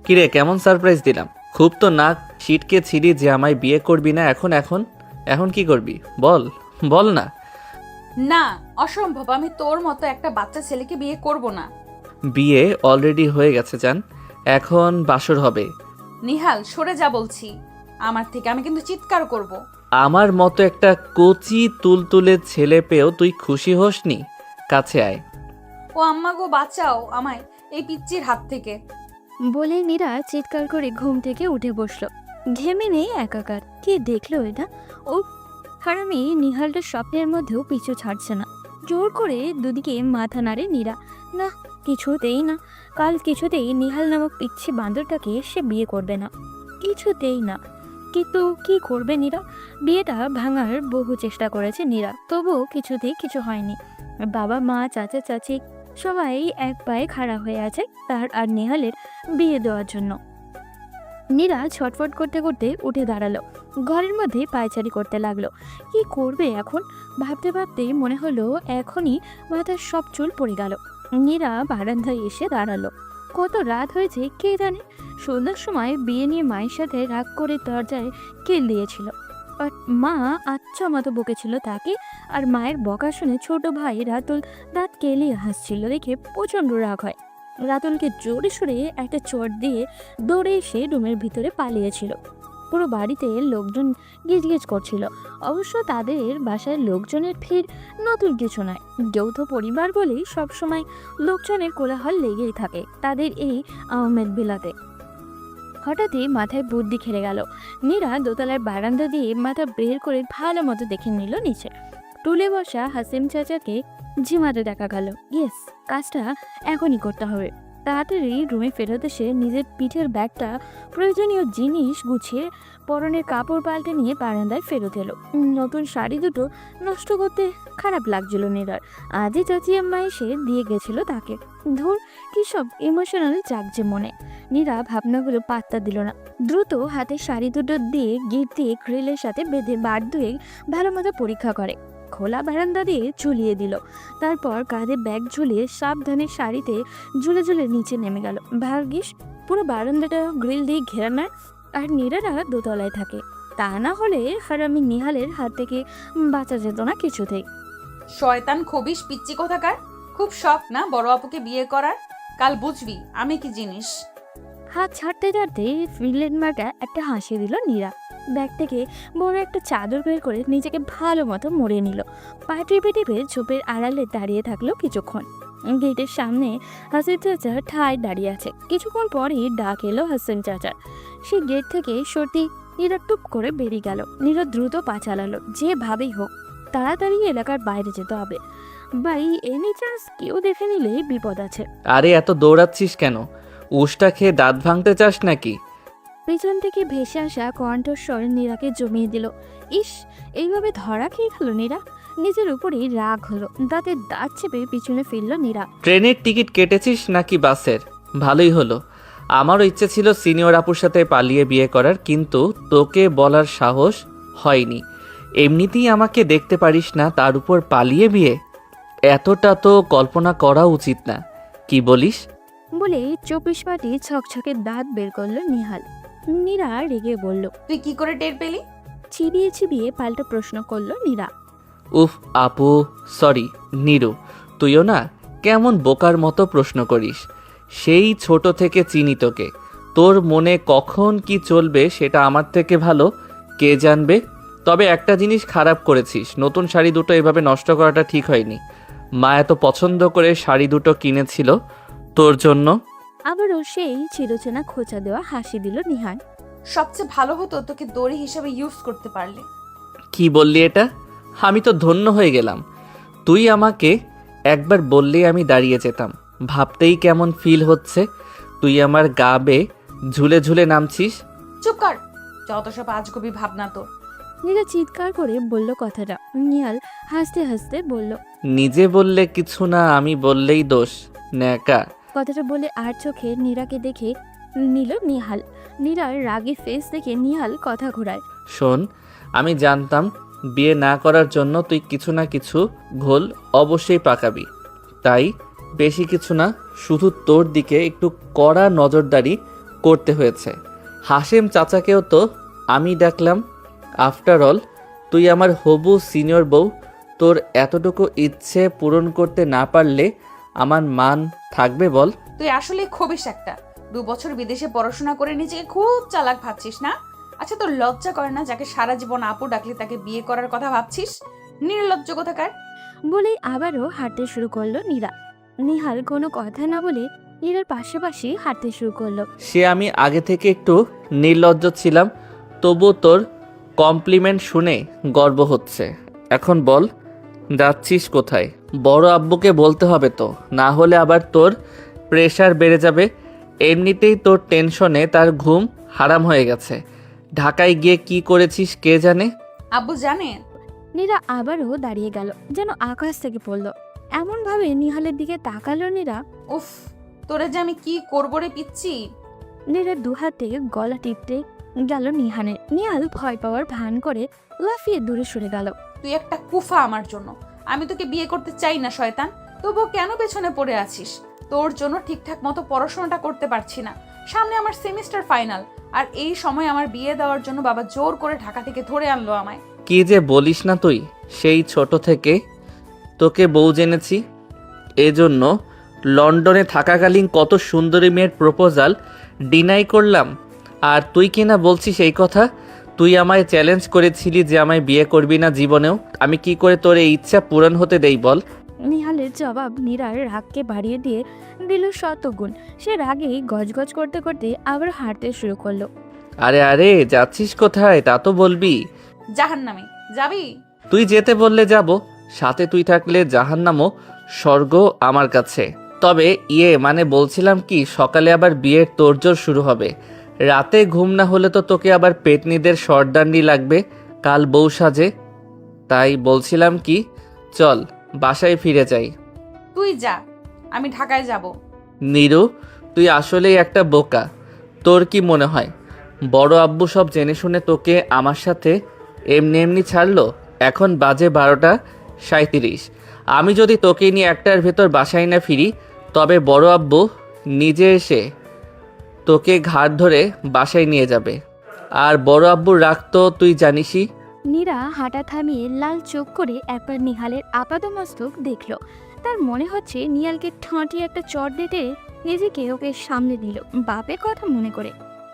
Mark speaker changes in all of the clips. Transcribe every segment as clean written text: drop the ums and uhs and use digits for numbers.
Speaker 1: কিরে, কেমন সারপ্রাইজ দিলাম? খুব তো নাক ছিটকে ছিলি যে আমায় বিয়ে করবি না। এখন এখন এখন কি করবি বল, বল না।
Speaker 2: না, অসম্ভব। আমি তোর মতো একটা বাচ্চা ছেলেকে বিয়ে করব না।
Speaker 1: বিয়ে অলরেডি হয়ে গেছে জান, এখন বাসর হবে।
Speaker 2: নিহাল, সরে যা বলছি আমার থেকে। আমি কিন্তু চিৎকার করব।
Speaker 1: আমার মতো একটা কচি তুলতুলে ছেলে পেয়েও তুই খুশি হোসনি? কাছে আয়।
Speaker 2: ও আম্মা গো, বাঁচাও আমায় এই পিচ্চির হাত থেকে।
Speaker 3: বলে নীরা চিৎকার করে ঘুম থেকে উঠে বসলো। ঘেমে নেই একাকার। কি দেখলো এটা? ও হারামি নিহালটার স্বপ্নের মধ্যেও পিছু ছাড়ছে না। জোর করে দুদিকে মাথা নাড়ে নীরা। না, কিছুতেই না। কাল কিছুতেই নিহাল নামক পিচ্ছি বান্দরটাকে সে বিয়ে করবে না, কিছুতেই না। কিন্তু কি করবে নীরা? বিয়েটা ভাঙার বহু চেষ্টা করেছে নীরা, তবুও কিছুতেই কিছু হয়নি। বাবা মা চাচা চাচি সবাই এক পায়ে খাড়া হয়ে আছে তার আর নেহালের বিয়ে দেওয়ার জন্য। নীরা ছটফট করতে করতে উঠে দাঁড়ালো, ঘরের মধ্যে পায়চারি করতে লাগলো। কি করবে এখন? ভাবতে ভাবতে মনে হলো এখনই মাথার সব চুল পড়ে গেল। নীরা বারান্দায় এসে দাঁড়ালো। কত রাত হয়েছে কে জানে। সন্ধ্যার সময় বিয়ে নিয়ে মায়ের সাথে রাগ করে দরজায় কেল দিয়েছিল। আর মা আচ্ছা মতো বকেছিল তাকে। আর মায়ের বকা শুনে ছোট ভাই রাতুল দাঁত কেলিয়ে হাসছিল দেখে প্রচণ্ড রাগ হয়। রাতুলকে জোরে সোরে একটা চট দিয়ে দৌড়ে এসে রুমের ভিতরে পালিয়েছিল। পুরো বাড়িতে লোকজন গিজগিজ করছিল। অবশ্য তাদের বাসায় লোকজনের ভিড় নতুন কিছু নয়। যৌথ পরিবার বলেই সবসময় লোকজনের কোলাহল লেগেই থাকে তাদের এই আহমেদ বিলাতে। হঠাৎই মাথায় বুদ্ধি খেলে গেল। নীরা দোতলার বারান্দা দিয়ে মাথা বের করে ভালো মতো দেখে নিল নিচে। টুলে বসা হাসিম চাচাকে ঝিমাতে দেখা গেল। ইয়েস, কাজটা এখনই করতে হবে। তাড়াতাড়ি রুমে ফেরত এসে নিজের পিঠের ব্যাগটা প্রয়োজনীয় জিনিস গুছিয়ে পরনের কাপড় পাল্টে নিয়ে বারান্দায় ফেরত এলো। নতুন শাড়ি দুটো নষ্ট করতে খারাপ লাগছিল নীরার। আজই চাচি আম্মা এসে দিয়ে গেছিল তাকে। ধুর, কি সব ইমোশনাল জাগছে মনে। নীরা ভাবনাগুলো পাত্তা দিল না। দ্রুত হাতে শাড়ি দুটো দিয়ে গিট দিয়ে গ্রিলের সাথে বেঁধে বার ধুয়ে ভালো মতো পরীক্ষা করে। খোলা বারান্দা দিয়ে ঝুলিয়ে দিল। তারপর কাঁধে ব্যাগ ঝুলিয়ে সাবধানে শাড়িতে ঝুলে ঝুলে নিচে নেমে গেল। ভাগ্যিস পুরো বারান্দাটা গ্রিল দিয়ে ঘেরা নয়, আর নীরারা দোতলায় থাকে। তা না হলে হারামি নিহালের হাত থেকে বাঁচা যেত না কিছুতেই।
Speaker 2: শয়তান খবিশ পিচ্চি কোথাকার। খুব শখ না বড় আপুকে বিয়ে করার? কাল বুঝবি আমি কি জিনিস।
Speaker 3: হাত ছাড়তে ছাড়তে ফিনল্যান্ড মার্কা একটা হাসি দিল নীরা। ব্যাগ থেকে বড় একটা চাদর বের করে নিজেকে ভালো মতো মুড়ে নিল। পা টিপে টিপে ঝোপের আড়ালে দাঁড়িয়ে থাকলো কিছুক্ষণ। গেটের সামনে হাসিম চাচা ঠায় দাঁড়িয়ে আছে। কিছুক্ষণ পরই ডাক এলো হাসিম চাচার। সে গেট থেকে সত্যি নীরা টুপ করে বেরিয়ে গেল। নীরা দ্রুত পা চালালো। যেভাবেই হোক তাড়াতাড়ি এলাকার বাইরে যেতে হবে। ভাই, এনি চান্স কেউ দেখে নিলে বিপদ আছে।
Speaker 1: আরে এত দৌড়াচ্ছিস কেন? উষ্টা খেয়ে দাঁত ভাঙতে চাস নাকি?
Speaker 3: পেছন থেকে ভেসে আসা কণ্ঠস্বর নীরাকে জমিয়ে দিল। ইস, এইভাবে ধরা খেয়ে গেল নীরা। নিজের উপরেই রাগ হলো। দাঁতে দাঁত চেপে পিছনে ফিরল নীরা।
Speaker 1: ট্রেনের টিকিট কেটেছিস নাকি বাসের? ভালোই হলো। আমারও ইচ্ছে ছিল সিনিয়র আপুর সাথে পালিয়ে বিয়ে করার, কিন্তু তোকে বলার সাহস হয়নি। এমনিতেই আমাকে দেখতে পারিস না, তার উপর পালিয়ে বিয়ে? এতটা তো কল্পনা করা উচিত না। কি বলিস?
Speaker 3: বলে 24 পাটি ছকছকে দাঁত বের করলো নিহাল। নীরা রেগে বলল।
Speaker 2: তুই কি করে টের পেলি?
Speaker 3: চিবিয়ে চিবিয়ে পাল্টা প্রশ্ন করলো নীরা।
Speaker 1: উফ আপু, সরি নীরু, তুইও না কেমন বোকার মতো প্রশ্ন করিস। সেই ছোট থেকে চিনি তোকে। তোর মনে কখন কি চলবে সেটা আমার থেকে ভালো কে জানবে। তবে একটা জিনিস খারাপ করেছিস, নতুন শাড়ি দুটো এভাবে নষ্ট করাটা ঠিক হয়নি। মা এত পছন্দ করে শাড়ি দুটো কিনেছিল তোর জন্য।
Speaker 3: আবারও সেই চিরচেনা খোঁচা দেওয়া হাসি দিল নিহাল।
Speaker 2: সবচেয়ে ভালো হতো তোকে দড়ি হিসেবে ইউজ করতে পারলে।
Speaker 1: কি বললি এটা? আমি তো ধন্য হয়ে গেলাম। তুই আমাকে একবার বললেই আমি দাঁড়িয়ে যেতাম। ভাবতেই কেমন ফিল হচ্ছে, তুই আমার গা বেয়ে ঝুলে ঝুলে নামছিস।
Speaker 2: চুপ কর, যত সব আজগুবি ভাবনা তোর।
Speaker 3: নীরা চিৎকার করে বলল কথাটা। নিহাল হাসতে হাসতে বলল,
Speaker 1: নিজে বললে কিছু না, আমি বললেই দোষ। ন্যাকা।
Speaker 3: কথাটা বলে আর চোখে নীরাকে দেখে নিল নিহাল। নীরার রাগী ফেস দেখে নিহাল কথা ঘোরায়।
Speaker 1: শোন, আমি জানতাম বিয়ে না করার জন্য তুই কিছু না কিছু ঘোল অবশ্যই পাকাবি। তাই বেশি কিছু না, শুধু তোর দিকে একটু কড়া নজরদারি করতে হয়েছে। হাশেম চাচাকেও তো আমি ডাকলাম। আফটার অল তুই আমার হবু সিনিয়র বউ, তোর এতটুকু ইচ্ছে পূরণ করতে না পারলে আমার মান থাকবে বল?
Speaker 2: তুই আসলে খবিস একটা। 2 বছর বিদেশে পড়াশোনা করে নিজেকে খুব চালাক ভাবছিস না? আচ্ছা, তোর লজ্জা করে না যাকে সারা জীবন আপু ডাকলে তাকে বিয়ে করার কথা ভাবছিস? নির্লজ্জ কোথাকার।
Speaker 3: বলেই আবারও হাঁটতে শুরু করলো নীরা। নিহাল কোনো কথা না বলে নীরার পাশাপাশি হাঁটতে শুরু করলো।
Speaker 1: সে আমি আগে থেকে একটু নির্লজ্জ ছিলাম, তবু তোর কমপ্লিমেন্ট শুনে গর্ব হচ্ছে। এখন বল, যাচ্ছিস কোথায়? বড় আব্বুকে বলতে হবে তো, না হলে আবার তোর প্রেশার বেড়ে যাবে। এমনিতেই তোর টেনশনে তার ঘুম হারাম হয়ে গেছে। ঢাকায় গিয়ে কি করেছিস কে জানে।
Speaker 2: আব্বু জানে?
Speaker 3: নীরা আবারও দাঁড়িয়ে গেল, যেন আকাশ থেকে পড়লো। এমন ভাবে নিহালের দিকে তাকালো নীরা।
Speaker 2: উফ, তোরে যে আমি কি করবো রে পিচ্ছি।
Speaker 3: নীরার দুহাতে গলা টিপতে গেল নিহানের। নিহাল ভয় পাওয়ার ভান করে লাফিয়ে দূরে সরে গেল।
Speaker 2: তুই একটা কুফা আমার জন্য। আমি তোকে বিয়ে করতে চাই না শয়তান, তবুও কেন পেছনে পড়ে আছিস? তোর জন্য ঠিকঠাক মতো পড়াশোনাটা করতে পারছি না। সামনে আমার সেমিস্টার ফাইনাল, আর এই সময় আমার বিয়ে দেওয়ার জন্য বাবা জোর করে ঢাকা থেকে ধরে আনলো আমায়।
Speaker 1: কি যে বলিস না তুই, সেই ছোট থেকে তোকে বউ জেনেছি। এজন্য লন্ডনে থাকাকালীন কত সুন্দরী মেয়ের প্রপোজাল ডিনাই করলাম, আর তুই কিনা বলছিস এই কথা? তুই আমায় চ্যালেঞ্জ করেছিলি যে আমায় বিয়ে করবি না জীবনেও। আমি কি করে তোর এই ইচ্ছা পূরণ হতে দেই বল?
Speaker 3: নিহালের জবাব নীরার রাগকে বাড়িয়ে দিয়ে দিল শতগুণ। সে রাগেই গজগজ করতে করতে আবার হাঁটতে শুরু করলো।
Speaker 1: আরে আরে, যাচ্ছিস কোথায় তা তো বলবি।
Speaker 2: জাহান্নামে যাবি?
Speaker 1: তুই যেতে বললে যাব, সাথে তুই থাকলে জাহান্নামও স্বর্গ আমার কাছে। তবে মানে বলছিলাম কি, সকালে আবার বিয়ের তোড়জোড় শুরু হবে। রাতে ঘুম না হলে তো তোকে আবার পেতনিদের শর্টডান্ডি লাগবে কাল বউ সাজে। তাই বলছিলাম কি, চল বাসায় ফিরে যাই।
Speaker 2: তুই যা, আমি ঢাকায় যাব।
Speaker 1: নীরু, তুই আসলেই একটা বোকা। তোর কি মনে হয় বড় আব্বু সব জেনে শুনে তোকে আমার সাথে এমনি এমনি ছাড়লো? এখন বাজে 12:37। আমি যদি তোকে নিয়ে একটার ভেতর বাসায় না ফিরি, তবে বড় আব্বু নিজে এসে তোকে ঘাড় ধরে বাসায় নিয়ে যাবে। আর বড় আব্বুর রাগ তো তুই জানিসই।
Speaker 3: নীরা হাঁটা থামিয়ে লাল চোখ করে একবার নিহালের আপাদমস্তক দেখল। তার মনে হচ্ছে নিহালকে ঠাঁটিয়ে একটা চট দিতে নিজেকে ওকে সামনে দিল বাপের কথা মনে করে।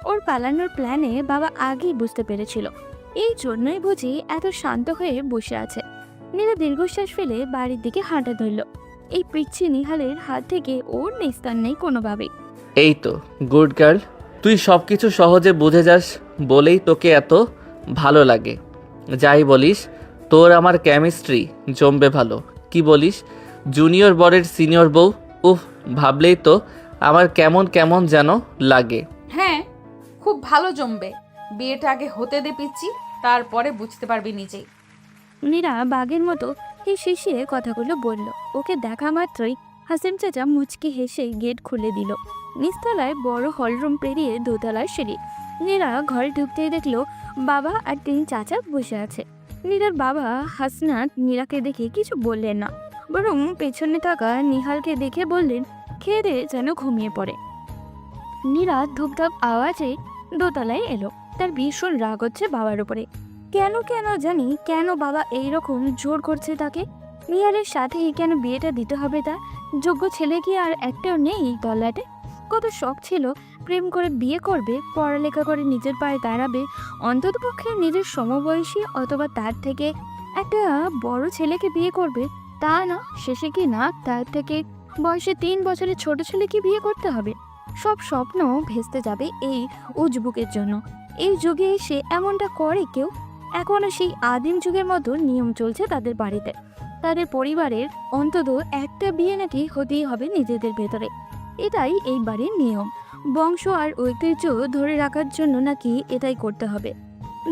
Speaker 3: ওর পালানোর প্ল্যানে বাবা আগেই বুঝতে পেরেছিল, এই জন্যই বুঝি এত শান্ত হয়ে বসে আছে। নীরা দীর্ঘশ্বাস ফেলে বাড়ির দিকে হাঁটা ধরল। এই পিচ্ছি নিহালের হাত থেকে ওর নিস্তার নেই কোনোভাবেই।
Speaker 1: এই তো গুড গার্ল, তুই সব কিছু সহজে বুঝে যাস বলেই তোকে এত ভালো লাগে। যাই বলিস, তোর আমার কেমিস্ট্রি জমবে ভালো। কি বলিস? জুনিয়র বরের সিনিয়র বউ, উফ, ভাবলেই তো আমার কেমন কেমন যেন লাগে।
Speaker 2: হ্যাঁ, খুব ভালো জমবে। বিয়েটা আগে হতে দে পিচ্ছি, তারপরে বুঝতে পারবি নিজেই।
Speaker 3: নীরা বাঘের মতো হেসে কথাগুলো বলল। ওকে দেখা মাত্রই হাসিম চাচা মুচকি হেসে গেট খুলে দিল। নিচতলায় বড় হলরুম পেরিয়ে দোতলার সিঁড়ি। নীরা ঘরে ঢুকতেই দেখলো বাবা আর 3 চাচা বসে আছে। নীরার বাবা হাসনাত নীরাকে দেখে কিছু বললেন না, বরং পেছনে থাকা নিহালকে দেখে বললেন, খেয়ে দিয়ে যেন ঘুমিয়ে পড়ে। নীরা ধূপধাপ আওয়াজে দোতলায় এলো। তার ভীষণ রাগ হচ্ছে বাবার উপরে। কেন জানি কেন বাবা এইরকম জোর করছে তাকে। নিহালের সাথেই কেন বিয়েটা দিতে হবে? তার যোগ্য ছেলে কি আর একটাও নেই এই তল্লাটে? কত শখ ছিল প্রেম করে বিয়ে করবে, পড়ালেখা করে নিজের পায়ে দাঁড়াবে, অন্ততপক্ষে নিজের সমবয়সী অথবা তার থেকে একটা বড় ছেলেকে বিয়ে করবে। তা না, শেষে কি না তার থেকে বয়সে 3 বছরের ছোট ছেলেকে বিয়ে করতে হবে। সব স্বপ্ন ভেস্তে যাবে এই উজবুকের জন্য। এই যুগে এসে এমনটা করে কেউ? এখনও সেই আদিম যুগের মতো নিয়ম চলছে তাদের বাড়িতে। তাদের পরিবারের অন্তত একটা বিয়ে নাকি হতেই হবে নিজেদের ভেতরে। এটাই এই বাড়ির নিয়ম। বংশ আর ঐতিহ্য ধরে রাখার জন্য নাকি এটাই করতে হবে।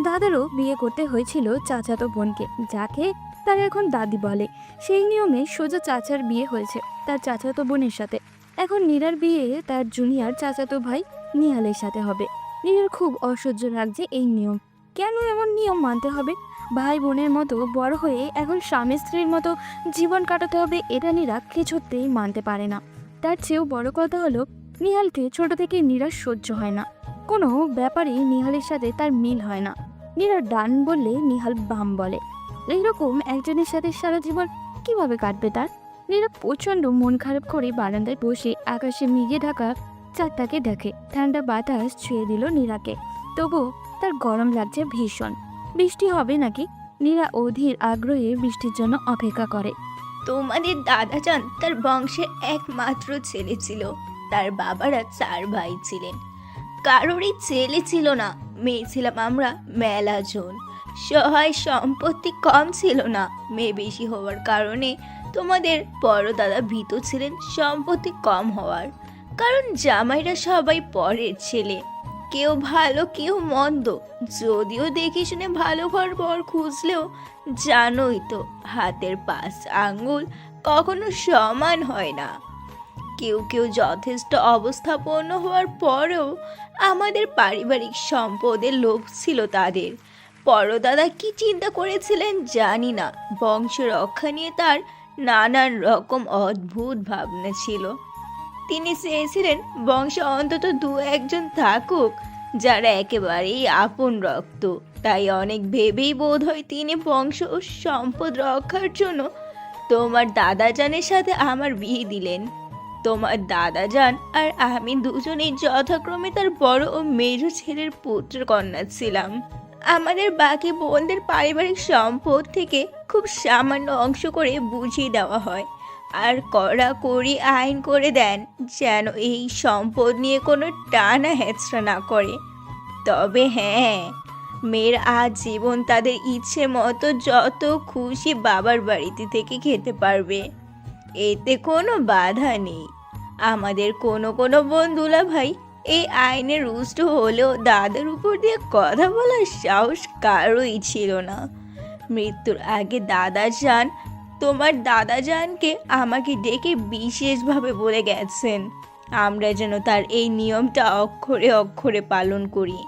Speaker 3: দাদারও বিয়ে করতে হয়েছিল চাচাতো বোনকে, যাকে তারা এখন দাদি বলে। সেই নিয়মে সোজা চাচার বিয়ে হয়েছে তার চাচাতো বোনের সাথে। এখন নীরার বিয়ে তার জুনিয়র চাচাতো ভাই নিহালের সাথে হবে। নীরার খুব অসহ্য লাগছে এই নিয়ম। কেন এমন নিয়ম মানতে হবে? ভাই বোনের মতো বড় হয়ে এখন স্বামী স্ত্রীর মতো জীবন কাটাতে হবে, এটা নীরা কিছুতেই মানতে পারে না। তার চেয়েও বড় কথা হলো নিহালকে ছোট থেকে নীরার সহ্য হয় না। কোনো ব্যাপারে নিহালের সাথে তার মিল হয় না। নীরা ডান বললে নিহাল বাম বলে। এইরকম একজনের সাথে সারা জীবন কিভাবে কাটবে তার? নীরা প্রচণ্ড মন খারাপ করে বারান্দায় বসে আকাশে মেঘে ঢাকা চাঁদটাকে দেখে। ঠান্ডা বাতাস ছুঁয়ে দিল নীরাকে, তবু তার গরম লাগছে ভীষণ। বৃষ্টি হবে নাকি? নীরা অধীর আগ্রহে বৃষ্টির জন্য অপেক্ষা করে।
Speaker 4: তোমাদের দাদাজান তার বংশের একমাত্র ছেলে ছিল। তার বাবারা 4 ভাই ছিলেন, কারোরই ছেলে ছিল না। মেয়ে ছিলাম আমরা মেলা জন। সহায় সম্পত্তি কম ছিল না। মেয়ে বেশি হওয়ার কারণে তোমাদের বড় দাদা ভীত ছিলেন সম্পত্তি কম হওয়ার, কারণ জামাইরা সবাই পরের ছেলে, কেউ ভালো কেউ মন্দ। যদিও দেখে শুনে ভালো ঘর বর খুঁজলেও জানোই তো হাতের 5 আঙ্গুল কখনো সমান হয় না। কেউ কেউ যথেষ্ট অবস্থাপন্ন হওয়ার পরেও আমাদের পারিবারিক সম্পদের লোভ ছিল তাদের। পরদাদা কি চিন্তা করেছিলেন জানি না, বংশ রক্ষা নিয়ে তার নানান রকম অদ্ভুত ভাবনা ছিল। তিনি চেয়েছিলেন বংশে অন্তত 2-1 থাকুক যারা একেবারেই আপন রক্ত। তাই অনেক ভেবেই বোধ হয় তিনি বংশ ও সম্পদ রক্ষার জন্য তোমার দাদাজানের সাথে আমার বিয়ে দিলেন। তোমার দাদাজান আর আমি দুজনেই যথাক্রমে তার বড় ও মেজ ছেলের পুত্র কন্যা ছিলাম। আমাদের বাকি বোনদের পারিবারিক সম্পদ থেকে খুব সামান্য অংশ করে বুঝিয়ে দেওয়া হয়, আর কড়াকড়ি আইন করে দেন যেন এই সম্পদ নিয়ে কোনো টানা হেঁচড়া না করে। তবে হ্যাঁ, মেয়ের আজীবন তাদের ইচ্ছে মতো যত খুশি বাবার বাড়িতে থেকে খেতে পারবে, এতে কোনো বাধা নেই। আমাদের কোনো কোনো বন্ধুলা ভাই এই আইনে রুষ্ট হলেও দাদার উপর দিয়ে কথা বলার সাহস কারোই ছিল না। মৃত্যুর আগে দাদাজান তোমার দাদাজানকে আমাকে ডেকে বিশেষভাবে বলে গেছেন আমরা যেন তার এই নিয়মটা অক্ষরে অক্ষরে পালন করি,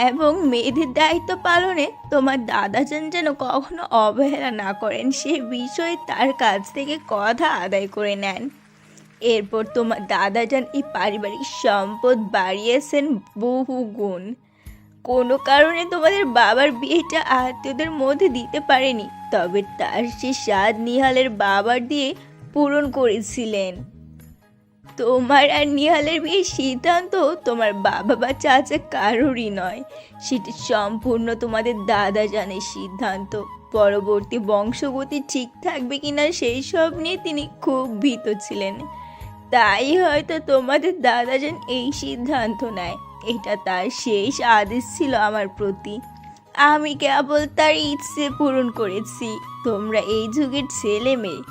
Speaker 4: এবং মেয়েদের দায়িত্ব পালনে তোমার দাদাজান যেন কখনো অবহেলা না করেন সে বিষয়ে তার কাছ থেকে কথা আদায় করে নেন। এরপর তোমার দাদাজান এই পারিবারিক সম্পদ বাড়িয়েছেন বহু গুণ। কোনো কারণে তোমাদের বাবার বিয়েটা আত্মীয়দের মধ্যে দিতে পারেনি, তবে তার সে স্বাদ নিহালের বাবার দিয়ে পূরণ করেছিলেন। তোমার আর নিহালের বিয়ের সিদ্ধান্ত তোমার বাবা বা চাচা কারোরই নয়, সেটি সম্পূর্ণ তোমাদের দাদাজানের সিদ্ধান্ত। পরবর্তী বংশগতি ঠিক থাকবে কিনা সেই সব নিয়ে তিনি খুব ভীত ছিলেন, তাই হয়তো তোমাদের দাদাজান এই সিদ্ধান্ত নেয়। এটা তার শেষ আদেশ ছিল আমার প্রতি। আমি কেবল তার ইচ্ছে পূরণ করেছি। তোমরা এই যুগের ছেলে মেয়ে,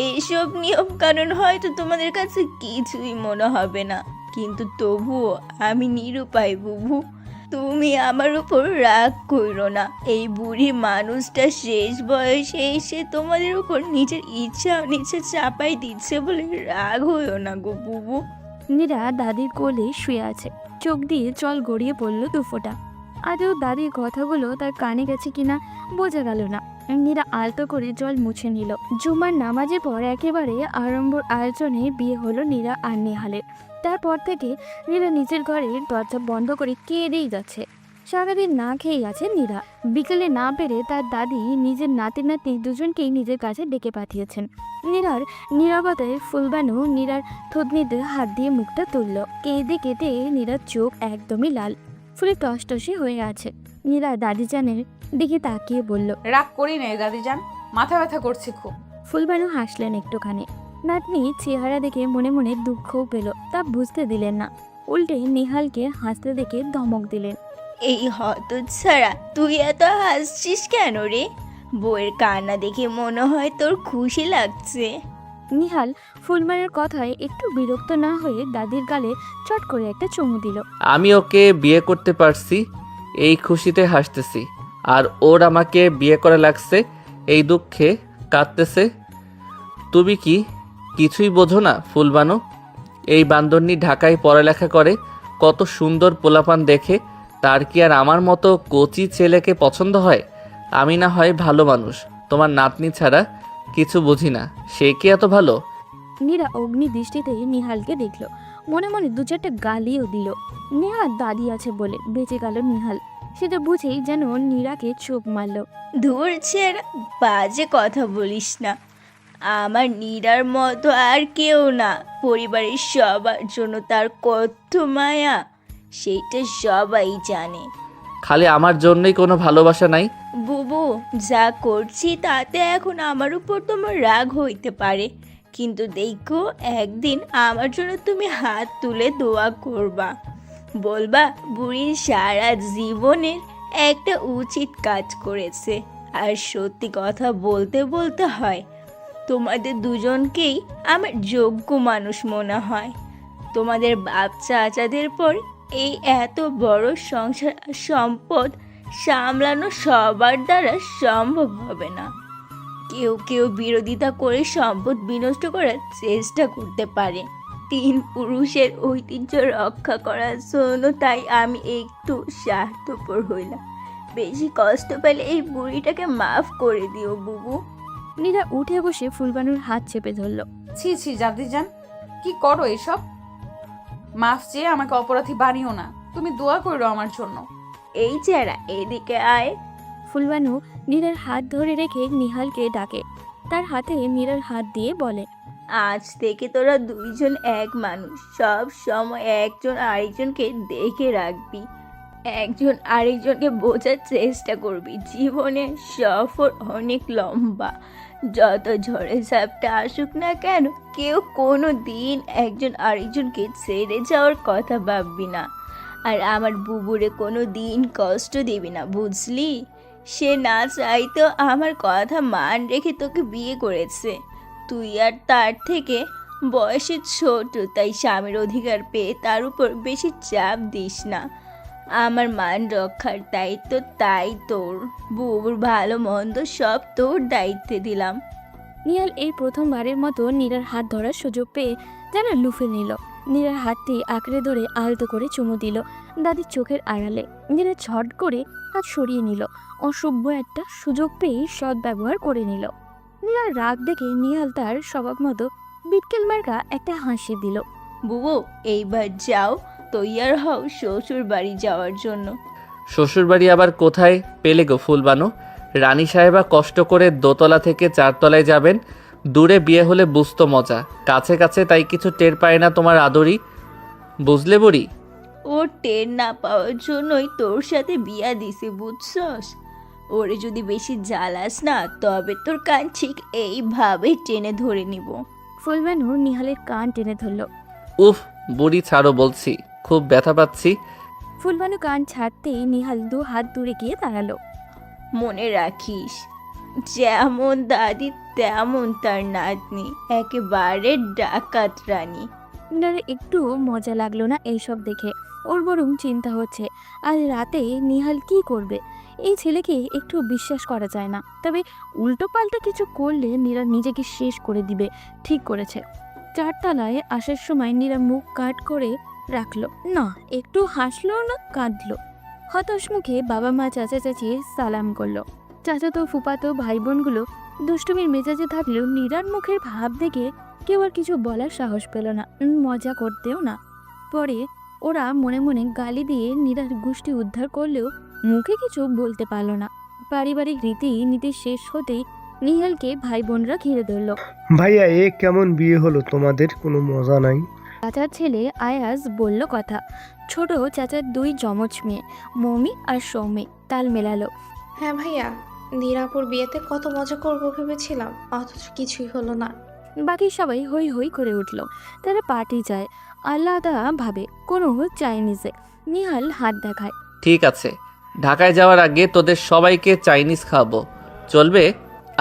Speaker 4: এইসব নিয়ম কানুন হয়তো তোমাদের কাছে কিছুই মনে হবে না, কিন্তু তবুও আমি নিরুপায় বুবু। তুমি আমার উপর রাগ করো না। এই বুড়ি মানুষটা শেষ বয়সে এসে তোমাদের উপর নিজের ইচ্ছা নিচে চাপাই দিচ্ছে বলে রাগ হইও না গো বুবু।
Speaker 3: নীরা দাদির কোলে শুয়ে আছে, চোখ দিয়ে জল গড়িয়ে পড়ল 2 ফোঁটা। আদৌ দাদির কথাগুলো তার কানে গেছে কিনা বোঝা গেল না। নীরা আলতো করে জল মুছে নিল। জুমার নামাজের পর একেবারে আড়ম্বর আয়োজনে বিয়ে হলো নীরা আর নেহালের। তারপর থেকে নীরা নিজের ঘরের দরজা বন্ধ করে কেঁদেই যাচ্ছে। সারাদিন না খেয়েই আছে নীরা। বিকেলে না পেরে তার দাদি নিজের নাতি নাতনি দুজনকেই নিজের কাছে ডেকে পাঠিয়েছেন। নীরার নীরবতায় ফুলবানু নীরার থুতনিতে হাত দিয়ে মুখটা তুলল। কেঁদে কেঁদে নীরার চোখ একদমই লাল, ফুলে টসটসে হয়ে আছে। নীরা দাদিজানের দিকে তাকিয়ে বলল,
Speaker 2: রাগ করি না দাদিজান, মাথা ব্যথা করছে খুব।
Speaker 3: ফুলবানু হাসলেন একটুখানি। নাতনি চেহারা দেখে মনে মনে দুঃখও পেল, তা বুঝতে দিলেন না। উল্টে নিহালকে হাসতে দেখে ধমক দিলেন।
Speaker 4: এই হতচ্ছাড়া, তুই এত হাসছিস কেন রে? বউয়ের কান্না দেখে মনে হয় তোর খুশি লাগছে।
Speaker 3: নিহাল ফুলবানুর কথায় একটু বিরক্ত না হয়ে দাদির গালে চট করে একটা চুমু দিল।
Speaker 1: আমি ওকে বিয়ে করতে পারছি এই খুশিতে হাসতেছি, আর ওর আমাকে বিয়ে করা লাগছে এই দুঃখে কাঁদতেছে। তুমি কি কিছুই বোঝো না ফুলবানু? এই বান্দরনি ঢাকায় পড়ালেখা করে, কত সুন্দর পোলাপান দেখে, তার কি আর আমার মতো কচি ছেলেকে পছন্দ হয়? আমি না হয় ভালো মানুষ, তোমার নাতনি ছাড়া কিছু বুঝি না, সে কি এত ভালো?
Speaker 3: নীরা অগ্নি দৃষ্টিতে নিহালকে দেখল। মনে মনে দু চারটে গালিও দিল। নেহা দাঁড়িয়ে আছে বলে বেঁচে গেল নিহাল। সেটা বুঝেই যেন নীরাকে চোখ মারল।
Speaker 4: ধুর ছেড়ে বাজে কথা বলিস না। আমার নীরার মতো আর কেউ না। পরিবারের সবার জন্য তার কত মায়া, সেইটা সবাই জানে।
Speaker 1: খালি আমার জন্যই কোনো ভালোবাসা নাই?
Speaker 4: বুবু, যা করছি তাতে এখন আমার উপর তোমার রাগ হইতে পারে, কিন্তু দেখো একদিন আমার জন্য তুমি হাত তুলে দোয়া করবা, বলবা বুড়ির সারা জীবনের একটা উচিত কাজ করেছে। আর সত্যি কথা বলতে বলতে হয়, তোমাদের দুজনকেই আমার যোগ্য মানুষ মনে হয়। তোমাদের বাপ চাচাদের পর এই এত বড় সংসার আর সম্পদ সামলানো সবার দ্বারা সম্ভব হবে না। কেউ কেউ বিরোধিতা করে সম্পদ বিনষ্ট করার চেষ্টা করতে পারে তিন পুরুষের ঐতিহ্য রক্ষা করার জন্য। তাই আমি একটু স্বার্থপর হইলাম। বেশি কষ্ট পেলে এই বুড়িটাকে মাফ করে দিও বুবু।
Speaker 3: নীরা উঠে বসে ফুলবানুর হাত চেপে ধরল।
Speaker 2: ছি ছি জাদিজান, কি করো এসব? মাফ চেয়ে আমাকে অপরাধী বানিও না। তুমি দোয়া করো আমার জন্য।
Speaker 4: এই চেহারা এদিকে আয়।
Speaker 3: ফুলবানু নীরার হাত ধরে রেখে নিহালকে ডাকে। তার হাতে নীরার হাত দিয়ে বলে,
Speaker 4: আজ থেকে তোরা দুইজন এক মানুষ। সব সময় একজন আরেকজনকে দেখে রাখবি, একজন আরেকজনকে বোঝার চেষ্টা করবি। জীবনের সফর অনেক লম্বা, যত ঝড়ে ঝাপটা আসুক না কেন, কেউ কোনো দিন একজন আরেকজনকে ছেড়ে যাওয়ার কথা ভাববি না। আর আমার বুবুরে কোনো দিন কষ্ট দিবি না, বুঝলি? সে না চাইতেও আমার কথা মান রেখে তোকে বিয়ে করেছে। তুই আর তার থেকে বয়সে ছোট, তাই স্বামীর অধিকার পেয়ে তার উপর বেশি চাপ দিস না। আমার মান রক্ষার দায়িত্ব তাই তোর। বুবুর ভালো মন্দ সব তোর দায়িত্বে দিলাম।
Speaker 3: নিহাল এই প্রথমবারের মতো নীরার হাত ধরার সুযোগ পেয়ে যেন লুফে নিল। নীরার হাতটি আঁকড়ে ধরে আলতো করে চুমু দিল দাদির চোখের আড়ালে। নীরা ছট করে হাত সরিয়ে নিল। অসভ্য একটা সুযোগ পেয়ে সৎ ব্যবহার করে নিল। নীরার রাগ দেখে নিহাল তার স্বভাব মতো বিটকেল মার্কা একটা হাসি দিল।
Speaker 4: বুবু, এইবার যাও, তৈয়ার হও শ্বশুর বাড়ি যাওয়ার জন্য।
Speaker 1: শ্বশুরবাড়ি আবার কোথায় পেলে গো ফুলবানু? রানী সাহেবা কষ্ট করে দোতলা থেকে 4 তলায় যাবেন। দূরে বিয়ে হলে বুঝতো মজা, কাছে কাছে তাই কিছু টের পায় না তোমার আদরি। বুঝলে বুড়ি?
Speaker 4: ও টের না পাওয়ার জন্যই তোর সাথে বিয়া দিছে, বুঝছস? ওরে যদি বেশি জ্বালাস না, তবে তোর কান ঠিক এইভাবে টেনে ধরে নিব।
Speaker 3: ফুলবানু নিহালের কান টেনে ধরল।
Speaker 1: উফ বুড়ি ছাড়ো বলছি, খুব ব্যথা পাচ্ছি।
Speaker 3: ফুলবানু কান ছাড়তেই নিহাল 2 হাত দূরে গিয়ে দাঁড়ালো।
Speaker 4: মনে রাখিস, যেমন দাদি তেমন তার নাতনি, একেবারে ডাকাত রানী।
Speaker 3: নীরার একটু মজা লাগলো না এইসব দেখে। ওর বরং চিন্তা হচ্ছে আজ রাতে নিহাল কি করবে। এই ছেলেকে একটু বিশ্বাস করা যায় না, তবে উল্টো পাল্টা কিছু করলে নীরা নিজেকে শেষ করে দিবে। ঠিক করেছে। 4 তলায় আসার সময় নীরা মুখ কাট করে রাখলো না, একটু হাসলো না কাঁদলো। হতাশ মুখে বাবা মা চাচা চাচি সালাম করলো। চাচাতো ফুপাতো ভাই বোনগুলো দুষ্টুমির মেজাজে থাকলেও নীরার মুখের ভাব দেখে কেউ আর কিছু বলার সাহস পেল না, মজা করতেও না। পরে ওরা মনে মনে গালি দিয়ে নীরার গোষ্ঠী উদ্ধার করলেও মুখে কিছু বলতে পারল না। পারিবারিক রীতি শেষ হতেই নিহালকে ভাই বোনরা ঘিরে ধরল।
Speaker 5: ভাইয়া, এ কেমন বিয়ে হলো তোমাদের? কোনো মজা নাই?
Speaker 3: চাচার ছেলে আয়াজ বলল কথা। ছোট চাচার 2 যমজ মেয়ে মমি আর সৌমি তাল মেলালো।
Speaker 6: হ্যাঁ ভাইয়া, নীরাপুর বিয়েতে কত মজা করবো ভেবেছিলাম, অথচ কিছুই হলো না।
Speaker 3: বাকি সবাই হই হই করে উঠল। তারা পার্টি চায়, আলাদা ভাবে কোনো চাইনিজে। নিহাল হাত দেখায়।
Speaker 1: ঠিক আছে, ঢাকায় যাওয়ার আগে তোদের সবাইকে চাইনিজ খাওয়াবো, চলবে?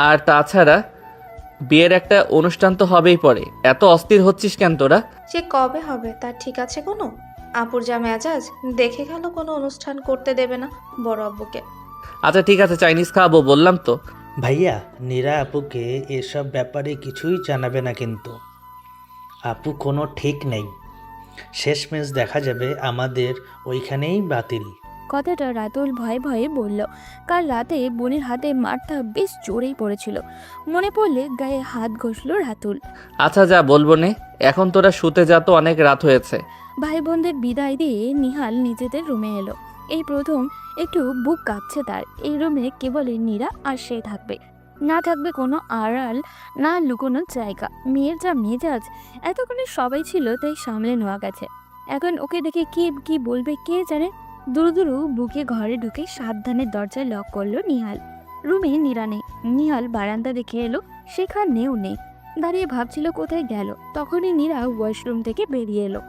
Speaker 1: আর তাছাড়া বিয়ের একটা অনুষ্ঠান তো হবেই পরে, এত অস্থির হচ্ছিস কেন তোরা?
Speaker 6: যে কবে হবে তার ঠিক আছে কোনো? আপুর যা মেজাজ, দেখে গেল কোনো অনুষ্ঠান করতে দেবে না বড় আব্বুকে।
Speaker 1: আচ্ছা ঠিক আছে, চাইনিজ খাওয়াবো বললাম তো।
Speaker 7: ভাইয়া, নীরা আপুকে এসব ব্যাপারে কিছুই জানাবে না, কিন্তু আপু কোনো ঠিক নেই। শেষমেশ দেখা যাবে আমাদের ওইখানেই বাতিল।
Speaker 3: কথাটা রাতুল ভয়ে ভয়ে বলল। কাল রাতে বোনের হাতে মারটা বেশ জোরেই পড়েছিল। মনে পড়লে গায়ে হাত ঘষল রাতুল।
Speaker 1: আচ্ছা যা বলবো নে, এখন তোরা শুতে যা, তো অনেক রাত হয়েছে।
Speaker 3: ভাই বোনদের বিদায় দিয়ে নিহাল নিজেদের রুমে এলো। এই প্রথম একটু বুক কাঁপছে তার। এই রুমে কেবলই নীরা আর সে থাকবে, না থাকবে কোনো আড়াল, না লুকোনোর জায়গা। মেয়ের যা মেজাজ, এতক্ষণে সবাই ছিল তাই সামলে নেওয়া গেছে। এখন ওকে দেখে কি কি বলবে কে জানে। দুরু বুকে ঘরে ঢুকে সাবধানে দরজায় লক করলো নিহাল। রুমে নীরা নেই। নিহাল বারান্দা দেখে এলো, সেখানেও নেই। দাঁড়িয়ে ভাবছিল কোথায় গেল, তখনই নীরা ওয়াশরুম থেকে বেরিয়ে এলো।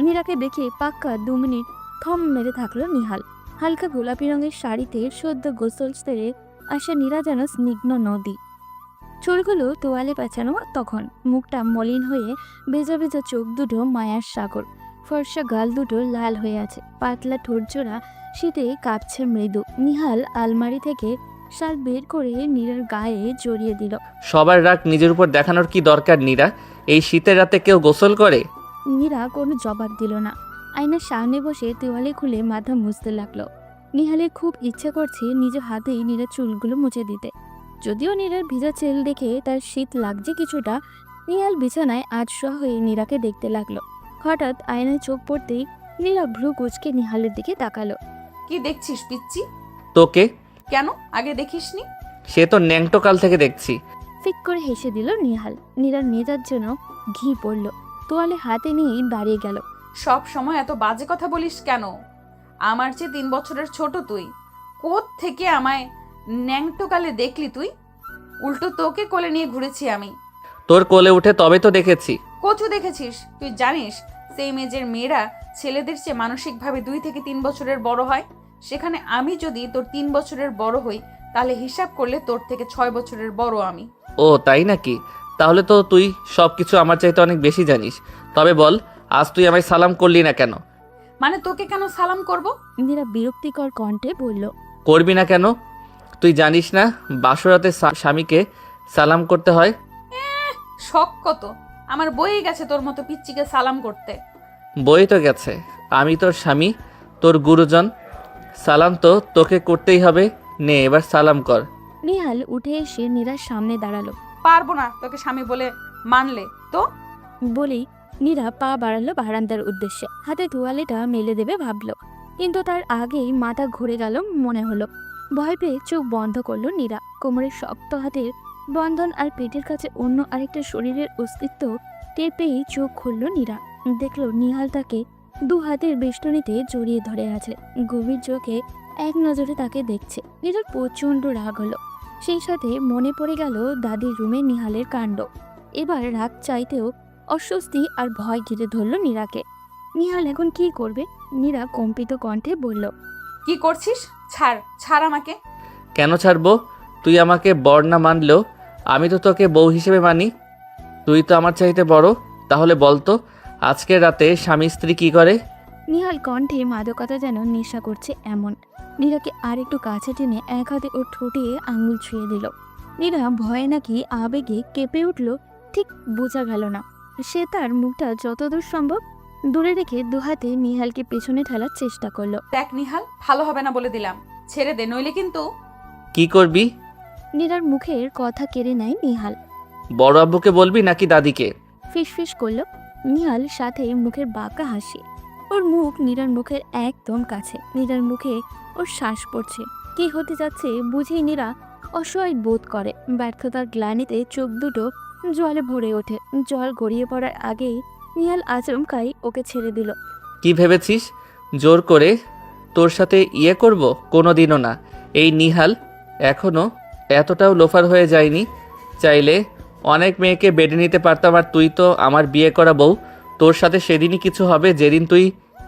Speaker 3: নীরাকে দেখে পাক্কা 2 মিনিট থম মেরে থাকলো নিহাল। হালকা গোলাপি রঙের শাড়িতে সদ্য গোসল সেরে আসা নীরা যেন স্নিগ্ধ নদী। চুলগুলো তোয়ালে পেঁচানো, তখন মুখটা মলিন হয়ে ভেজা ভেজা চোখ দুটো মায়ার সাগর। ফর্সা গাল দুটো লাল হয়ে আছে, পাতলা ঠোঁটজোড়া শীতে কাঁপছে মৃদু। নিহাল আলমারি থেকে শাল বের করে নীরার গায়ে জড়িয়ে দিল।
Speaker 1: সবার রাগ নিজের উপর দেখানোর কি দরকার নীরা? এই শীতের রাতে কেউ গোসল করে?
Speaker 3: নীরা কোনো জবাব দিল না। আয়নার সামনে বসে তোয়ালে খুলে মাথা মুছতে লাগলো। নিহালের খুব ইচ্ছে করছে নিজের হাতেই নীরার চুলগুলো মুছে দিতে। যদিও নীরার ভিজা চেল দেখে তার শীত লাগছে কিছুটা। নিহাল বিছানায় আধশোয়া হয়ে নীরাকে দেখতে লাগলো। হঠাৎ আয়নায় চোখ পড়তেই নীরা ভ্রু কুঁচকে নিহালের দিকে তাকালো।
Speaker 2: কি দেখছিস পিচ্চি?
Speaker 1: তোকে?
Speaker 2: কেন আগে দেখিসনি?
Speaker 1: সে তো ন্যাংটো কাল থেকে দেখছি।
Speaker 3: ফিক করে হেসে দিল নিহাল। নীরার মেজার জন্য ঘি পড়ল। তোয়ালে হাতে নিয়েই দাঁড়িয়ে গেল।
Speaker 2: সব সময় এত বাজে কথা বলিস কেন? আমার চেয়ে 3 বছরের ছোট তুই। কোথ থেকে আমায় ন্যাংটোকালে দেখলি তুই? উল্টো তোকে কোলে নিয়ে ঘুরেছি আমি।
Speaker 1: তোর কোলে উঠে তবে তো দেখেছি।
Speaker 2: কচু দেখেছিস? তুই জানিস সেই মেজের মেয়েরা ছেলেদের চেয়ে মানসিকভাবে 2 থেকে 3 বছরের বড় হয়। সেখানে আমি যদি তোর 3 বছরের বড় হই, তাহলে হিসাব করলে তোর থেকে 6 বছরের বড় আমি।
Speaker 1: ও তাই নাকি? তাহলে তো তুই সব কিছু আমার চাইতে অনেক বেশি জানিস। তবে বল, আজ তুই আমায় সালাম করলি না কেন?
Speaker 2: মানে তোকে কেন সালাম করব?
Speaker 3: নীরা বিরক্তিকর কণ্ঠে বলল।
Speaker 1: করবি না কেন? তুই জানিস না বাসরাতে স্বামীকে সালাম করতে হয়?
Speaker 2: শখ কত! আমার বই গেছে তোর মতো পিচ্চিকে সালাম করতে।
Speaker 1: বই তো গেছে, আমি তোর স্বামী, তোর গুরুজন। সালাম তো তোকে করতেই হবে। নে এবার সালাম কর।
Speaker 3: নিহাল উঠে এসে নীরার সামনে দাঁড়ালো।
Speaker 2: পারবো না তোকে স্বামী বলে মানলে তো।
Speaker 3: বলেই নীরা পা বাড়ালো বারান্দার উদ্দেশ্যে। হাতে তোয়ালেটা মেলে দেবে ভাবলো, কিন্তু তার আগেই মাথা ঘুরে গেল মনে হলো। ভয় পেয়ে চোখ বন্ধ করলো নীরা। কোমরের শক্ত হাতের বন্ধন আর পেটের কাছে অন্য আরেকটা শরীরের অস্তিত্ব টের পেয়েই চোখ খুললো নীরা। দেখলো নিহাল তাকে 2 হাতের বেষ্টনীতে জড়িয়ে ধরে আছে। গভীর চোখে এক নজরে তাকে দেখছে। নীরার প্রচণ্ড রাগ হলো। সেই সাথে মনে পড়ে গেল দাদির রুমে নিহালের কাণ্ড। এবার রাগ চাইতেও অস্বস্তি আর ভয় ঘিরে ধরল নীরাকে। নিহাল এখন কি করবে? নীরা কম্পিত কণ্ঠে বলল।
Speaker 2: কি করছিস? ছাড়, ছাড় আমাকে।
Speaker 1: কেন ছাড়বো? তুই আমাকে বর না মানলেও আমি তো তোকে বউ হিসেবে মানি। তুই তো আমার চাইতে বড়। তাহলে বলতো আজকের রাতে স্বামী স্ত্রী কি করে?
Speaker 3: নিহাল কণ্ঠে মাদকতা যেন নেশা করছে এমন। নীরাকে আর একটু কাছে টেনে এক হাতে ওর ঠোঁটে আঙুল ছুঁয়ে দিল। নীরা ভয়ে নাকি আবেগে কেঁপে উঠল, ঠিক বোঝা গেল না। সে তার মুখটা যতদূর সম্ভব দূরে রেখে 2 হাতে নিহালকে পেছনে ঠেলার চেষ্টা করলো।
Speaker 2: দেখ নিহাল, ভালো হবে না বলে দিলাম। ছেড়ে দে, নইলে কিন্তু।
Speaker 1: কি করবি?
Speaker 3: নীরার মুখের কথা কেড়ে নেয় নিহাল।
Speaker 1: বড় আব্বুকে বলবি নাকি দাদিকে?
Speaker 3: ফিসফিস করল নিহাল, সাথে মুখের বাঁকা হাসি। ওর মুখ নীরার মুখের একদম কাছে। নীরার মুখে ওর শ্বাস পড়ছে। কি হতে যাচ্ছে বুঝেই নীরা অসহায় বোধ করে। ব্যর্থতার গ্লানিতে চোখ দুটো জলে ভরে ওঠে। জল গড়িয়ে পড়ার আগেই নিহাল আচমকাই ওকে ছেড়ে দিল।
Speaker 1: কি ভেবেছিস জোর করে তোর সাথে ইয়ে করব? কোনোদিনও না। এই নিহাল এখনো এতটাও লোফার হয়ে যায়নি। চাইলে অনেক মেয়েকে বেডে নিতে পারতাম, আর তুই তো আমার বিয়ে করা বউ। তোর সাথে সেদিনই কিছু হবে যেদিন তুই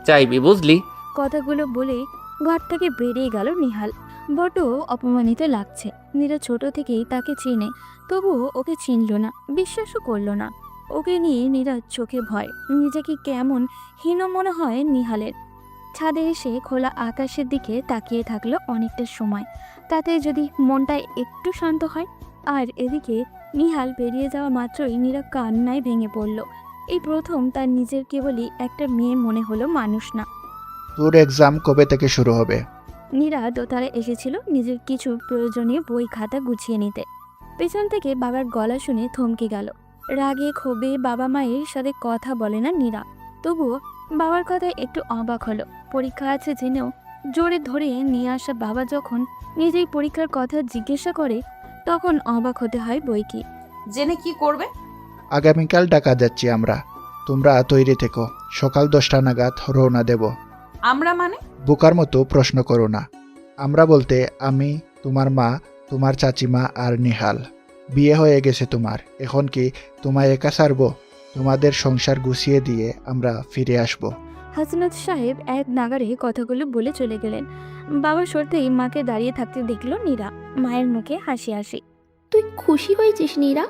Speaker 1: চাইবি, বুঝলি?
Speaker 3: কথাগুলো বলে ঘর থেকে বেরিয়ে গেল নিহাল। বড্ড অপমানিত লাগছে। নীরা ছোট থেকেই তাকে চিনে, তবুও ওকে চিনল না, বিশ্বাসও করল না। ওকে নিয়ে নীরার চোখে ভয়। নিজেকে কেমন হীন মনে হয় নিহালের। ছাদে এসে খোলা আকাশের দিকে তাকিয়ে থাকলো অনেকটা সময়। তাতে যদি মনটা একটু শান্ত হয়। আর এদিকে নিহাল বেরিয়ে যাওয়া মাত্রই নীরা কান্নায় ভেঙে পড়ল। এই প্রথম তার নিজের কেবলই একটা মেয়ে মনে হলো, মানুষ না।
Speaker 8: তোর এক্সাম কবে থেকে শুরু হবে?
Speaker 3: নীরা দোতলায় এসেছিল নিজের কিছু প্রয়োজনীয় বই খাতা গুছিয়ে নিতে। পেছন থেকে বাবার গলা শুনে থমকে গেল। রাগে ক্ষোভে বাবা মায়ের সাথে কথা বলে না নীরা। তবুও বাবার কথায় একটু অবাক হলো। পরীক্ষা আছে জেনেও জোরে ধরে নিয়ে আসা বাবা যখন নিজেই পরীক্ষার কথা জিজ্ঞাসা করে তখন অবাক হতে হয় বইকি।
Speaker 2: জেনে কি করবে?
Speaker 8: আগামীকাল ঢাকা যাচ্ছি আমরা। তোমরা তৈরি থেকো, সকাল 10টা নাগাদ রওনা দেব।
Speaker 2: আমরা মানে?
Speaker 8: বোকার মতো প্রশ্ন করো না। আমরা বলতে আমি, তোমার মা, তোমার চাচিমা আর নিহাল। বিয়ে হয়ে গেছে তোমার, এখন কি তোমায় একা ছাড়বো? তোমাদের সংসার গুছিয়ে দিয়ে আমরা ফিরে আসব।
Speaker 3: হাসনাত সাহেব এক নাগারে কথাগুলো বলে চলে গেলেন। বাবা সরতেই মাকে দাঁড়িয়ে থাকতে দেখল নীরা। মায়ের মুখে হাসি হাসি।
Speaker 9: তুই খুশি হয়েছিস নীরা?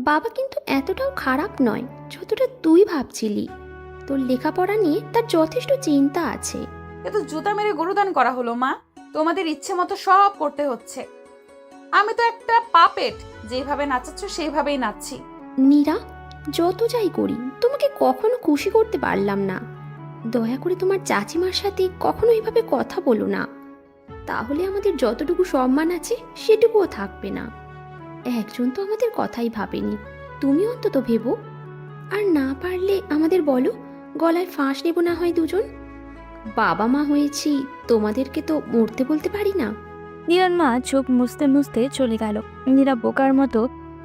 Speaker 9: বাবা কিন্তু এতটাও খারাপ নয় যতটা তুই ভাবছিলি। তোর লেখাপড়া নিয়ে তার যথেষ্ট চিন্তা আছে।
Speaker 2: এ তো জুতা মেরে গরুদান করা হলো মা। তোমাদের ইচ্ছে মতো সব করতে হচ্ছে। আমি তো একটা পাপেট, যেভাবে নাচাচ্ছ সেইভাবেই নাচছি।
Speaker 9: নীরা, যত যাই করি তোমাকে কখনো খুশি করতে পারলাম না। দয়া করে তোমার চাচিমার সাথে কখনো এইভাবে কথা বলো না, তাহলে আমাদের যতটুকু সম্মান আছে সেটুকুও থাকবে না। একজন তো আমাদের কথাই ভাবেনি, তুমি অন্তত ভেবো। আর না পারলে আমাদের বলো, গলায় ফাঁস নেব না হয় দুজন। বাবা মা হয়েছি, তোমাদেরকে তো মরতে বলতে পারি না।
Speaker 3: নীরার মা চোখ মুছতে মুছতে চলে গেল। নীরা বোকার মতো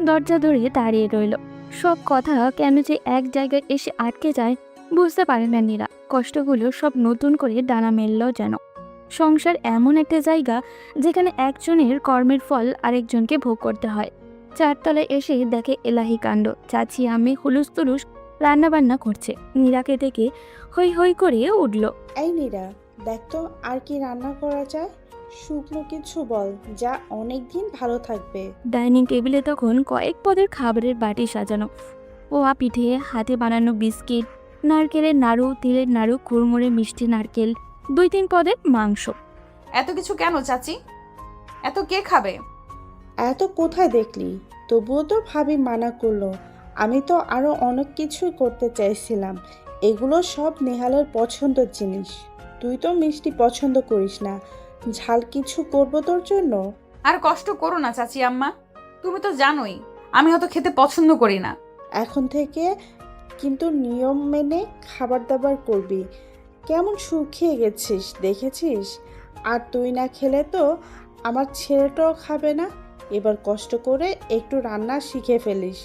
Speaker 3: দরজা ধরে দাঁড়িয়ে রইল। সব কথা কেন যে এক জায়গায় এসে আটকে যায় বুঝতে পারে না নীরা। কষ্টগুলো সব নতুন করে ডানা মেলল যেন। সংসার এমন একটা জায়গা যেখানে একজনের কর্মের ফল আরেকজনকে ভোগ করতে হয়। চারতলায় এসে দেখে এলাহি কাণ্ড। চাচি আমি হুলুস তুলুস রান্নাবান্না করছে। নীরাকে দেখে হই হই করে উঠল।
Speaker 10: এই নীরা, দেখ তো আর কি রান্না করা যায়। শুকনো কিছু বল, যা অনেক দিন ভালো থাকবে।
Speaker 3: ডাইনিং টেবিলে তখন কয়েক পদের খাবারের বাটি সাজানো। পোয়া পিঠে, হাতে বানানো বিস্কিট, নারকেলের নাড়ু, তিলের নাড়ু, কুড়মুড়ে মিষ্টি নারকেল, 2-3 পদের মাংস।
Speaker 2: এত কিছু কেন চাচি? এত কে খাবে?
Speaker 10: এত কোথায় দেখলি? তবুও তো ভাবি মানা করলো। আমি তো আরো অনেক কিছুই করতে চাইছিলাম। এগুলো সব নেহালের পছন্দের জিনিস। তুই তো মিষ্টি পছন্দ করিস না। ঝাল কিছু করবো তোর জন্য।
Speaker 2: আর কষ্ট করো না চাচি আম্মা, তুমি তো জানোই আমি অত খেতে পছন্দ করি না।
Speaker 10: এখন থেকে কিন্তু নিয়ম মেনে খাবার দাবার করবি। কেমন শুকিয়ে গেছিস দেখেছিস? আর তুই না খেলে তো আমার ছেলেটাও খাবে না। এবার কষ্ট করে একটু রান্না শিখে ফেলিস।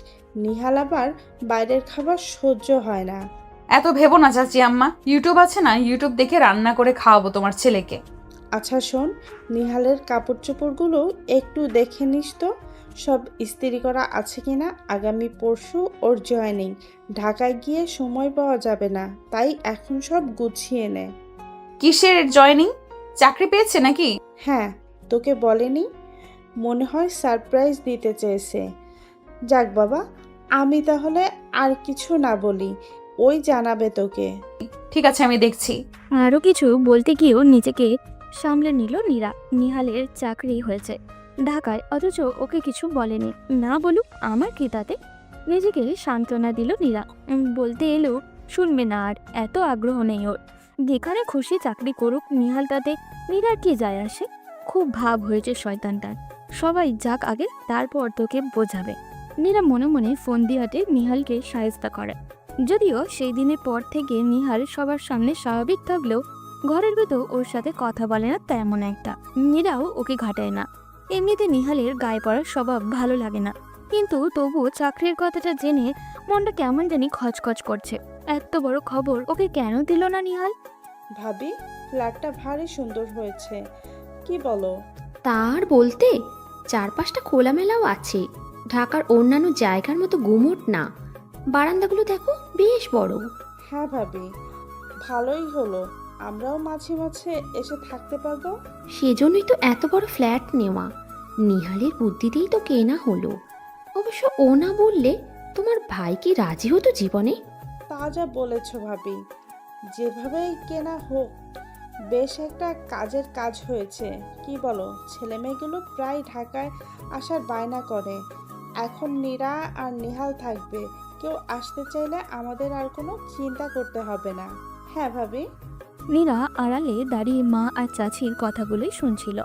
Speaker 10: নিহাল আবার বাইরের খাবার সহ্য হয় না।
Speaker 2: এত ভেবো না চাচি আম্মা, ইউটিউব আছে না, ইউটিউব দেখে রান্না করে খাওয়াবো তোমার ছেলেকে।
Speaker 10: আচ্ছা শোন, নিহালের কাপড় চোপড়গুলো একটু দেখে নিস তো, সব ইস্ত্রি করা আছে কিনা। আগামী পরশু ওর জয়েনিং। ঢাকায় গিয়ে সময় পাওয়া যাবে না, তাই এখন সব গুছিয়ে নে।
Speaker 2: কিসের জয়েনিং? চাকরি পেয়েছে নাকি?
Speaker 10: হ্যাঁ, তোকে বলেনি? মনে হয় সারপ্রাইজ দিতে চেয়েছে। যাক বাবা, আমি তাহলে আর কিছু না বলি, ওই জানাবে তোকে।
Speaker 2: ঠিক আছে, আমি দেখছি।
Speaker 3: আরও কিছু বলতে গিয়েও নিজেকে সামলে নিল নীরা। নিহালের চাকরি হয়েছে ঢাকায়, অথচ ওকে কিছু বলেনি। না বলুক, আমার কি তাতে? নিজেকে সান্ত্বনা দিল নীরা। বলতে এলেও শুনবে না, আর এত আগ্রহ নেই ওর। যেখানে খুশি চাকরি করুক নিহাল, তাতে নীরার কি যায় আসে? খুব ভাব হয়েছে শয়তানটার। সবাই যাক আগে, তারপর তোকে বোঝাবে। নীরা মনে মনে ফোন দিয়াতে নিহালকে সায়স্তা করে। যদিও সেই দিনের পর থেকে নিহাল সবার সামনে স্বাভাবিক থাকলেও ঘরের ভেতর ওর সাথে কথা বলে না তেমন একটা। নীরাও ওকে ঘাটায় না। এমনিতে নিহালের গায়ে পড়ার স্বভাব ভালো লাগে না, কিন্তু তবুও চাকরির কথাটা জেনে মনটা কেমন জানি খচখচ করছে। এত বড় খবর ওকে কেন দিল না নিহাল?
Speaker 10: ভাবি, ফ্ল্যাটটা ভারী সুন্দর হয়েছে, কি বলো?
Speaker 9: তার বলতে 4-5টা খোলামেলাও আছে। ঢাকার অন্যান্য জায়গার মতো গুমোট না। বারান্দাগুলো দেখো, বেশ বড়।
Speaker 10: হ্যাঁ ভাবি, ভালোই হলো। আমরাও মাঝে মাঝে এসে থাকতে পারবো।
Speaker 9: সেজন্যই তো এত বড় ফ্ল্যাট নেওয়া। নিহালের বুদ্ধিতেই তো কেনা হলো। অবশ্য ও না বললে তোমার ভাই কি রাজি হতো জীবনে?
Speaker 10: তা যা বলেছ ভাবি, যেভাবেই কেনা হোক, বেশ একটা কাজের কাজ হয়েছে। কি বলো? ছেলে মেয়েগুলো প্রায় ঢাকায় আসার বায়না করে। এখন নীরা আর নিহাল থাকবে। কেউ আসতে চাইলে আমাদের আর কোনো চিন্তা করতে হবে না। হ্যাঁ ভাবি।
Speaker 3: নীরা আড়ালে দাঁড়িয়ে মা আর চাচির কথাগুলোই শুনছিল।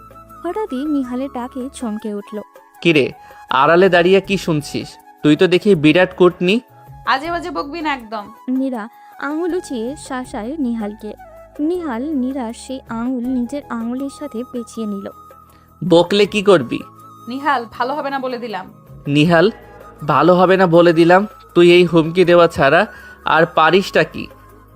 Speaker 3: হঠাৎই নিহালের ডাকে চমকে উঠল।
Speaker 1: কিরে, আড়ালে দাঁড়িয়ে কি শুনছিস? তুই তো দেখি বিরাট কুটনি।
Speaker 2: আজে বাজে বকবি না একদম।
Speaker 3: নীরা আঙুল উঁচিয়ে শাসায় নিহালকে। নিহাল নীরার সেই আঙুল নিজের আঙুলের সাথে পেঁচিয়ে নিল।
Speaker 1: বকলে কি করবি?
Speaker 2: নিহাল, ভালো হবে না বলে দিলাম।
Speaker 1: নিহাল, ভালো হবে না বলে দিলাম। তুই এই হুমকি দেওয়া ছাড়া আর পারিসটা কি?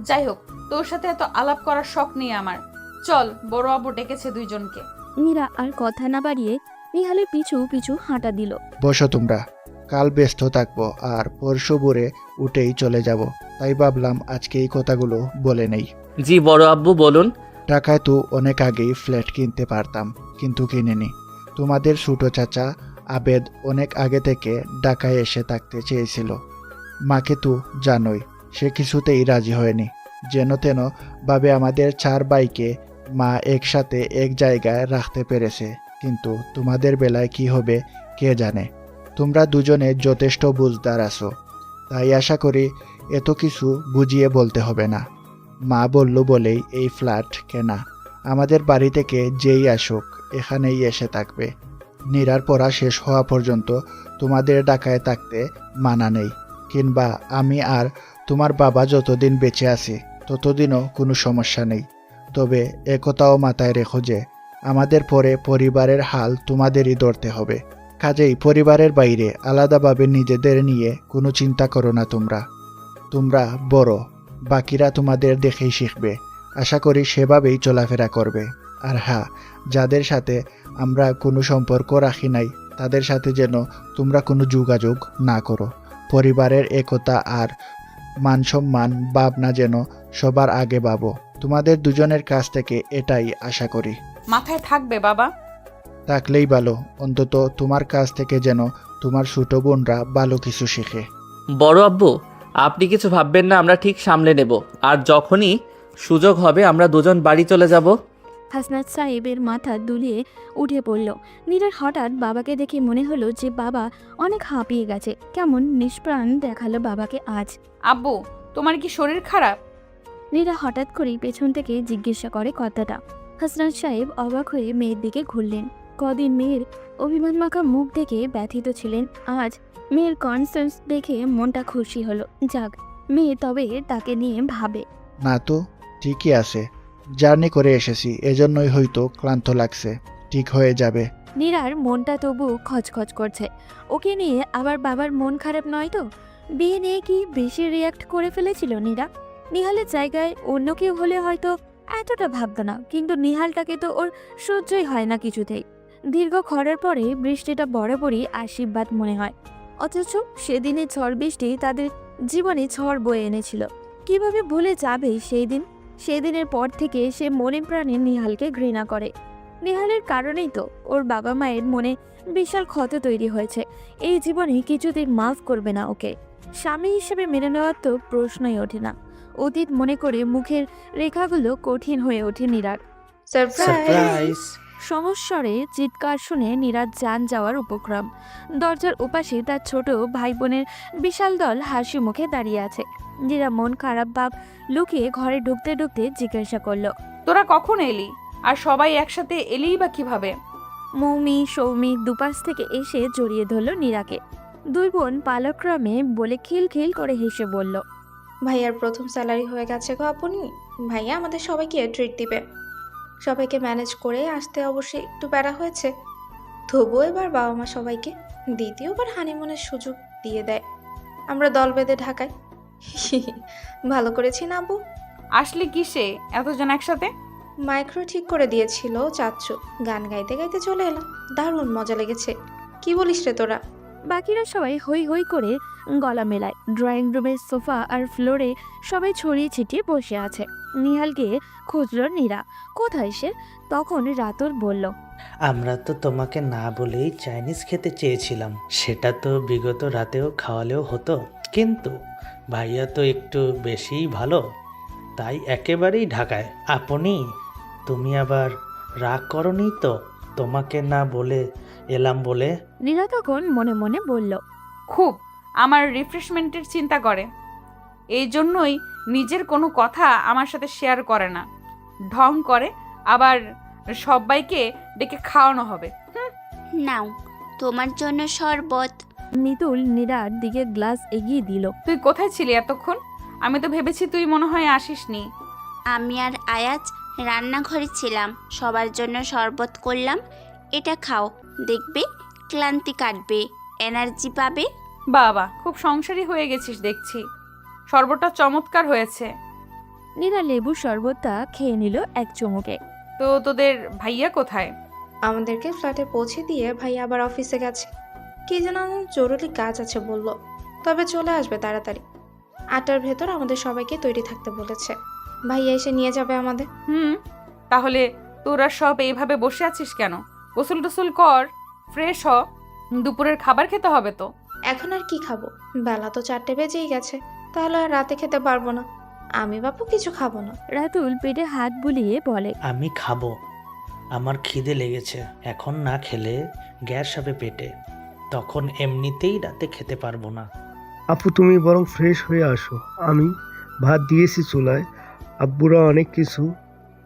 Speaker 2: যাই হোক, তোর সাথে এত আলাপ করার শখ নেই আমার। চল, বড় আব্বু ডেকেছে দুইজনকে।
Speaker 3: নীরা আর কথা না বাড়িয়ে নিহালের পিছু পিছু হাঁটা দিল।
Speaker 8: বসো তোমরা, কাল ব্যস্ত থাকবো আর পরশু ভোরে উঠেই চলে যাব, তাই ভাবলাম আজকে এই কথাগুলো বলে নেই।
Speaker 1: জি বড় আব্বু, বলুন।
Speaker 8: টাকায় তো অনেক আগেই ফ্ল্যাট কিনতে পারতাম, কিন্তু কিনিনি। তোমাদের ছোট চাচা আবেদ অনেক আগে থেকে ঢাকায় এসে থাকতে চেয়েছিল। মাকে তো জানোই, সে কিছুতেই রাজি হয়নি। যেন তেন ভাবে আমাদের 4 ভাইকে মা একসাথে এক জায়গায় রাখতে পেরেছে, কিন্তু তোমাদের বেলায় কি হবে কে জানে। তোমরা দুজনে যথেষ্ট বুঝদার আছো, তাই আশা করি এত কিছু বুঝিয়ে বলতে হবে না। মা বলল বলেই এই ফ্ল্যাট কেনা। আমাদের বাড়ি থেকে যেই আসুক এখানেই এসে থাকবে। নীরার পড়া শেষ হওয়া পর্যন্ত তোমাদের ঢাকায় থাকতে মানা নেই, কিংবা আমি আর তোমার বাবা যতদিন বেঁচে আছি ততদিনও কোনো সমস্যা নেই। তবে একথাও মাথায় রেখো যে আমাদের পরে পরিবারের হাল তোমাদেরই ধরতে হবে। কাজেই পরিবারের বাইরে আলাদাভাবে নিজেদের নিয়ে কোনো চিন্তা করো না। তোমরা বড়, বাকিরা তোমাদের দেখেই শিখবে। আশা করি সেভাবেই চলাফেরা করবে। আর হ্যাঁ, যাদের সাথে আমরা কোনো সম্পর্ক রাখি নাই তাদের সাথে যেন তোমরা কোনো যোগাযোগ না করো। পরিবারের একতা আর মান সম্মান ভাবনা যেন সবার আগে ভাবো। তোমাদের দুজনের কাছ থেকে এটাই আশা করি।
Speaker 2: মাথায় থাকবে বাবা।
Speaker 8: থাকলেই ভালো, অন্তত তোমার কাছ থেকে যেন তোমার ছোট বোনরা ভালো কিছু শেখে।
Speaker 1: বড় আব্বু, আপনি কিছু ভাববেন না, আমরা ঠিক সামলে নেব। আর যখনই সুযোগ হবে আমরা দুজন বাড়ি চলে যাব।
Speaker 3: হাসনাত সাহেবের মাথা দুলিয়ে উঠে পড়ল। নীরার হঠাৎ বাবাকে দেখে মনে হলো যে বাবা অনেক হাঁপিয়ে গেছে। কেমন নিষ্প্রাণ দেখালো বাবাকে আজ।
Speaker 2: আব্বু, তোমার কি শরীর খারাপ?
Speaker 3: নীরা হঠাৎ করেই পেছন থেকে জিজ্ঞাসা করে কথাটা। হাসনাত সাহেব অবাক হয়ে মেয়ের দিকে ঘুরলেন। কদিন মেয়ের অভিমান মাখা মুখ দেখে ব্যথিত ছিলেন, আজ মেয়ের কনসার্ন দেখে মনটা খুশি হলো। যাক, মেয়ে তবে তাকে নিয়ে ভাবে।
Speaker 8: না তো, ঠিকই আছে। জার্নি করে এসেছি, এজন্যই হয়তো ক্লান্ত লাগছে। ঠিক হয়ে যাবে।
Speaker 3: নীরার মনটা তবু খচখচ করছে। ওকে নিয়ে আবার বাবার মন খারাপ নয় তো? বিয়ে নিয়ে কি বেশি রিয়াক্ট করে ফেলেছিল নীরা? নিহালের জায়গায় অন্য কেউ হলে হয়তো এতটা ভাবতো না, কিন্তু নিহালটাকে তো ওর সহ্যই হয় না কিছুতেই। দীর্ঘ খরার পরে বৃষ্টিটা বরাবরই আশীর্বাদ মনে হয়, অথচ সেদিনে ঝড় বৃষ্টি তাদের জীবনে ঝড় বয়ে এনেছিল। কিভাবে ভুলে যাবে সেই দিন? সেই দিনের পর থেকে সে মনে প্রাণে নিহালকে ঘৃণা করে। নিহালের কারণেই তো ওর বাবা মায়ের মনে বিশাল ক্ষত তৈরি হয়েছে। এই জীবনে কিছুতেই মাফ করবে না ওকে। স্বামী হিসেবে মেনে নেওয়ার তো প্রশ্নই ওঠে না। অতীত মনে করে মুখের রেখাগুলো কঠিন হয়ে ওঠে নীরার।
Speaker 6: সারপ্রাইজ!
Speaker 3: সমস্বরে চিৎকার শুনে নীরার যান যাওয়ার উপক্রম। দরজার ওপাশে তার ছোট ভাই বোনের বিশাল দল হাসি মুখে দাঁড়িয়ে আছে। নীরা মন খারাপ ভাব লুকিয়ে ঘরে ঢুকতে ঢুকতে জিজ্ঞাসা করলো,
Speaker 2: তোরা কখন এলি? আর সবাই একসাথে এলেই বা কিভাবে?
Speaker 3: মৌমি সৌমি দুপাশ থেকে এসে জড়িয়ে ধরল নীরাকে। দুই বোন পালক্রমে বলে খিলখিল করে হেসে বলল,
Speaker 6: ভাইয়ার প্রথম স্যালারি হয়ে গেছে গো আপনি। ভাইয়া আমাদের সবাইকে ট্রিট দিবে। সবাইকে ম্যানেজ করে আসতে অবশ্যই একটু প্যারা হয়েছে, তবুও এবার বাবা মা সবাইকে দ্বিতীয়বার হানিমুনের সুযোগ দিয়ে দেয়। আমরা দল বেঁধে ঢাকায়। ভালো করেছি না আব্বু?
Speaker 2: আসলে কিসে এতজন একসাথে?
Speaker 6: মাইক্রো ঠিক করে দিয়েছিল চাচ্চু, গান গাইতে গাইতে চলে এলাম। দারুণ মজা লেগেছে। কি বলিস রে তোরা?
Speaker 3: বাকিরা সবাই হই হই করে গলা মেলায়। ড্রয়িং রুমের সোফা আর ফ্লোরে সবাই ছড়িয়ে ছিটিয়ে বসে আছে। নিহালকে খুঁজল নীরা, কোথায় সে? তখন রাতুর বলল,
Speaker 7: আমরা তো তোমাকে না বলেই চাইনিজ খেতে চেয়েছিলাম, সেটা তো বিগত রাতেও খাওয়ালেও হতো, কিন্তু ভাইয়া তো একটু বেশিই ভালো, তাই একেবারেই ঢাকায়। আপনি তুমি আবার রাগ করনি তো তোমাকে না বলে এলাম বলে?
Speaker 3: নীরা তখন মনে মনে বলল,
Speaker 2: খুব আমার রিফ্রেশমেন্টের চিন্তা করে, এই জন্যই নিজের কোনো কথা আমার সাথে শেয়ার করে না। ঢং করে, আবার সবাইকে ডেকে খাওয়ানো হবে।
Speaker 11: নাও তোমার জন্য শরবত।
Speaker 3: মিতুল নীরার দিকে গ্লাস এগিয়ে দিল।
Speaker 2: তুই কোথায় ছিলি এতক্ষণ? আমি তো ভেবেছি তুই মনে হয় আসিসনি।
Speaker 11: আমি আর আয়াজ রান্নাঘরে ছিলাম, সবার জন্য শরবত করলাম। এটা খাও, দেখবে ক্লান্তি কাটবে, এনার্জি পাবে।
Speaker 2: বাবা, খুব সংসারী হয়ে গেছিস দেখছি। শরবতটা চমৎকার হয়েছে।
Speaker 3: নীরা লেবুর শরবতটা খেয়ে নিল এক চুমুকে।
Speaker 2: তো তোদের ভাইয়া কোথায়?
Speaker 6: আমাদেরকে ফ্ল্যাটে পৌঁছে দিয়ে ভাইয়া আবার অফিসে গেছে। কি যেন জরুরি কাজ আছে বলল, তবে চলে আসবে তাড়াতাড়ি। 8টার ভেতর আমাদের সবাইকে তৈরি থাকতে বলেছে। ভাইয়া এসে নিয়ে যাবে আমাদের।
Speaker 2: তাহলে তোরা সব এইভাবে বসে আছিস কেন? গোসল টোসল কর, ফ্রেশ হ, দুপুরের খাবার খেতে হবে তো।
Speaker 6: এখন আর কি খাবো? বেলা তো 4টে বেজেই গেছে, তাহলে আর রাতে খেতে পারবো না। আমি বাপু কিছু খাবো না।
Speaker 3: রাতুল পেটে হাত বুলিয়ে বলে,
Speaker 7: আমি খাবো, আমার খিদে লেগেছে। এখন না খেলে গ্যাস হবে পেটে, তখন এমনিতেই রাতে খেতে পারবো না।
Speaker 5: আপু তুমি বরং ফ্রেশ হয়ে আসো। আমি ভাত দিয়েছি চুলায়, আব্বুরা অনেক কিছু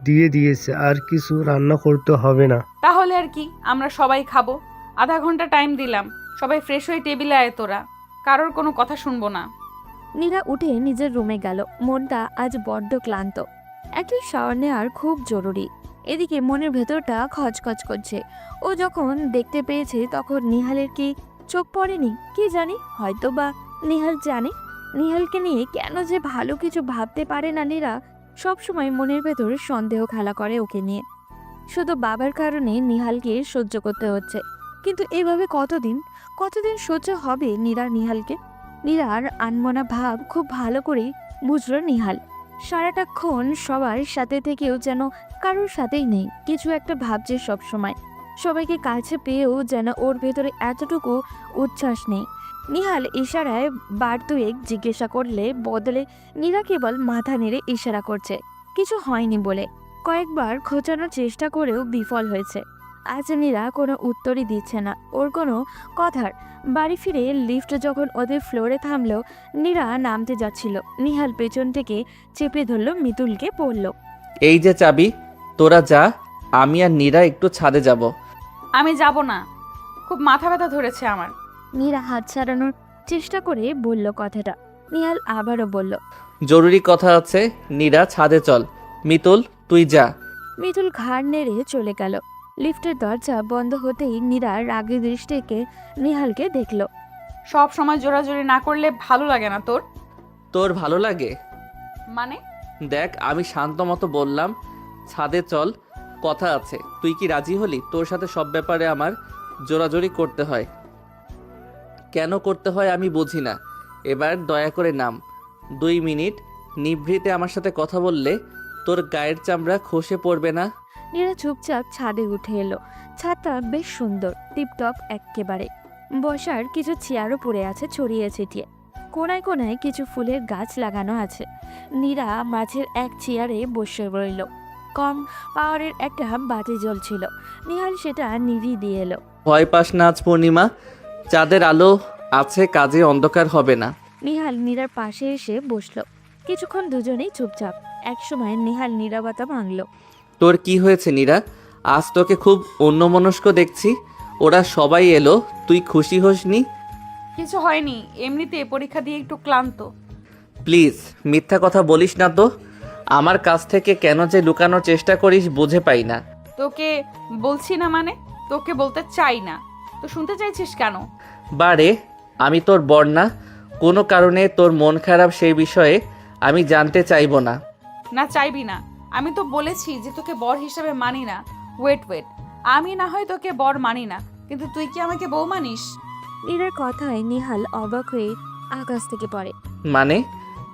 Speaker 5: দিয়ে দিয়েছে, আর কিছু রান্না করতে হবে না।
Speaker 2: তাহলে আর কি, আমরা সবাই খাবো। আধা ঘন্টা টাইম দিলাম, সবাই ফ্রেশ হয়ে টেবিলে আয় তোরা। কারোর কোনো কথা শুনবো না।
Speaker 3: নীরা উঠে নিজের রুমে গেল। মনটা আজ বড্ড ক্লান্ত। একটি শাওয়ার নেওয়ার খুব জরুরি। এদিকে মনের ভেতরটা খচখচ করছে। ও যখন দেখতে পেয়েছে তখন নিহালের কি চোখ পড়েনি কি জানি, হয়তো বা নিহাল জানে। নিহালকে নিয়ে কেন যে ভালো কিছু ভাবতে পারে না নীরা, সবসময় মনের ভেতর সন্দেহ খেলা করে ওকে নিয়ে। শুধু বাবার কারণে নিহালকে সহ্য করতে হচ্ছে, কিন্তু এভাবে কতদিন সহ্য হবে নিহালকে? নীরার আনমনা ভাব খুব ভালো করেই বুঝল নিহাল। সারাটাক্ষণ সবার সাথে থেকেও যেন কারোর সাথেই নেই, কিছু একটা ভাবছে সবসময়। সবাইকে কাছে পেয়েও যেন ওর ভেতরে এতটুকু উচ্ছ্বাস নেই। নিহাল ইশারায় বার দুয়েক জিজ্ঞাসা করলে বদলে নীরা কেবল মাথা নেড়ে ইশারা করছে, কিছু হয়নি বলে। কয়েকবার খোঁচানোর চেষ্টা করেও বিফল হয়েছে। আজ নীরা কোনো উত্তরই দিচ্ছে না ওর কোনো কথার। বাড়ি ফিরে লিফট যখন ওদের ফ্লোরে থামলো, নীরা নামতে যাচ্ছিল। নিহাল পেছন থেকে চেপে ধরল মিতুলকে, বলল,
Speaker 1: এই যে চাবি, তোরা যা, আমি আর নীরা একটু ছাদে যাব।
Speaker 2: আমি যাব না, খুব মাথা ব্যথা ধরেছে আমার।
Speaker 3: নীরা হাত ছাড়ানোর চেষ্টা করে বলল কথাটা। নিহাল আবারও বলল,
Speaker 1: জরুরি কথা আছে, নীরা ছাদে চল। মিতুল তুই যা।
Speaker 3: মিতুল ঘাড় নেড়ে চলে গেল। লিফটের দরজা বন্ধ হতেই নীরা রাগী দৃষ্টিকে নিহালকে দেখল।
Speaker 2: সব সময় জোরাজোরি না করলে ভালো লাগে না তোর?
Speaker 1: তোর ভালো লাগে
Speaker 2: মানে?
Speaker 1: দেখ, আমি শান্ত মতো বললাম ছাদে চল, কথা আছে। তুই কি রাজি হলি? তোর সাথে সব ব্যাপারে আমার জোরাজোরি করতে হয় কেন করতে হয় আমি বুঝি না। এবার দয়া করে নাম। 2 মিনিট নিভৃতে আমার সাথে কথা বললে তোর গায়ের চামড়া খসে পড়বে না?
Speaker 3: নীরা চুপচাপ ছাদে উঠে এলো। ছাদটা বেশ সুন্দর, টিপটপ এক্কেবারে। বসার কিছু চেয়ারও পড়ে আছে ছড়িয়ে ছিটিয়ে। কোনায় কোনায় কিছু ফুলের গাছ লাগানো আছে। নীরা মাঝের এক চেয়ারে বসে রইল। কম পাওয়ারের একটা বাতি জ্বলছিল। নিহাল সেটা নিভি দিয়ে এলো।
Speaker 1: ভয় পাস না, আজ পূর্ণিমা, চাঁদের আলো আছে, কাজে অন্ধকার হবে না।
Speaker 3: নিহাল নীরার পাশে এসে বসলো। কিছুক্ষণ দুজনেই চুপচাপ। একসময় নিহাল নীরবতা ভাঙল।
Speaker 1: তোর কি হয়েছে নীরা? আজ তোকে খুব অন্যমনস্ক দেখছি। ওরা সবাই এলো, তুই খুশি হোসনি?
Speaker 2: কিছু হয়নি, এমনিতে পরীক্ষা দিয়ে একটু ক্লান্ত।
Speaker 1: প্লিজ মিথ্যা কথা বলিস না তো। আমার কাছ থেকে কেন যে লুকানোর চেষ্টা করিস বুঝে পাই না।
Speaker 2: তোকে বলছি না মানে? তোকে বলতে চাই না তো শুনতে চাইছিস কেন?
Speaker 1: বারে, আমি তোর বর না, কোনো কারণে তোর মন খারাপ সেই বিষয়ে আমি জানতে চাইবো না।
Speaker 2: না চাইবি না? আমি তো বলেছি যে তোকে বর হিসেবে মানি না। ওয়েট, আমি না হয় তোকে বর মানি না, কিন্তু তুই কি আমাকে বউ মানিস?
Speaker 3: নীরার কথায় নিহাল অবাক হয়ে আকাশ থেকে পড়ে।
Speaker 1: মানে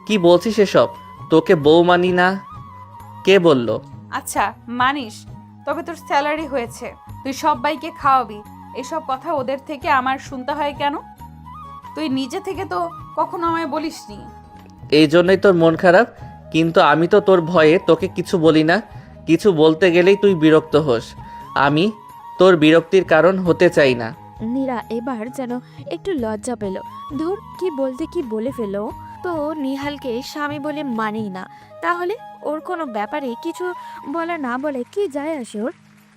Speaker 1: কি বলছিস এসব? তোকে বউ মানি না? কে বলল?
Speaker 2: আচ্ছা মানিস, তবে তোর স্যালারি হয়েছে, তুই সবাইকে খাওয়াবি। এসব কথা ওদের থেকে আমার শুনতে হয় কেন? তুই নিজে থেকে তো কখনো আমায় বলিসনি।
Speaker 1: এই জন্যই তোর মন খারাপ? কিন্তু আমি তো তোর ভয়ে তোকে কিছু বলি না। কিছু বলতে গেলেই তুই বিরক্ত হোস। আমি তোর বিরক্তির কারণ হতে চাই না।
Speaker 3: নীরা এবার যেন একটু লজ্জা পেল। ধুর, কি বলতে কি বলে ফেলো। তো নিহালকে স্বামী বলে মানেই না, তাহলে ওর কোনো ব্যাপারে কিছু বলা না বলে কি যায় আসে ওর?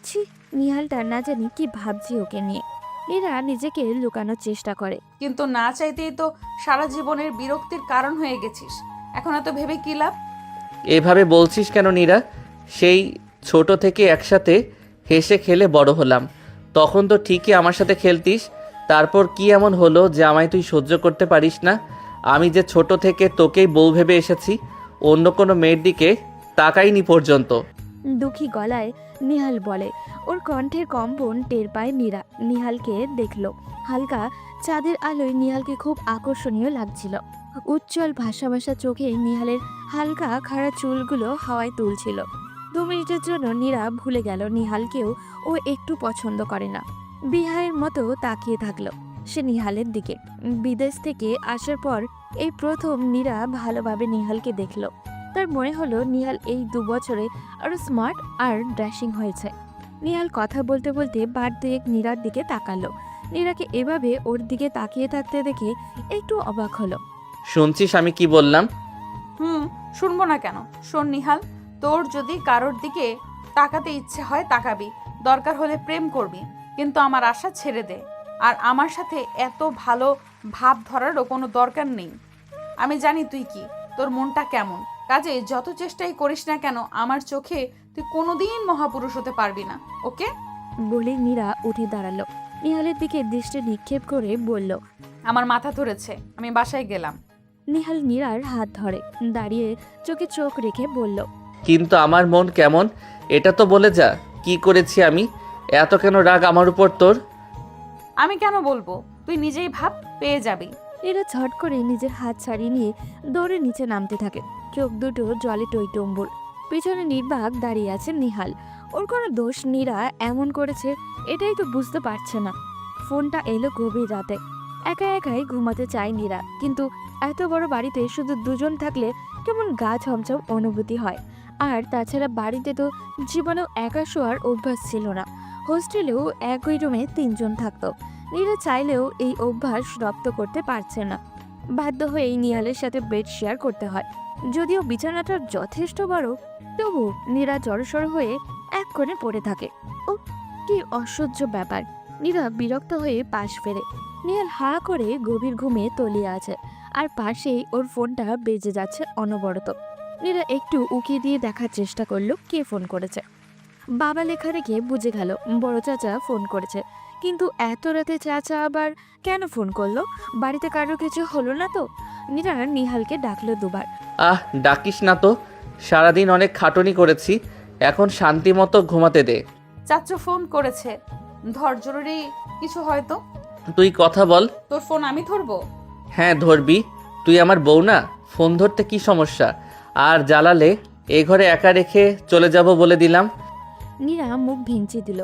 Speaker 3: ছি, নিহালটা না জানি কি ভাবছি ওকে নিয়ে। নীরা নিজেকে লুকানোর চেষ্টা করে।
Speaker 2: কিন্তু না চাইতেই তো সারা জীবনের বিরক্তির কারণ হয়ে গেছিস। এখন এত ভেবে কি লাভ?
Speaker 1: এভাবে বলছিস কেন নীরা? সেই ছোট থেকে একসাথে হেসে খেলে বড় হলাম, তখন তো ঠিকই আমার সাথে খেলতিস। তারপর কি এমন হলো যে আমায় তুই সহ্য করতে পারিস না? আমি যে ছোট থেকে তোকেই বউ ভেবে এসেছি, অন্য কোনো মেয়ের দিকে তাকাইনি পর্যন্ত।
Speaker 3: দুঃখী গলায় নিহাল বলে। ওর কণ্ঠের কম্পন টের পায় নীরা। নিহালকে দেখল। হালকা চাঁদের আলোয় নিহালকে খুব আকর্ষণীয় লাগছিল। উজ্জ্বল ভাসা ভাসা চোখে নিহালের হালকা খাড়া চুলগুলো হাওয়ায় তুলছিল। 2 মিনিটের জন্য নীরা ভুলে গেল নিহালকেও ও একটু পছন্দ করে না। বিহারের মতো তাকিয়ে থাকলো সে নিহালের দিকে। বিদেশ থেকে আসার পর এই প্রথম নীরা ভালোভাবে নিহালকে দেখল। তার মনে হলো নিহাল এই 2 বছরে আরো স্মার্ট আর ড্রেসিং হয়েছে। নিহাল কথা বলতে বলতে বার দুয়েক নীরার দিকে তাকালো। নীরাকে এভাবে ওর দিকে তাকিয়ে থাকতে দেখে একটু অবাক হলো।
Speaker 1: শুনছিস আমি কি বললাম?
Speaker 2: শুনবো না কেন? শোন নিহাল, তোর যদি কারোর দিকে তাকাতে ইচ্ছে হয় তাকাবি, দরকার হলে প্রেম করবি, কিন্তু আমার আশা ছেড়ে দে। আর আমার সাথে এত ভালো ভাব ধরারও কোনো দরকার নেই। আমি জানি তুই কি, তোর মনটা কেমন। কাজে যত চেষ্টাই করিস না কেন, আমার চোখে তুই কোনোদিন মহাপুরুষ হতে পারবি না, ওকে?
Speaker 3: বলে নীরা উঠে দাঁড়ালো। নিহালের দিকে দৃষ্টি নিক্ষেপ করে বলল,
Speaker 2: আমার মাথা ধরেছে, আমি বাসায় গেলাম।
Speaker 3: নিহাল নীরার হাত ধরে দাঁড়িয়ে চোখে চোখ রেখে বলল,
Speaker 1: কিন্তু আমার মন কেমন এটা তো বলে যা। কি করেছি আমি? এত কেন রাগ আমার উপর তোর?
Speaker 2: আমি কেন বলবো? তুই নিজেই ভাব, পেয়ে যাবি।
Speaker 3: নীরা ঝট করে নিজের হাত ছাড়িয়ে নিয়ে দৌড়ে নিচে নামতে থাকে। চোখ দুটো জলে টইটম্বুর। পিছনে নির্বাক দাঁড়িয়ে আছে নিহাল। ওর কোনো দোষ নীরা এমন করেছে এটাই তো বুঝতে পারছে না। ফোনটা এলো গভীর রাতে। একা একাই ঘুমাতে চায় নীরা, কিন্তু এত বড় বাড়িতে শুধু দুজন থাকলে কেমন গা ছমছম অনুভূতি হয়। আর তাছাড়া বাড়িতে তো জীবনেও একা শোয়ার অভ্যাস ছিল না। হোস্টেলেও একই রুমে 3 জন থাকতো। নীরা চাইলেও এই অভ্যাস রপ্ত করতে পারছে না। বাধ্য হয়েই নিহালের সাথে বেড শেয়ার করতে হয়। যদিও বিছানাটা যথেষ্ট বড়, তবু নীরা জড়সড় হয়ে এক কোণে পড়ে থাকে। ও কি অসহ্য ব্যাপার! নীরা বিরক্ত হয়ে পাশ ফেরে। নিহাল হা করে গভীর ঘুমে তলিয়ে আছে, আর পাশেই ওর ফোনটা বেজে যাচ্ছে অনবরত। নীরা একটু উকি দিয়ে দেখার চেষ্টা করলো কে ফোন করেছে। বাবা লেখা রেখে বুঝে গেল বড় চাচা ফোন করেছে। কিন্তু এত রাতে চাচা আবার কেন ফোন করলো? বাড়িতে কারো কিছু হলো না তো? নীরা নিহালকে ডাকলো 2 বার।
Speaker 1: ডাকিস না তো, সারাদিন অনেক খাটুনি করেছি, এখন শান্তি মতো ঘুমাতে দে।
Speaker 2: চাচু ফোন করেছে, ধর, জরুরি কিছু হয়তো।
Speaker 1: তুই কথা বল।
Speaker 2: তোর ফোন আমি ধরবো?
Speaker 1: হ্যাঁ ধরবি, তুই আমার বউ না? ফোন ধরতে কি সমস্যা? আর জ্বালালে এ ঘরে একা রেখে চলে যাব বলে দিলাম।
Speaker 3: নীরা মুখ ভিঞ্চি দিল,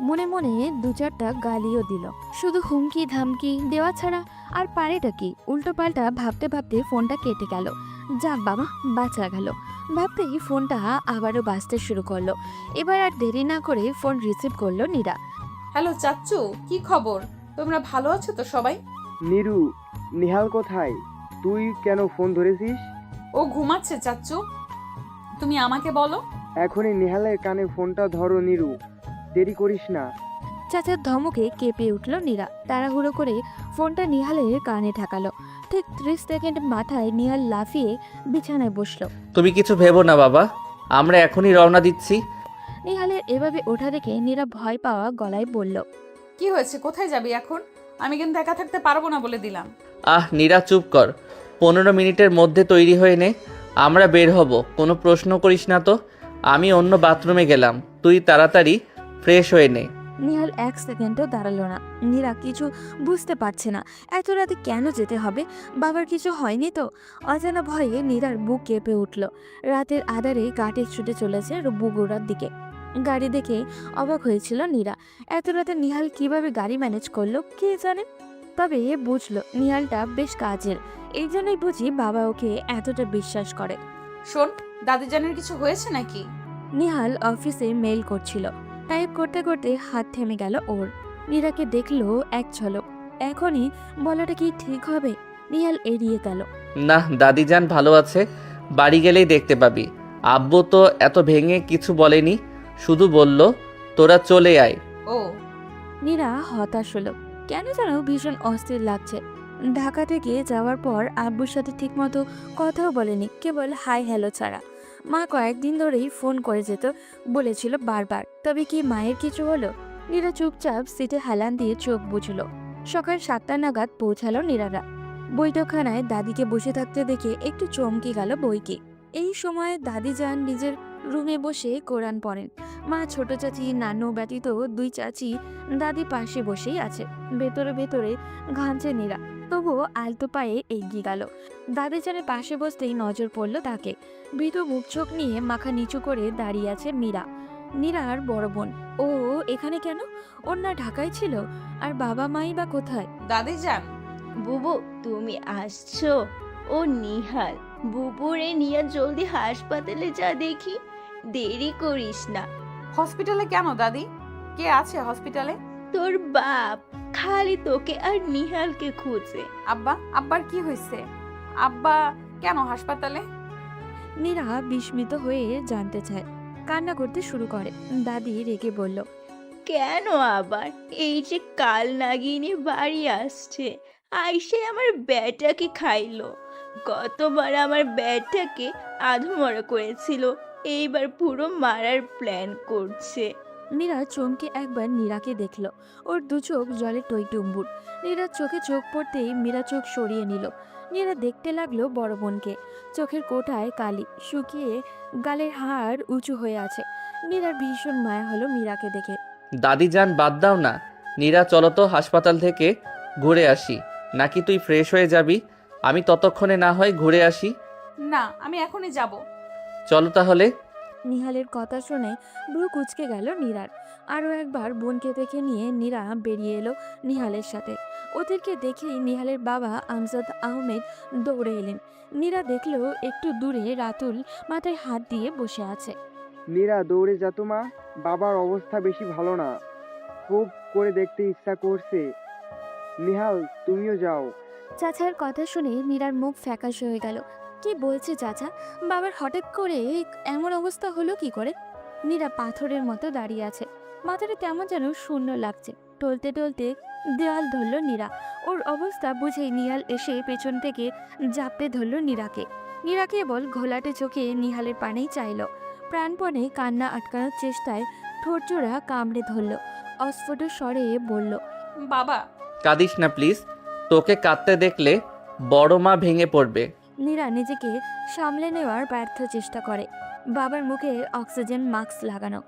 Speaker 3: মনে মনে 2-4টা গালিও দিল। শুধু হুমকি ধামকি দেওয়া ছাড়া আর পারেটা কি? উল্টো পাল্টা ভাবতে ভাবতে ফোনটা কেটে গেল। যাক বাবা, বাঁচা গেল ভাবতেই ফোনটা আবারও বাজতে শুরু করলো। এবার আর দেরি না করে ফোন রিসিভ করলো নীরা।
Speaker 2: হ্যালো চাচ্চু, কি খবর? তোমরা ভালো আছো তো সবাই?
Speaker 12: নীরু, নিহাল কোথায়? তুই কেন ফোন ধরেছিস?
Speaker 2: ও ঘুমাচ্ছে চাচ্চু, তুমি আমাকে বলো।
Speaker 12: এখনই নিহালের কানে ফোনটা ধরো নীরু, দেরি করিস না।
Speaker 3: চাচার ধমকে কেঁপে উঠল নীরা। তাড়াহুড়ো করে ফোনটা নিহালের কানে ঠেকালো। ঠিক 30 সেকেন্ড মাথায় নিহাল লাফিয়ে বিছানায় বসলো।
Speaker 1: তুমি কিছু ভেবো না বাবা, আমরা এখনই রওনা দিচ্ছি।
Speaker 3: নিহালের এভাবে ওঠা দেখে নীরা ভয় পাওয়া গলায় বলল,
Speaker 2: কি হয়েছে? কোথায় যাবি এখন? আমি কিন্তু একা থাকতে পারবো না বলে দিলাম।
Speaker 1: নীরা চুপ কর, 15 মিনিটের মধ্যে তৈরি হয়ে নে, আমরা বের হব। কোনো প্রশ্ন করিস না তো। আমি অন্য বাথরুমে গেলাম, তুই তাড়াতাড়ি ফ্রেশ হয়ে নে।
Speaker 3: নিহাল 1 সেকেন্ডও দাঁড়ালো না। নীরা কিছু বুঝতে পারছে না, এত রাতে কেন যেতে হবে? বাবার কিছু হয়নি তো? অজানা ভয়ে নীরার বুক কেঁপে উঠল। রাতের আধারে গাড়ি ছুটে চলেছে বগুড়ার দিকে। গাড়ি দেখে অবাক হয়েছিল নীরা। এত রাতে নিহাল কিভাবে গাড়ি ম্যানেজ করলো কে জানে। তবে বুঝলো নিহালটা বেশ কাজের, এই জন্যই বুঝি বাবা ওকে এতটা বিশ্বাস করে।
Speaker 2: শোন, দাদিজানের কিছু হয়েছে নাকি?
Speaker 3: নিহাল অফিসে মেইল করছিল। টাইপ করতে করতে হাত থেমে গেল ওর। নীরাকে দেখলো এক ঝলক। এখনই বলাটা কি ঠিক হবে? নিহাল এড়িয়ে গেল।
Speaker 1: না, দাদিজান ভালো আছে, বাড়ি গেলেই দেখতে পাবি। আব্বু তো এত ভেঙে কিছু বলেনি, শুধু বলল তোরা চলে আয়।
Speaker 2: ও।
Speaker 3: নীরা হতাশ হলো। কেন যেন ভীষণ অস্থির লাগছে। ঢাকা থেকে যাওয়ার পর আব্বুর সাথে ঠিকমতো কথাও বলেনি, কেবল হাই হ্যালো ছাড়া। মা কয়েকদিন ধরেই ফোন করে যেত বলেছিল বারবার। তবে কি মায়ের কিছু হলো? নীরা চুপচাপ সিটে হেলান দিয়ে চোখ বুঝল। সকাল 7টা নাগাদ পৌঁছালো নীরারা। বৈঠকখানায় দাদিকে বসে থাকতে দেখে একটু চমকে গেল বইকে। এই সময় দাদি যান নিজের রুমে বসে কোরআন পড়েন। মা, ছোট চাচি, নানু ব্যতীত 2 চাচি দাদি পাশে বসেই আছে। ভেতরে ভেতরে ঘামছে নীরা, তবুও আলতো পায়ে এগিয়ে গেল। দাদি জানের পাশে বসতেই নজর পড়ল তাকে। ভীত মুখ চোখ নিয়ে মাথা নিচু করে দাঁড়িয়ে আছে মীরা, নীরার বড় বোন। ও এখানে কেন? ওর না ঢাকায় ছিল? আর বাবা মাই বা কোথায়?
Speaker 2: দাদি যান,
Speaker 4: বুবু তুমি আসছো? ও নিহাল, বুবুরে নিয়ে জলদি হাসপাতালে যা দেখি, দেরি করিস না।
Speaker 2: হসপিটালে কেন দাদি? কে আছে হসপিটালে?
Speaker 4: তোর বাপ খালি তোকে আর নিহালকে খুঁজে।
Speaker 2: আব্বার কি হয়েছে? আব্বা কেন হাসপাতালে?
Speaker 3: নীরা বিস্মিত হয়ে জানতে চায়, কান্না করতে শুরু করে। দাদি রেগে বলল,
Speaker 4: কেন আবার? এই যে কাল নাগিনী বাড়ি আসছে, আইসে আমার ব্যাটাকে খাইলো। গতবার আমার ব্যাটাকে আধমরা করেছিল, এইবার পুরো মারার প্ল্যান করছে।
Speaker 3: নীরা চমকে একবার নীরাকে দেখল। ওর 2 চোখ জলে টইটুম্বুর। নীরার চোখে চোখ পড়তেই মীরা চোখ সরিয়ে নিল। নীরা দেখতে লাগলো বড় বোনকে। চোখের কোঠায় কালি শুকিয়ে, গালের হাড় উঁচু হয়ে আছে। নীরার ভীষণ মায়া হলো মীরাকে দেখে।
Speaker 1: দাদি যান বাদ দাও না, নীরা চলো তো হাসপাতাল থেকে ঘুরে আসি। নাকি তুই ফ্রেশ হয়ে যাবি? আমি ততক্ষণে না হয় ঘুরে আসি।
Speaker 2: না, আমি এখনই যাব।
Speaker 1: চলো তাহলে।
Speaker 3: নিহালের কথা শুনে ব্রু কুঁচকে গেল নীরার। আরও একবার বোনকে দেখে নিয়ে নীরা বেরিয়ে এলো নিহালের সাথে। ওদেরকে দেখেই নিহালের বাবা আমজাদ আহমেদ দৌড়ে এলেন। নীরা দেখলো একটু দূরে রাতুল মাথায় হাত দিয়ে বসে আছে।
Speaker 12: নীরা দৌড়ে যা তো মা, বাবার অবস্থা বেশি ভালো না, খুব করে দেখতে ইচ্ছা করছে। নিহাল তুমিও যাও।
Speaker 3: চাচার কথা শুনে নীরার মুখ ফ্যাকাশে হয়ে গেল। কি বলছে চাচা? বাবার হঠাৎ করে এমন অবস্থা হলো কি করে? নীরা পাথরের মতো দাঁড়িয়ে আছে। মাথাটা কেমন যেন শূন্য লাগছে। টলতে টলতে দেওয়াল ধরল নীরা। ওর অবস্থা বুঝেই নিহাল এসে পেছন থেকে জাপটে ধরল নীরাকে। নীরা কেবল ঘোলাটে চোখে নিহালের পানেই চাইল। প্রাণপণে কান্না আটকানোর চেষ্টায় ঠোঁটজোড়া কামড়ে ধরল। অস্ফুট স্বরে বলল,
Speaker 2: বাবা।
Speaker 1: কাঁদিস না প্লিজ, তোকে কাঁদতে দেখলে বড় মা ভেঙে পড়বে।
Speaker 3: নীরা নিজেকে সামলে নেওয়ার ব্যর্থ চেষ্টা করে। বাবার মুখে অক্সিজেন মাস্ক লাগানো।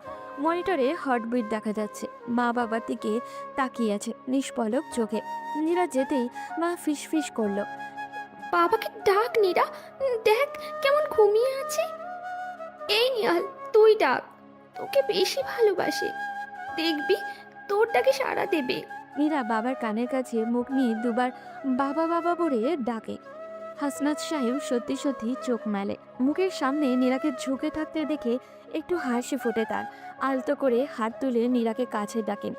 Speaker 3: মনিটরে হার্টবিট দেখা যাচ্ছে। মা বাবার দিকে তাকিয়ে আছে নিষ্পলক চোখে। নীরা যেতেই মা ফিসফিস করলো,
Speaker 9: বাবাকে ডাক নীরা, দেখ কেমন ঘুমিয়ে আছে। এই নিহাল, তুই ডাক, তোকে বেশি ভালোবাসে, দেখবি তোর ডাকে সাড়া দেবে।
Speaker 3: নীরা বাবার কানের কাছে মুখ নিয়ে দুবার বাবা বাবা বলে ডাকে। হাসনাত সাহেব সত্যি সত্যি চোখ মেলে। মুখের সামনে নীরাকে ঝুঁকে থাকতে দেখে একটু হাসি ফোটে তার। আলতো করে হাত তুলে নীরাকে কাছে ডাকেন।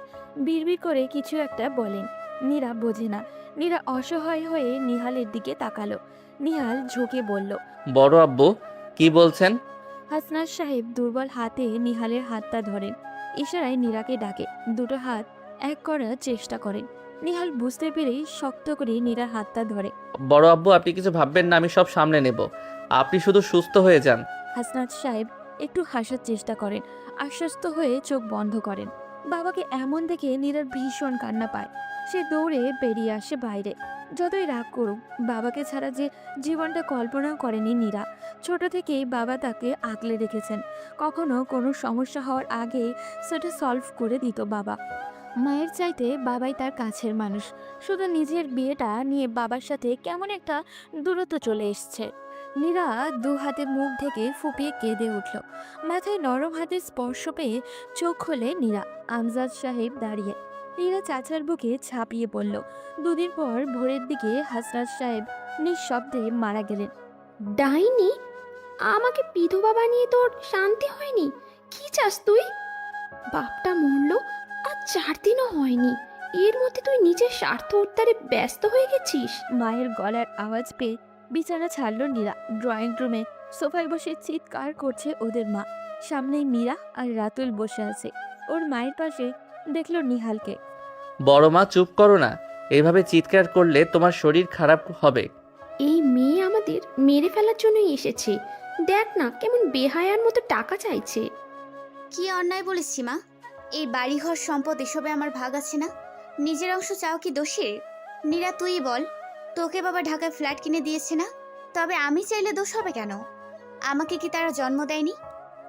Speaker 3: বিড়বিড় করে কিছু একটা বলেন। নীরা বোঝে না। নীরা অসহায় হয়ে নিহালের দিকে তাকালো। নিহাল ঝুঁকে বলল,
Speaker 1: বড় আব্বু কি বলছেন?
Speaker 3: হাসনাত সাহেব দুর্বল হাতে নিহালের হাতটা ধরেন। ইশারায় নীরাকে ডাকে। 2টো হাত এক করার চেষ্টা করেন। নিহাল বুঝতে পেরেই শক্ত করে নীরার হাতটা ধরে।
Speaker 1: বড় আব্বু আপনি কিছু ভাববেন না, আমি সব সামলে নেব, আপনি শুধু সুস্থ হয়ে যান।
Speaker 3: হাসনাত সাহেব একটু হাসার চেষ্টা করেন। আশ্বস্ত হয়ে চোখ বন্ধ করেন। বাবাকে এমন দেখে নীরার ভীষণ কান্না পায়। সে দৌড়ে বেরিয়ে আসে বাইরে। যতই রাগ করুক, বাবাকে ছাড়া যে জীবনটা কল্পনা করেনি নীরা। ছোট থেকেই বাবা তাকে আগলে রেখেছেন। কখনো কোনো সমস্যা হওয়ার আগে সেটা সলভ করে দিত বাবা। মায়ের চাইতে বাবাই তার কাছের মানুষ। শুধু নিজের বিয়েটা নিয়ে বাবার সাথে কেমন একটা দূরত্ব চলে এসছে। নীরা 2 হাতে মুখ ঢেকে ফুপিয়ে কেঁদে উঠল। মাথায় নরম হাতের স্পর্শ পেয়ে চোখ খোলে নীরা। আমজাদ সাহেব দাঁড়িয়ে। নীরা চাচার বুকে ঝাঁপিয়ে পড়ল। 2 দিন পর ভোরের দিকে হাসনাত সাহেব নিঃশব্দে মারা গেলেন।
Speaker 9: ডাইনি, আমাকে বিধবা বানিয়ে তোর শান্তি হয়নি? কি চাস তুই? বাপটা মরলো আর 4 দিনও হয়নি, এর মধ্যে তুই নিজের স্বার্থ উদ্ধারে ব্যস্ত হয়ে গেছিস।
Speaker 3: মায়ের গলার আওয়াজ পেয়ে বিছানা ছাড়ল নীরা। ড্রয়িং রুমে সোফায় বসে চিৎকার করছে ওদের মা। সামনেই মীরা আর রাতুল বসে আছে। ওর মায়ের পাশে দেখলো নিহালকে।
Speaker 1: বড় মা চুপ করো না, এইভাবে চিৎকার করলে তোমার শরীর খারাপ হবে।
Speaker 9: এই মেয়ে আমাদের মেরে ফেলার জন্যই এসেছে। দেখ না কেমন বেহায়ার মতো টাকা চাইছে।
Speaker 11: কি অন্যায় বলেছি মা? এই বাড়িঘর সম্পদ এসবে আমার ভাগ আছে না? নিজের অংশ চাও কি দোষের? নীরা তুই বল, তোকে বাবা ঢাকায় ফ্ল্যাট কিনে দিয়েছে না? তবে আমি চাইলে দোষ হবে কেন? আমাকে কি তারা জন্ম দেয়নি?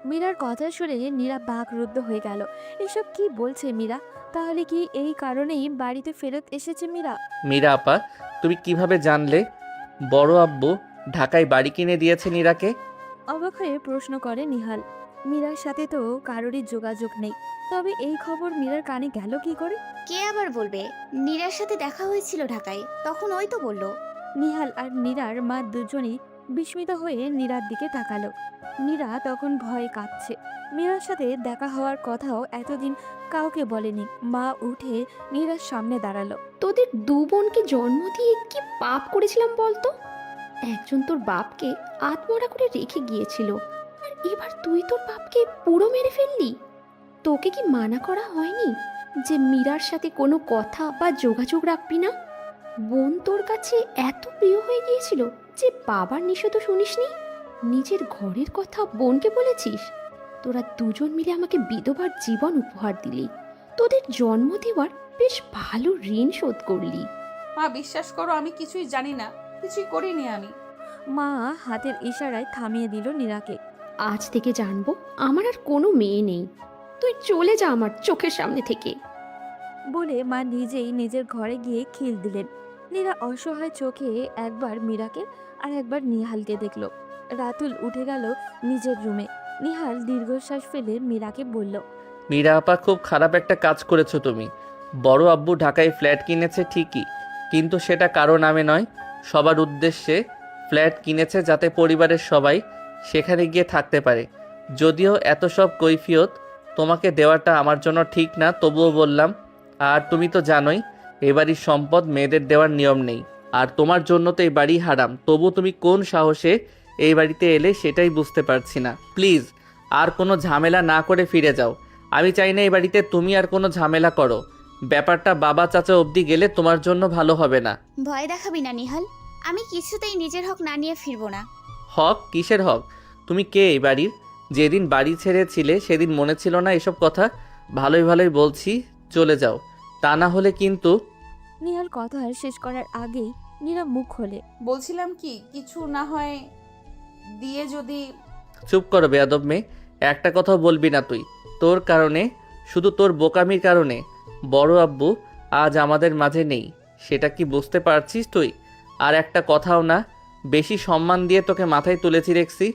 Speaker 3: মীরার কথা শুনে নীরা বাকরুদ্ধ হয়ে গেল। এসব কি বলছে মীরা? তাহলে কি এই কারণেই বাড়িতে ফেরত এসেছে মীরা?
Speaker 1: মীরা আপা, তুমি কিভাবে জানলে বড় আব্বু ঢাকায় বাড়ি কিনে দিয়েছে নীরাকে?
Speaker 3: অবাক হয়ে প্রশ্ন করে নিহাল। মীরার সাথে তো কারোরই যোগাযোগ নেই, তবে এই খবর মীরার কানে গেল কি করে?
Speaker 11: কে আবার বলবে? নীরার সাথে দেখা হয়েছিল ঢাকায়, তখন ওই তো বলল।
Speaker 3: নিহাল আর নীরার মা দুজনেই বিস্মিত হয়ে নীরার দিকে তাকালো। নীরা তখন ভয়ে কাঁপছে। মীরার সাথে দেখা হওয়ার কথাও এতদিন কাউকে বলেনি। মা উঠে নীরার সামনে দাঁড়ালো।
Speaker 9: তোদের দু বোনকে জন্ম দিয়ে কি পাপ করেছিলাম বলতো? একজন তোর বাপকে আত্মহত্যা করে রেখে গিয়েছিল, আর এবার তুই তোর বাপকে পুরো মেরে ফেললি। তোকে কি মানা করা হয়নি যে মীরার সাথে কোনো কথা বা যোগাযোগ রাখবি না? বোন তোর কাছে এত প্রিয় হয়ে গিয়েছিল যে বাবার নিষেধও শুনিসনি? নিজের ঘরের কথা বোনকে বলেছিস? তোরা দুজন মিলে আমাকে বিধবার জীবন উপহার দিলি। তোদের জন্ম দেওয়ার বেশ ভালো ঋণ শোধ করলি।
Speaker 2: মা বিশ্বাস করো, আমি কিছুই জানি না, কিছুই করিনি আমি।
Speaker 3: মা হাতের ইশারায় থামিয়ে দিল নীরাকে।
Speaker 9: আজ থেকে জানবো আমার আর কোনো মেয়ে নেই। তুই চলে যা আমার চোখের সামনে থেকে।
Speaker 3: বলে মা নিজেই নিজের ঘরে গিয়ে খিল দিলেন। নীরা অসহায় চোখে একবার মীরাকে আর একবার নিহালকে দেখল। রাতুল উঠে গেল নিজের রুমে। নিহাল দীর্ঘশ্বাস ফেলে মীরাকে বলল,
Speaker 1: মীরা আপা, খুব খারাপ একটা কাজ করেছো তুমি। বড় আব্বু ঢাকায় ফ্ল্যাট কিনেছে ঠিকই, কিন্তু সেটা কারো নামে নয়, সবার উদ্দেশ্যে ফ্ল্যাট কিনেছে যাতে পরিবারের সবাই সেখানে গিয়ে থাকতে পারে। যদিও এত সব কৈফিয়ত তোমাকে দেওয়াটা আমার জন্য ঠিক না, তবুও বললাম। আর তুমি তো জানোই এ বাড়ির সম্পদ মেয়েদের দেওয়ার নিয়ম নেই, আর তোমার জন্য তো এই বাড়ি হারাম। তবু তুমি কোন সাহসে এই বাড়িতে এলে সেটাই বুঝতে পারছি না। প্লিজ আর কোনো ঝামেলা না করে ফিরে যাও। আমি চাই না এই বাড়িতে তুমি আর কোনো ঝামেলা করো। ব্যাপারটা বাবা চাচা অবধি গেলে তোমার জন্য ভালো হবে না।
Speaker 11: ভয় দেখাবি না নিহাল, আমি কিছুতেই নিজের হক না নিয়ে ফিরবো না।
Speaker 1: হক? কিসের হক? তুমি কে এই বাড়ির? যেদিন বাড়ি ছেড়েছিলে সেদিন মনে ছিল না এসব কথা? ভালোই ভালোই বলছি, চলে যাও, তা না হলে কিন্তু।
Speaker 3: নিহাল কথা শেষ করার আগেই নীরা মুখ খোলে।
Speaker 2: বলছিলাম কি, কিছু না হয় দিয়ে যদি।
Speaker 1: চুপ করো বেয়াদব মেয়ে, একটা কথাও বলবি না তুই। তোর কারণে, শুধু তোর বোকামির কারণে বড় আব্বু আজ আমাদের মাঝে নেই, সেটা কি বুঝতে পারছিস তুই? আর একটা কথাও না, বেশি সম্মান দিয়ে তোকে মাথায় তুলেছি রেখছি।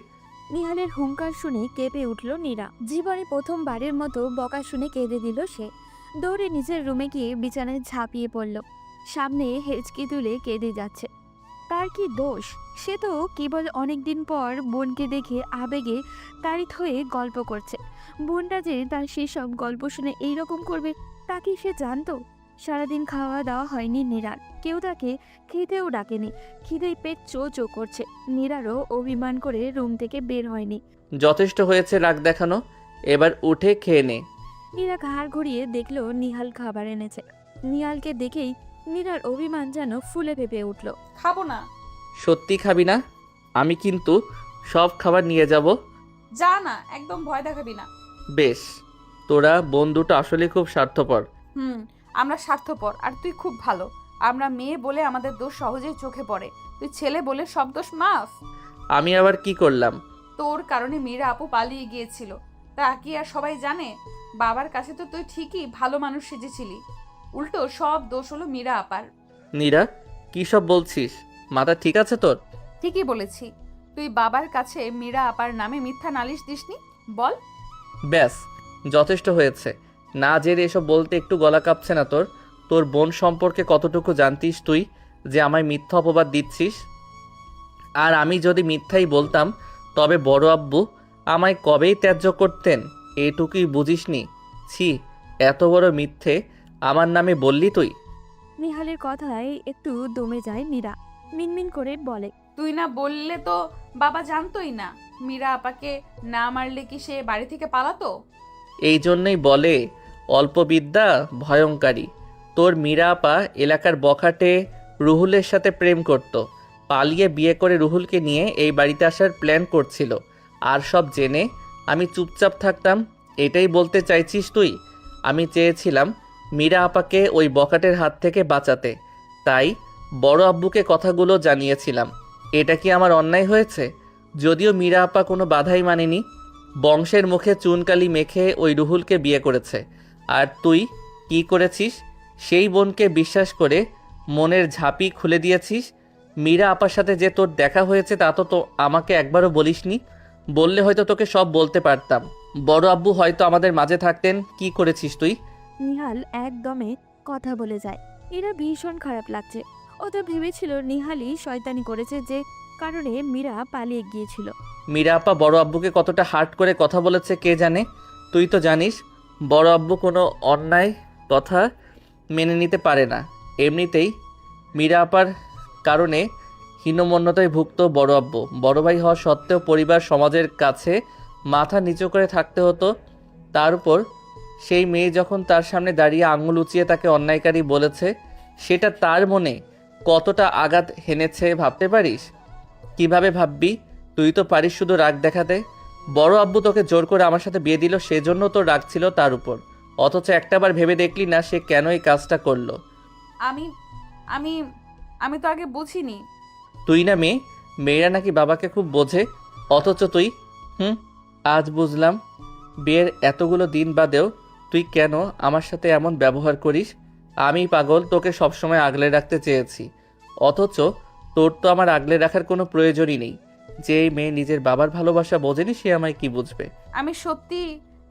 Speaker 3: নিহালের হুঙ্কার শুনে কেঁপে উঠল নীরা। জীবনে প্রথমবারের মতো বকা শুনে কেঁদে দিল সে। দৌড়ে নিজের রুমে গিয়ে বিছানায় ঝাঁপিয়ে পড়ল। সামনে হেঁচকি তুলে কেঁদে যাচ্ছে। তার কি দোষ? সে তো কেবল অনেকদিন পর বোনকে দেখে আবেগে তাড়িত হয়ে গল্প করছে। বোনটা যে তার সেসব গল্প শুনে এইরকম করবে তা কি সে জানতো? সারাদিন খাওয়া দাওয়া হয়নি নীরার, কেউ তাকে খেতেও ডাকেনি। খিদেই পেট চো চো করছে। নীরারও অভিমান করে রুম থেকে বের হয়নি।
Speaker 1: যথেষ্ট হয়েছে রাগ দেখানো, এবার উঠে খেয়ে নে।
Speaker 3: নীরা ঘাড় ঘুরিয়ে দেখলো নিহাল খাবার এনেছে। নিহালকে দেখেই নীরার অভিমান যেন ফুলে ফেপে উঠল।
Speaker 2: খাবো না।
Speaker 1: সত্যি খাবি না? আমি কিন্তু সব খাবার নিয়ে যাব।
Speaker 2: যা না, একদম ভয় দেখাবি না।
Speaker 1: বেশ, তোরা বোন দুটো আসলে খুব স্বার্থপর।
Speaker 2: আমরা স্বার্থপর, আর তুই খুব ভালো। আমরা মেয়ে বলে আমাদের দোষ সহজেই চোখে পড়ে, তুই ছেলে বলে সব দোষ মাফ।
Speaker 1: আমি আবার কি করলাম?
Speaker 2: তোর কারণে মীরা আপু পালিয়ে গিয়েছিল, তা কি আর সবাই জানে? বাবার কাছে তো তুই ঠিকই ভালো মানুষ সেজেছিলি, উল্টো সব দোষ হলো মীরা আপার।
Speaker 1: নীরা, কি সব বলছিস? মাথা ঠিক আছে তোর?
Speaker 2: ঠিকই বলেছি। তুই বাবার কাছে মীরা আপার নামে মিথ্যা নালিশ দিসনি, বল।
Speaker 1: ব্যাস, যথেষ্ট হয়েছে। না জেনে এসব বলতে একটু গলা কাঁপছে না তোর? তোর বোন সম্পর্কে কতটুকু জানতিস তুই যে আমায় মিথ্যা অপবাদ দিচ্ছিস? আর আমি যদি মিথ্যাই বলতাম তবে বড় আব্বু আমায় কবেই ত্যায্য করতেন, এটুকুই বুঝিসনি? ছি, এত বড় মিথ্যে আমার নামে বললি তুই?
Speaker 3: নিহালের কথায় একটু দমে যায় নীরা। মিনমিন করে বলে,
Speaker 2: তুই না বললে তো বাবা জানতোই না। মীরা আপাকে না মারলে কি সে বাড়ি থেকে পালাতো?
Speaker 1: এই জন্যই বলে অল্প বিদ্যা ভয়ঙ্করী। তোর মীরা আপা এলাকার বখাটে রুহুলের সাথে প্রেম করত, পালিয়ে বিয়ে করে রুহুলকে নিয়ে এই বাড়িতে আসার প্ল্যান করছিল। আর সব জেনে আমি চুপচাপ থাকতাম, এটাই বলতে চাইছিস তুই? আমি চেয়েছিলাম মীরা আপাকে ওই বখাটের হাত থেকে বাঁচাতে, তাই বড় আব্বুকে কথাগুলো জানিয়েছিলাম। এটা কি আমার অন্যায় হয়েছে? যদিও মীরা আপা কোনো বাধাই মানেনি, বংশের মুখে চুনকালি মেখে ওই রুহুলকে বিয়ে করেছে। আর তুই কি করেছিস? সেই বোনকে বিশ্বাস করে মনের ঝাঁপি খুলে দিয়েছিস। মীরা আপার সাথে যে তোর দেখা হয়েছে তা তো আমাকে একবারও বলিসনি। বললে হয়তো তোকে সব বলতে পারতাম। বড় আব্বু হয়তো আমাদের মাঝে থাকতেন। কি করেছিস তুই?
Speaker 3: নিহাল একদমে কথা বলে যায়। এরা ভীষণ খারাপ লাগছে। ও তো ভেবেছিল নিহালই শয়তানি করেছে, যে কারণে মীরা পালিয়ে গিয়েছিল।
Speaker 1: মীরা আপা বড় আব্বুকে কতটা হার্ট করে কথা বলেছে কে জানে। তুই তো জানিস বড় আব্বু কোনো অন্যায় কথা মেনে নিতে পারে না। এমনিতেই মীরা আপার কারণে হীনমন্যতায় ভুগত বড় আব্বু। বড় ভাই হওয়া সত্ত্বেও পরিবার সমাজের কাছে মাথা নিচু করে থাকতে হতো। তার উপর সেই মেয়ে যখন তার সামনে দাঁড়িয়ে আঙুল উঁচিয়ে তাকে অন্যায়কারী বলেছে, সেটা তার মনে কতটা আঘাত হেনেছে ভাবতে পারিস? কিভাবে ভাববি? তুই তো পারিস শুধু রাগ দেখাতে। বড় আব্বু তোকে জোর করে আমার সাথে বিয়ে দিল, সেজন্য তোর রাগ ছিল তার উপর। অথচ একটাবার ভেবে দেখলি না সে কেন এই কাজটা করলো?
Speaker 2: আমি আমি আমি তো আগে বুঝিনি।
Speaker 1: তুই না মেয়ে, মেয়েরা নাকি বাবাকে খুব বোঝে, অথচ তুই আজ বুঝলাম। বিয়ের এতগুলো দিন বাদেও তুই কেন আমার সাথে এমন ব্যবহার করিস। আমি পাগল, তোকে সবসময় আগলে রাখতে চেয়েছি, অথচ তোর তো আমার আগলে রাখার কোনো প্রয়োজনই নেই। যে মেয়ে নিজের বাবার ভালোবাসা বোঝেনি সে আমায় কি বুঝবে?
Speaker 2: আমি সত্যি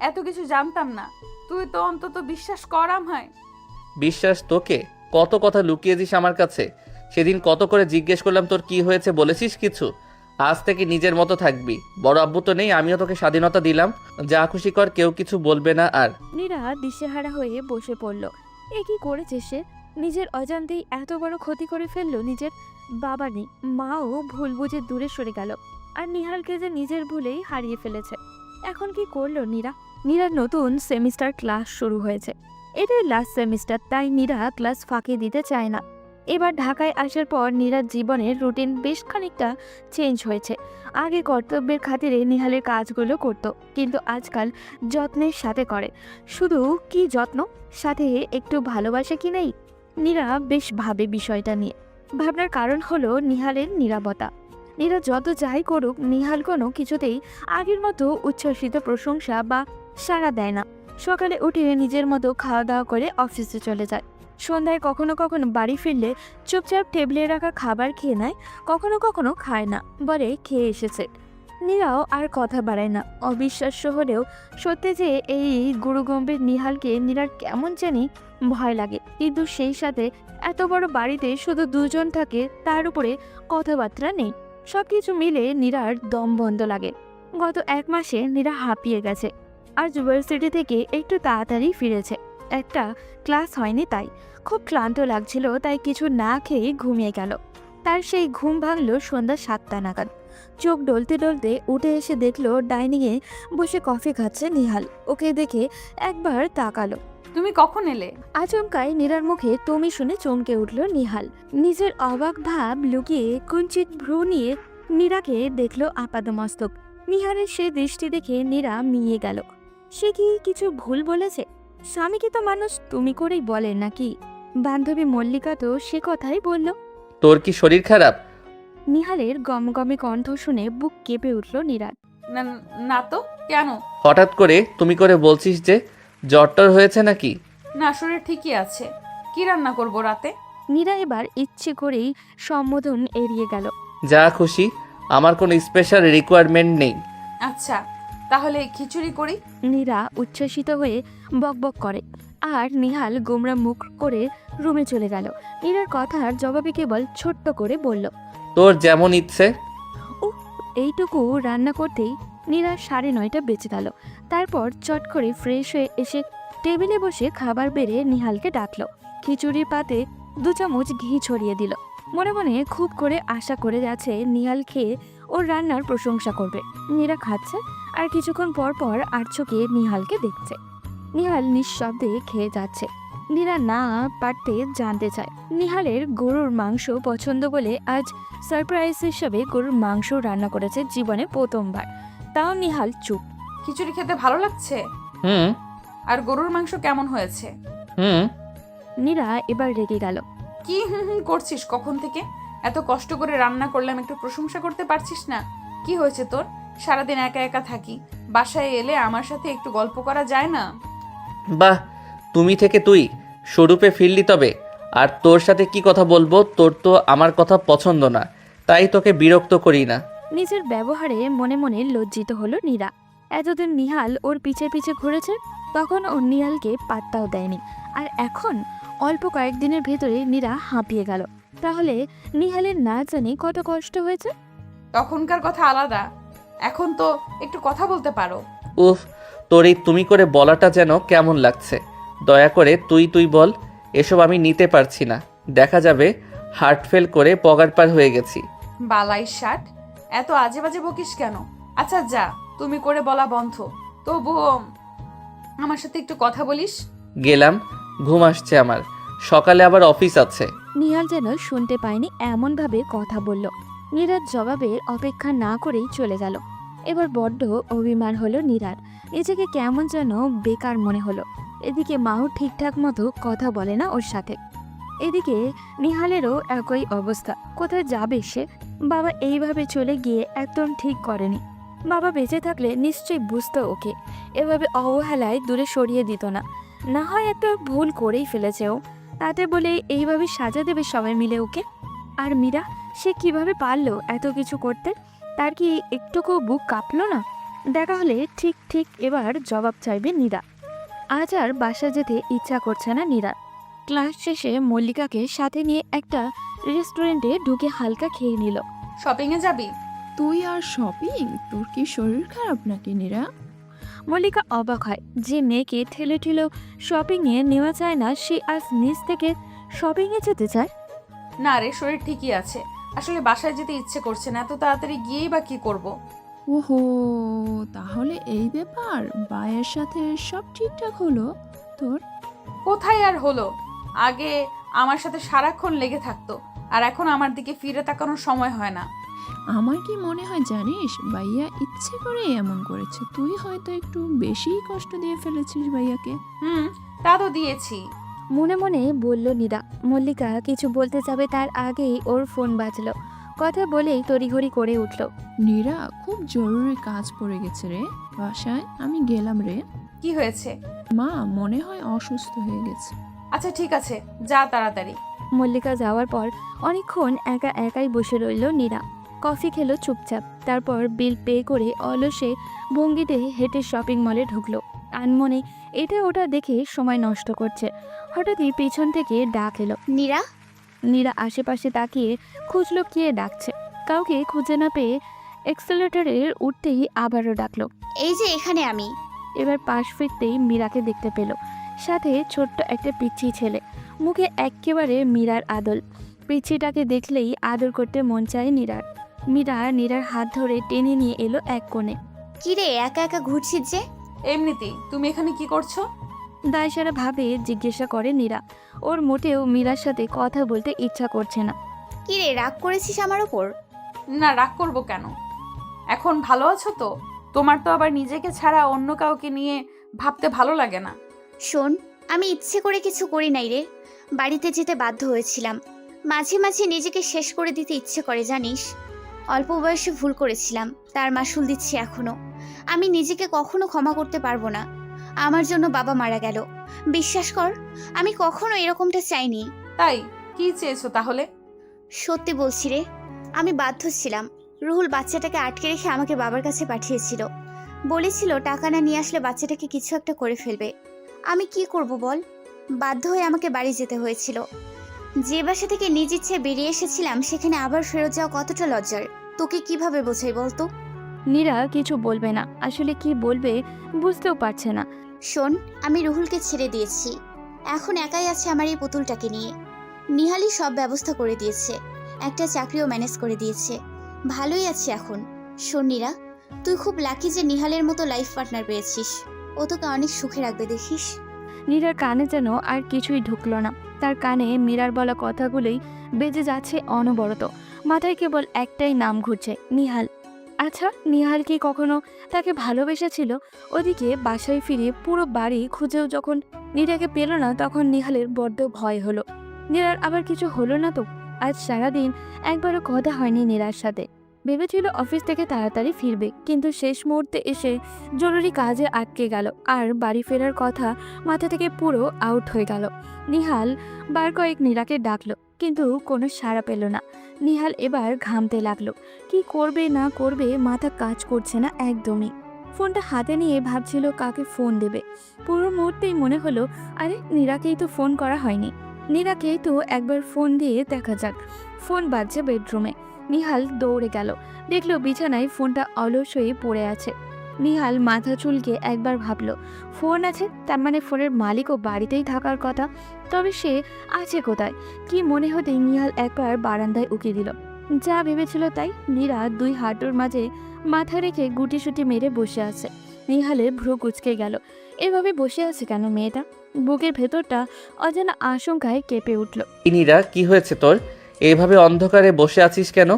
Speaker 2: এত কিছু জানতাম না। তুই তো অন্তত বিশ্বাস করাম হয়।
Speaker 1: বিশ্বাস তোকে? কত কথা লুকিয়েছিস আমার কাছে। সেদিন কত করে জিজ্ঞেস করলাম তোর কি হয়েছে, বলেছিস কিছু? আজ থেকে নিজের মতো থাকবি। বড় আব্বু তো নেই, আমিও তোকে স্বাধীনতা দিলাম, যা খুশি কর, কেউ কিছু বলবে না আর।
Speaker 3: নীরা দিশেহারা হয়ে বসে পড়ল। এ কি করেছে সে? নিজের অজান্তেই এত বড় ক্ষতি করে ফেললো। নিজের বাবা নেই, মাও ভুল বুঝে দূরে সরে গেল, আর নিহালকে যে নিজের ভুলেই হারিয়ে ফেলেছে। এখন কি করলো নীরা? নীরার নতুন সেমিস্টার ক্লাস শুরু হয়েছে। এটাই লাস্ট সেমিস্টার, তাই নীরা ক্লাস ফাঁকি দিতে চায় না। এবার ঢাকায় আসার পর নীরার জীবনের রুটিন বেশ খানিকটা চেঞ্জ হয়েছে। আগে কর্তব্যের খাতিরে নিহালের কাজগুলো করত, কিন্তু আজকাল যত্নের সাথে করে। শুধু কি যত্ন, সাথে একটু ভালোবাসা কি নেই? নীরা বেশ ভাবে বিষয়টা নিয়ে। ভাবনার কারণ হলো নিহালের নীরবতা। নীরা যত যাই করুক, নিহাল কোনো কিছুতেই আগের মতো উচ্ছ্বসিত প্রশংসা বা সাড়া দেয় না। সকালে উঠে নিজের মতো খাওয়া দাওয়া করে অফিসে চলে যায়। সন্ধ্যায় কখনো কখনো বাড়ি ফিরলে চুপচাপ টেবিলে রাখা খাবার খেয়ে নেয়, কখনো কখনো খায় না, বলে খেয়ে এসেছে। নীরাও আর কথা বাড়ায় না। অবিশ্বাস্য হলেও সত্যি যে এই গুরুগম্ভীর নিহালকে নীরার কেমন জানি ভয় লাগে। কিন্তু সেই সাথে এত বড় বাড়িতে শুধু দুজন থাকে, তার উপরে কথাবার্তা নেই। সবকিছু মিলে নীরার দম বন্ধ লাগে। গত 1 মাসে নীরা হাঁপিয়ে গেছে। আর ইউনিভার্সিটি থেকে একটু তাড়াতাড়ি ফিরেছে। একটা ক্লাস হয়নি, তাই খুব ক্লান্ত লাগছিল, তাই কিছু না খেয়ে ঘুমিয়ে গেল। তার সেই ঘুম ভাঙল সন্ধ্যা 7টা নাগাদ। চোখ ডলতে ডলতে উঠে এসে দেখলো ডাইনিংয়ে বসে কফি খাচ্ছে নিহাল। ওকে দেখে একবার তাকালো।
Speaker 2: তুমি কখন এলে?
Speaker 3: আচমকাই নীরার মুখে তুমি শুনে চমকে উঠল নিহাল। নিজের অবাক ভাব লুকিয়ে কুঞ্চিত ভ্রু নিয়ে নীরাকে দেখলো আপাদমস্তক। নিহারের সে দৃষ্টি দেখে নীরা মিয়ে গেল। সে কি কিছু ভুল বলেছে? স্বামীকে তো মানুষ তুমি করেই বলে নাকি? বান্ধবী মল্লিকা তো সে কথাই বলল।
Speaker 1: তোর কি শরীর খারাপ?
Speaker 3: নিহালের গমগমে কণ্ঠ শুনে বুক কেঁপে উঠল নীরার।
Speaker 2: না তো, কেন?
Speaker 1: হঠাৎ করে তুমি করে বলছিস যে, জ্বর হয়েছে নাকি?
Speaker 2: না, শরীর ঠিকই আছে। কি রান্না করব রাতে?
Speaker 3: নীরা এবার ইচ্ছে করেই সম্বোধন এড়িয়ে গেল।
Speaker 1: যা খুশি, আমার কোনো স্পেশাল রিকোয়ারমেন্ট নেই।
Speaker 2: আচ্ছা, তাহলে খিচুড়ি করি।
Speaker 3: নীরা উচ্ছ্বসিত হয়ে বকবক করে, আর নিহাল গোমরা মুখ করে রুমে চলে গেল। নীরার কথার জবাবে কেবল ছোট্ট করে বলল,
Speaker 1: তোর যেমন ইচ্ছে।
Speaker 3: এইটুকু রান্না করতেই নীরা 9:30 বেঁচে গেল। তারপর চট করে ফ্রেশ হয়ে এসে টেবিলে বসে খাবার বেড়ে নিহালকে ডাকলো। খিচুড়ির পাতে 2 চামচ ঘি ছড়িয়ে দিল। মনে মনে খুব করে আশা করে যাচ্ছে নিহাল খেয়ে ওর রান্নার প্রশংসা করবে। নীরা খাচ্ছে আর কিছুক্ষণ পর পর আর চোখে নিহালকে দেখছে। নিহাল নিঃশব্দে খেয়ে যাচ্ছে। নীরা না পারতে জানতে চায়। নিহালের গরুর মাংস পছন্দ বলে আজ সারপ্রাইজ হিসেবে গরুর মাংস রান্না করেছে জীবনে প্রথমবার। তাও নিহাল চুপ।
Speaker 2: খিচুড়ি খেতে ভালো লাগছে?
Speaker 1: হুম
Speaker 2: আর গরুর মাংস কেমন হয়েছে?
Speaker 1: হুম
Speaker 3: নীরা এবার রেগে গেল।
Speaker 2: কি হুম হুম করছিস কখন থেকে? এত কষ্ট করে রান্না করলাম, একটু প্রশংসা করতে পারছিস না? কি হয়েছে তোর? সারাদিন একা একা থাকি, বাসায় এলে আমার সাথে একটু গল্প করা যায় না?
Speaker 1: বাহ, তুমি থেকে তুই স্বরূপে ফিরলি তবে। আর তোর সাথে কি কথা বলবো? তোর তো আমার কথা পছন্দ না, তাই তোকে বিরক্ত করি না।
Speaker 3: নিজের ব্যবহারে মনে মনে লজ্জিত হলো নীরা। এতদিন নিহাল ওর পিছে পিছে ঘুরেছে, তখন ও নিহালকে পাত্তাও দেয়নি। আর এখন অল্প কয়েকদিনের ভেতরে নীরা হাঁপিয়ে গেল। তাহলে নিহালের না জানি কত কষ্ট হয়েছে।
Speaker 2: তখনকার কথা আলাদা, এখন তো একটু কথা বলতে পারো।
Speaker 1: উফ, তোর এই তুমি করে বলাটা যেন কেমন লাগছে। দয়া করে তুই তুই বল, এসব আমি নিতে পারছি না। দেখা যাবে হার্ট ফেল করে পগার পার হয়ে গেছি।
Speaker 2: বালাই শার্ট, এত আজে বাজে বকিস কেন? আচ্ছা যা, তুমি করে বলা বন্ধ। তবুও আমার সাথে একটু কথা বলিস।
Speaker 1: গেলাম, ঘুম আসছে আমার, সকালে আবার অফিস আছে।
Speaker 3: নিহাল যেন শুনতে পায়নি এমনভাবে কথা বলল। নীরার জবাবের অপেক্ষা না করেই চলে গেল। এবার বড্ড অভিমান হলো নীরার, নিজেকে কেমন যেন বেকার মনে হলো। এদিকে মাও ঠিকঠাক মতো কথা বলে না ওর সাথে। এদিকে নিহালেরও একই অবস্থা, কোথায় যাবে সে? বাবা এইভাবে চলে গিয়ে একদম ঠিক করেনি। বাবা বেঁচে থাকলে নিশ্চয়ই বুঝতো ওকে, এভাবে অবহেলায় দূরে সরিয়ে দিত না। না হয় একটা ভুল করেই ফেলেছে ও, তাতে বলে এইভাবে সাজা দেবে সবাই মিলে ওকে। আর মীরা, সে কিভাবে পারলো এত কিছু করতে? তার কি একটুকু বুক কাঁপলো না? দেখা হলে ঠিক ঠিক এবার জবাব চাইবে নীরা। আজ আর বাসা যেতে ইচ্ছা করছে না নীরা। ক্লাস শেষে মল্লিকাকে সাথে নিয়ে একটা রেস্টুরেন্টে ঢুকে হালকা খেয়ে নিল।
Speaker 2: শপিংয়ে যাবি?
Speaker 13: তুই আর শপিং? তোর কি শরীর খারাপ নাকি নীরা?
Speaker 3: মল্লিকা অবাক হয়, যে মেয়েকে ঠেলে ঠেলেও শপিংয়ে নেওয়া যায় না, সে আজ নিজ থেকে শপিংয়ে যেতে চায়।
Speaker 2: না রে, শরীর ঠিকই আছে। আসলে বাসায় যেতে ইচ্ছে করছে না, এত তাড়াতাড়ি গিয়েই বা কি করব?
Speaker 13: ওহো, তাহলে এই ব্যাপার। বায়ের সাথে সব ঠিকঠাক হলো তোর?
Speaker 2: কোথায় আর হলো? আগে আমার সাথে সারাক্ষণ লেগে থাকতো, আর এখন আমার দিকে ফিরে তাকানোর সময় হয় না।
Speaker 13: আমার কি মনে হয় জানিস, ভাইয়া ইচ্ছে করে এমন করেছে। তুই হয়তো একটু বেশিই কষ্ট দিয়ে ফেলেছিস ভাইয়াকে।
Speaker 2: তা তো দিয়েছি।
Speaker 3: মনে মনে বলল নীরা। মল্লিকা কিছু বলতে যাবে তার আগেই ওর ফোন বাজলো। কথা বলেই তড়িঘড়ি করে উঠল।
Speaker 13: নীরা, খুব জরুরি কাজ পড়ে গেছে রে বাসায়, আমি গেলাম রে।
Speaker 2: কি হয়েছে?
Speaker 13: মা মনে হয় অসুস্থ হয়ে গেছে।
Speaker 2: আচ্ছা ঠিক আছে, যা তাড়াতাড়ি।
Speaker 3: মল্লিকা যাওয়ার পর অনেকক্ষণ একা একাই বসে রইল নীরা। কফি খেলো চুপচাপ, তারপর বিল পে করে অলসে ভঙ্গিতে হেঁটে শপিং মলে ঢুকলো। আনমনে এটা ওটা দেখে সময় নষ্ট করছে। হঠাৎই পিছন থেকে ডাক এলো।
Speaker 11: নীরা।
Speaker 3: নীরা আশেপাশে তাকিয়ে খুঁজলো কে ডাকছে। কাউকে খুঁজে না পেয়ে এক্সেলেটরের উঠতেই আবারও ডাকলো।
Speaker 11: এই যে এখানে আমি।
Speaker 3: এবার পাশ ফিরতেই মীরাকে দেখতে পেল, সাথে ছোট্ট একটা পিচ্ছি ছেলে, মুখে একেবারে মীরার আদল। পিচ্ছিটাকে দেখলেই আদর করতে মন চায় নীরার। মীরা নীরার হাত ধরে টেনে নিয়ে এলো এক কোণে।
Speaker 11: কি রে, একা একা ঘুরছিস যে?
Speaker 2: এমনিতেই। তুমি এখানে কি করছো?
Speaker 3: দায়সারা ভাবে জিজ্ঞাসা করে নীরা। ওর মোটেও মীরার সাথে কথা বলতে ইচ্ছা করছে না।
Speaker 11: কি রে, রাগ করেছিস আমার ওপর?
Speaker 2: না, রাগ করব কেন? এখন ভালো আছো তো? তোমার তো আবার নিজেকে ছাড়া অন্য কাউকে নিয়ে ভাবতে ভালো লাগে না?
Speaker 11: শোন, আমি ইচ্ছে করে কিছু করি নাই রে। বাড়িতে যেতে বাধ্য হয়েছিলাম। মাঝে মাঝে নিজেকে শেষ করে দিতে ইচ্ছে করে জানিস। অল্প বয়সে ভুল করেছিলাম, তার মাসুল দিচ্ছি এখনো। আমি নিজেকে কখনো ক্ষমা করতে পারবো না। আমার জন্য বাবা মারা গেল। বিশ্বাস কর, আমি কখনো এরকমটা চাইনি।
Speaker 2: তাই কি চেয়েছো তাহলে?
Speaker 11: সত্যি বলছি রে, আমি বাধ্য ছিলাম। রুহুল বাচ্চাটাকে আটকে রেখে আমাকে বাবার কাছে পাঠিয়েছিল। বলেছিল টাকা না নিয়ে আসলে বাচ্চাটাকে কিছু একটা করে ফেলবে। আমি কি করব বল? বাধ্য হয়ে আমাকে বাড়ি যেতে হয়েছিল। যে বাসা থেকে নিজ ইচ্ছে বেরিয়ে এসেছিলাম, সেখানে আবার ফেরত যাওয়া কতটা লজ্জার। তোকে কিভাবে বোঝাই বলতো?
Speaker 3: নীরা কিছু বলবে না, আসলে কি বলবে বুঝতেও পারছে না।
Speaker 11: শোন, আমি রুহুলকে ছেড়ে দিয়েছি। এখন একাই আছে আমার এই পুতুলটাকে নিয়ে। নিহালি সব ব্যবস্থা করে দিয়েছে, একটা চাকরিও ম্যানেজ করে দিয়েছে। ভালোই আছি এখন। শোন নীরা, তুই খুব লাকি যে নিহালের মতো লাইফ পার্টনার পেয়েছিস। ও তোকে অনেক সুখে রাখবে দেখিস।
Speaker 3: নীরার কানে যেন আর কিছুই ঢুকলো না। তার কানে মীরার বলা কথাগুলোই বেজে যাচ্ছে অনবরত। মাথায় কেবল একটাই নাম ঘুরছে, নিহাল। আচ্ছা, নিহাল কি কখনো তাকে ভালোবেসেছিল? ওদিকে বাসায় ফিরে পুরো বাড়ি খুঁজেও যখন নীরাকে পেল না, তখন নিহালের বড্ড ভয় হলো। নীরার আবার কিছু হলো না তো? আজ সারাদিন একবারও কথা হয়নি নীরার সাথে। ভেবেছিল অফিস থেকে তাড়াতাড়ি ফিরবে, কিন্তু শেষ মুহূর্তে এসে জরুরি কাজে আটকে গেল। আর বাড়ি ফেরার কথা মাথা থেকে পুরো আউট হয়ে গেল। নিহাল বার কয়েক নীরাকে ডাকলো, কিন্তু কোনো সাড়া পেল না। নিহাল এবার ঘামতে লাগলো। কি করবে না করবে মাথা কাজ করছে না একদমই। ফোনটা হাতে নিয়ে ভাবছিল কাকে ফোন দেবে। পুরো মুহূর্তেই মনে হলো, আরে নীরাকেই তো ফোন করা হয়নি, নীরাকেই তো একবার ফোন দিয়ে দেখা যাক। ফোন বাজছে বেডরুমে। নিহাল দৌড়ে গেল, দেখলো বিছানায় ফোনটা অলস হয়ে পড়ে আছে। নিহাল মাথা চুলকে একবার ভাবলো, ফোন আছে তার মানে ফোনের মালিকও বাড়িতেই থাকার কথা। তবে সে আছে কোথায়? কি মনে হতেই নিহাল একবার বারান্দায় উকি দিল। যা ভেবেছিল তাই, নীরা দুই হাঁটুর মাঝে মাথা রেখে গুটিসুটি মেরে বসে আছে। নিহালের ভ্রু কুঁচকে গেল। এভাবে বসে আছে কেন মেয়েটা? বুকের ভেতরটা অজানা আশঙ্কায় কেঁপে উঠল।
Speaker 1: নীরা, কি হয়েছে তোর? এইভাবে অন্ধকারে বসে আছিস কেন?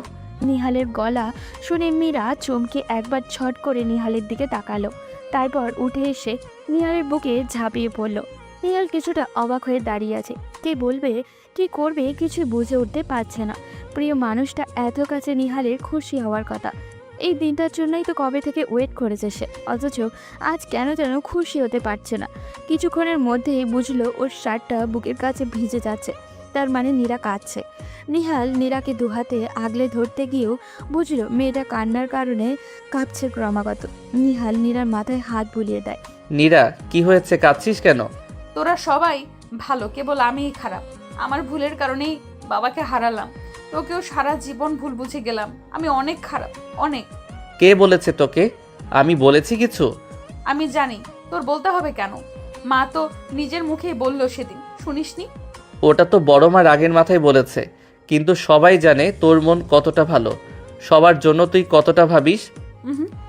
Speaker 3: নিহালের গলা শুনে মীরা চমকে একবার ছট করে নিহালের দিকে তাকালো। তারপর উঠে এসে নিহালের বুকে ঝাঁপিয়ে পড়ল। নিহাল কিছুটা অবাক হয়ে দাঁড়িয়ে আছে। কে বলবে, কি করবে কিছু বুঝে উঠতে পারছে না। প্রিয় মানুষটা এত কাছে নিহালের খুশি হওয়ার কথা। এই দিনটার জন্যই তো কবে থেকে ওয়েট করেছে সে, অথচ আজ কেন যেন খুশি হতে পারছে না। কিছুক্ষণের মধ্যেই বুঝলো ওর শার্টটা বুকের কাছে ভিজে যাচ্ছে, তার মানে নীরা কাঁদছে। নিহাল নীরাকে দুহাতে আগলে ধরতে গিয়েও বুঝলো মেয়েটা কান্নার কারণে কাঁপছে ক্রমাগত। নিহাল নীরার মাথায় হাত বুলিয়ে দেয়।
Speaker 1: নীরা, কি হয়েছে, কাঁদছিস কেন?
Speaker 2: তোরা সবাই ভালো, কেবল আমিই খারাপ। আমার ভুলের কারণেই বাবাকে হারালাম। তোকেও সারা জীবন ভুল বুঝে গেলাম। আমি অনেক খারাপ, অনেক।
Speaker 1: কে বলেছে তোকে? আমি বলেছি কিছু?
Speaker 2: আমি জানি, তোর বলতে হবে কেন? মা তো নিজের মুখেই বললো সেদিন, শুনিসনি?
Speaker 1: ওটা তো বড় মা রাগের মাথায় বলেছে, কিন্তু সবাই জানে তোর মন কতটা ভালো, সবার জন্য তুই কতটা ভাবিস।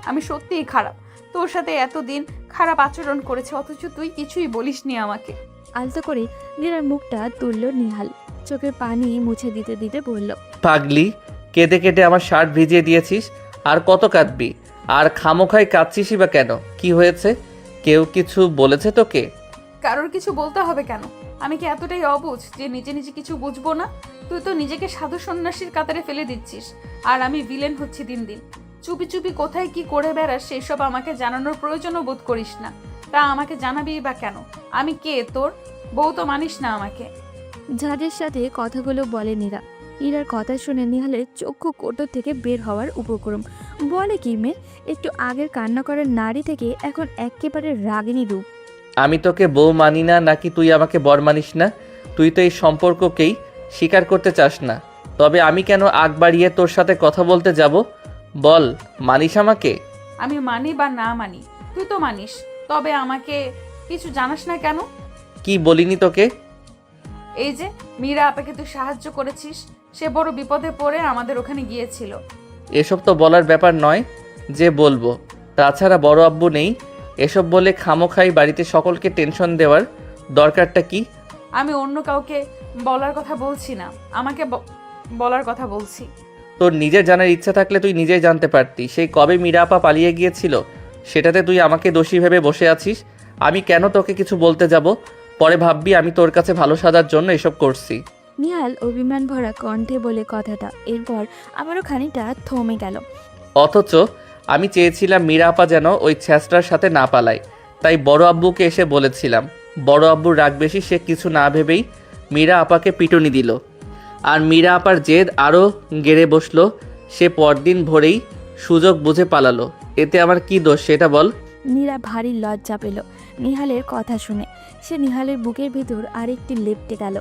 Speaker 2: আমি সত্যিই খারাপ। তোর সাথে এতদিন খারাপ আচরণ করেছে, অথচ তুই কিছুই বলিসনি আমাকে।
Speaker 3: আলতো করে নীরার মুখটা তুলল নিহাল। চোখের পানি মুছে দিতে দিতে বলল,
Speaker 1: পাগলি, কেঁদে কেটে আমার শার্ট ভিজিয়ে দিয়েছিস। আর কত কাঁদবি? আর খামোখায় কাঁদছিসই বা কেন? কি হয়েছে? কেউ কিছু বলেছে তোকে?
Speaker 2: কারোর কিছু বলতে হবে কেন? আমি কি এতটাই অবুঝ যে নিজে নিজে কিছু বুঝবো না? তুই তো নিজেকে সাধু সন্ন্যাসীর কাতারে ফেলে দিচ্ছিস, আর আমি ভিলেন হচ্ছি দিন দিন। চুপি চুপি কোথায় কি করে বেড়াস সেসব আমাকে জানানোর প্রয়োজনও বোধ করিস না। তা আমাকে জানাবি বা কেন? আমি কে তোর বউ? তো মানিস না আমাকে।
Speaker 3: ঝাঁজের সাথে কথাগুলো বলে নীরা। নীরার কথা শুনে নিহালের চক্ষু কোটর থেকে বের হওয়ার উপক্রম। বলে কি মেয়ে, একটু আগের কান্না করার নারী থেকে এখন একেবারে রাগিনী রূপ।
Speaker 1: আমি তোকে বউ মানি না নাকি তুই আমাকে বর মানিস না? তুই তো এই সম্পর্ককেই স্বীকার করতে চাস না। তবে আমি কেন আগ বাড়িয়ে তোর সাথে কথা বলতে যাব? বল, মানিস আমাকে?
Speaker 2: আমি মানি বা না মানি, তুই তো মানিস। তবে আমাকে কিছু জানাস না কেন?
Speaker 1: কি বলিনি তোকে?
Speaker 2: এই যে মীরা আপাকে তুই সাহায্য করেছিস, সে বড় বিপদে পড়ে আমাদের ওখানে গিয়েছিল।
Speaker 1: এসব তো বলার ব্যাপার নয় যে বলবো। তাছাড়া বড় আব্বু নেই, এসব বলে খামোখাই বাড়িতে সকলকে টেনশন দেওয়ার দরকারটা কি?
Speaker 2: আমি অন্য কাউকে বলার কথা বলছি না, আমাকে বলার কথা বলছি।
Speaker 1: তোর নিজের জানার ইচ্ছা থাকলে তুই নিজেই জানতে পারতি। সেই কবে মীরা আপা পালিয়ে গিয়েছিল, সেটাতে তুই আমাকে দোষী ভেবে বসে আছিস। আমি কেন তোকে কিছু বলতে যাব? পরে ভাববি আমি তোর কাছে ভালো সাজার জন্য এসব করছি।
Speaker 3: নিহাল অভিমান ভরা কণ্ঠে বলে কথাটা, এরপর আবারও খানিকটা থমে গেল।
Speaker 1: অথচ আমি চেয়েছিলাম মীরা আপা যেন ওই ছ্যাঁচড়ার সাথে না পালায়, তাই বড় আব্বুকে এসে বলেছিলাম। বড় আব্বুর রাগ বেশি, সে কিছু না ভেবেই মীরা আপাকে পিটুনি দিল। আর মীরা আপার জেদ আরও গেড়ে বসলো। সে পরদিন ভোরেই সুযোগ বুঝে পালালো। এতে আমার কি দোষ সেটা বল?
Speaker 3: নীরা ভারী লজ্জা পেল নিহালের কথা শুনে। সে নিহালের বুকের ভিতর আরেকটি লেপ্টে গেল।